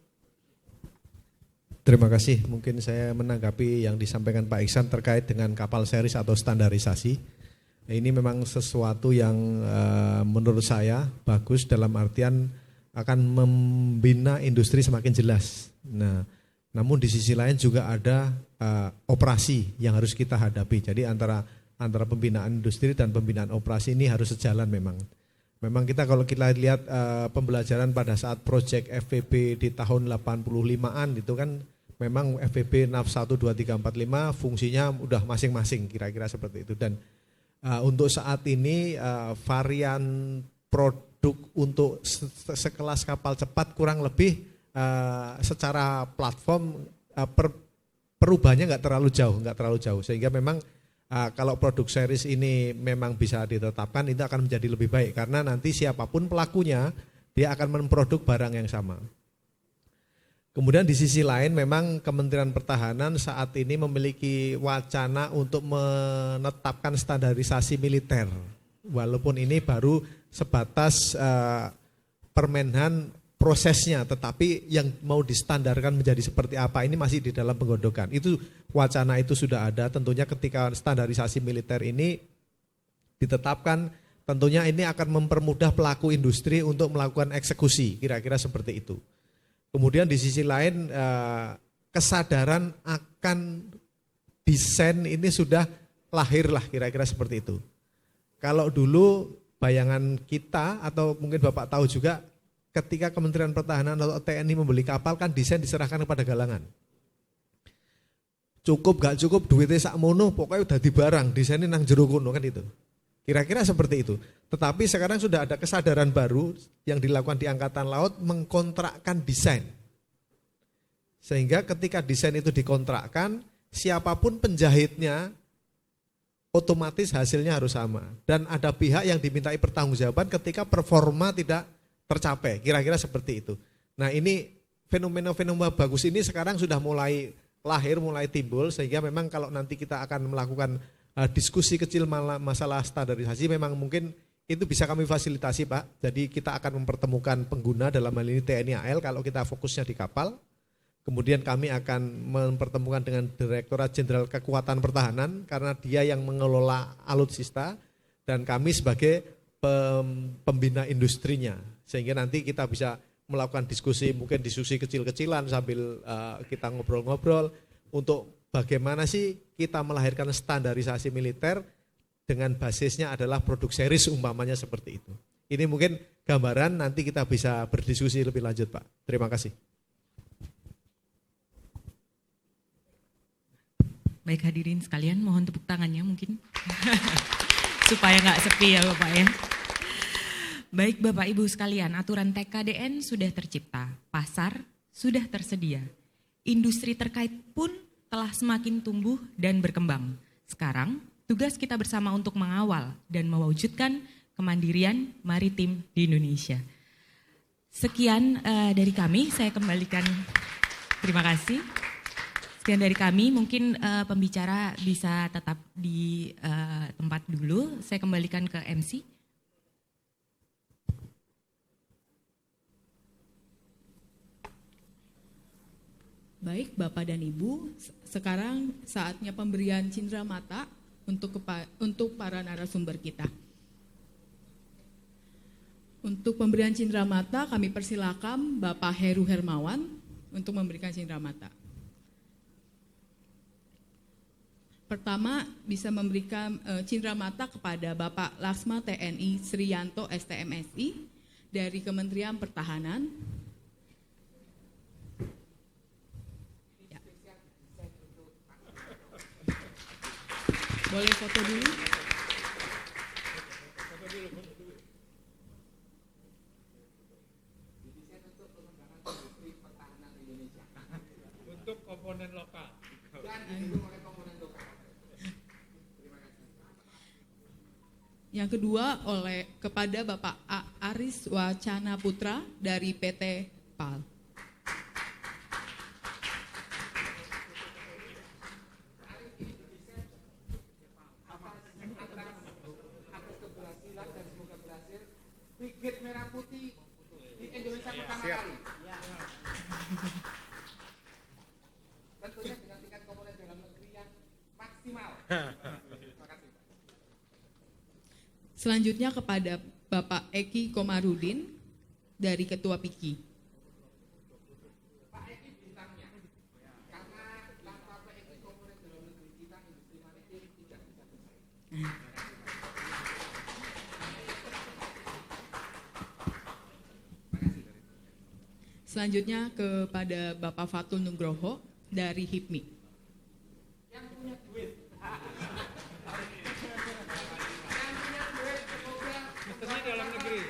Terima kasih. Mungkin saya menanggapi yang disampaikan Pak Iksan terkait dengan kapal series atau standarisasi. Ini memang sesuatu yang menurut saya bagus dalam artian akan membina industri semakin jelas. Nah, namun di sisi lain juga ada operasi yang harus kita hadapi. Jadi antara pembinaan industri dan pembinaan operasi ini harus sejalan memang. Memang kalau kita lihat pembelajaran pada saat proyek FVB di tahun 85-an itu kan memang FVB NAF 1, 2, 3, 4, 5 fungsinya udah masing-masing kira-kira seperti itu. Dan untuk saat ini varian produk untuk sekelas kapal cepat kurang lebih secara platform perubahannya nggak terlalu jauh, sehingga memang kalau produk series ini memang bisa ditetapkan itu akan menjadi lebih baik karena nanti siapapun pelakunya dia akan memproduk barang yang sama. Kemudian di sisi lain memang Kementerian Pertahanan saat ini memiliki wacana untuk menetapkan standarisasi militer. Walaupun ini baru sebatas Permenhan prosesnya, tetapi yang mau distandarkan menjadi seperti apa ini masih di dalam penggodokan. Itu wacana itu sudah ada, tentunya ketika standarisasi militer ini ditetapkan, tentunya ini akan mempermudah pelaku industri untuk melakukan eksekusi, kira-kira seperti itu. Kemudian di sisi lain kesadaran akan desain ini sudah lahirlah kira-kira seperti itu. Kalau dulu bayangan kita atau mungkin Bapak tahu juga ketika Kementerian Pertahanan atau TNI membeli kapal kan desain diserahkan kepada galangan. Cukup gak cukup duitnya sakmono pokoknya udah di barang desainnya nang jero kono kan itu. Kira-kira seperti itu. Tetapi sekarang sudah ada kesadaran baru yang dilakukan di Angkatan Laut mengkontrakkan desain. Sehingga ketika desain itu dikontrakkan, siapapun penjahitnya otomatis hasilnya harus sama. Dan ada pihak yang dimintai pertanggungjawaban ketika performa tidak tercapai. Kira-kira seperti itu. Nah ini fenomena-fenomena bagus ini sekarang sudah mulai lahir, mulai timbul. Sehingga memang kalau nanti kita akan melakukan diskusi kecil masalah standarisasi memang mungkin itu bisa kami fasilitasi Pak. Jadi kita akan mempertemukan pengguna dalam hal ini TNI AL kalau kita fokusnya di kapal. Kemudian kami akan mempertemukan dengan Direktorat Jenderal Kekuatan Pertahanan karena dia yang mengelola alutsista dan kami sebagai pembina industrinya. Sehingga nanti kita bisa melakukan diskusi, mungkin diskusi kecil-kecilan sambil kita ngobrol-ngobrol untuk bagaimana sih kita melahirkan standarisasi militer dengan basisnya adalah produk series umpamanya seperti itu. Ini mungkin gambaran nanti kita bisa berdiskusi lebih lanjut Pak. Terima kasih. Baik hadirin sekalian, mohon tepuk tangannya mungkin. Supaya nggak sepi ya Bapak ya. Baik Bapak Ibu sekalian, aturan TKDN sudah tercipta, pasar sudah tersedia, industri terkait pun telah semakin tumbuh dan berkembang. Sekarang tugas kita bersama untuk mengawal dan mewujudkan kemandirian maritim di Indonesia. Sekian dari kami, saya kembalikan, terima kasih. Sekian dari kami, mungkin pembicara bisa tetap di tempat dulu, saya kembalikan ke MC. Baik Bapak dan Ibu, sekarang saatnya pemberian cindera mata untuk para narasumber kita. Untuk pemberian cindera mata kami persilakan Bapak Heru Hermawan untuk memberikan cindera mata. Pertama bisa memberikan cindera mata kepada Bapak Laksma TNI Sriyanto STMSI dari Kementerian Pertahanan. Ya. Boleh foto dulu? Untuk komponen lokal. Yang kedua kepada Bapak Aris Wacana Putra dari PT PAL. Merah putih di Indonesia pertama kali. Tentunya dengan tingkat komponen dalam negeri yang maksimal. Selanjutnya kepada Bapak Eki Komarudin dari Ketua PIKI. Pak Eki bintangnya, karena tanpa Pak Eki komponen dalam negeri kita industri maritim tidak bisa bersaing. Selanjutnya kepada Bapak Fatul Nugroho dari HIPMI. Yang punya duit. Mesennya dalam negeri.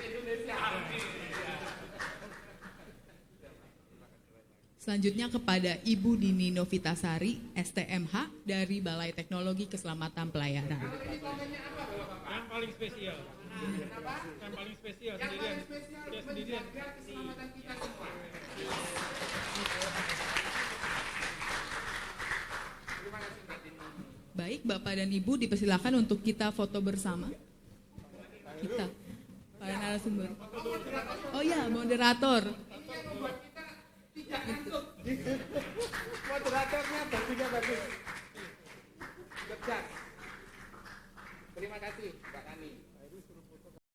Selanjutnya kepada Ibu Dini Novitasari, STMH dari Balai Teknologi Keselamatan Pelayaran. Yang paling spesial. Yang paling spesial sendirian. Dia sendirian. Keselamatan kita semua. Baik, Bapak dan Ibu dipersilakan untuk kita foto bersama. Kita, para narasumber. Oh ya, moderator. Moderatornya bagus. Cerdas. Terima kasih Mbak Kani.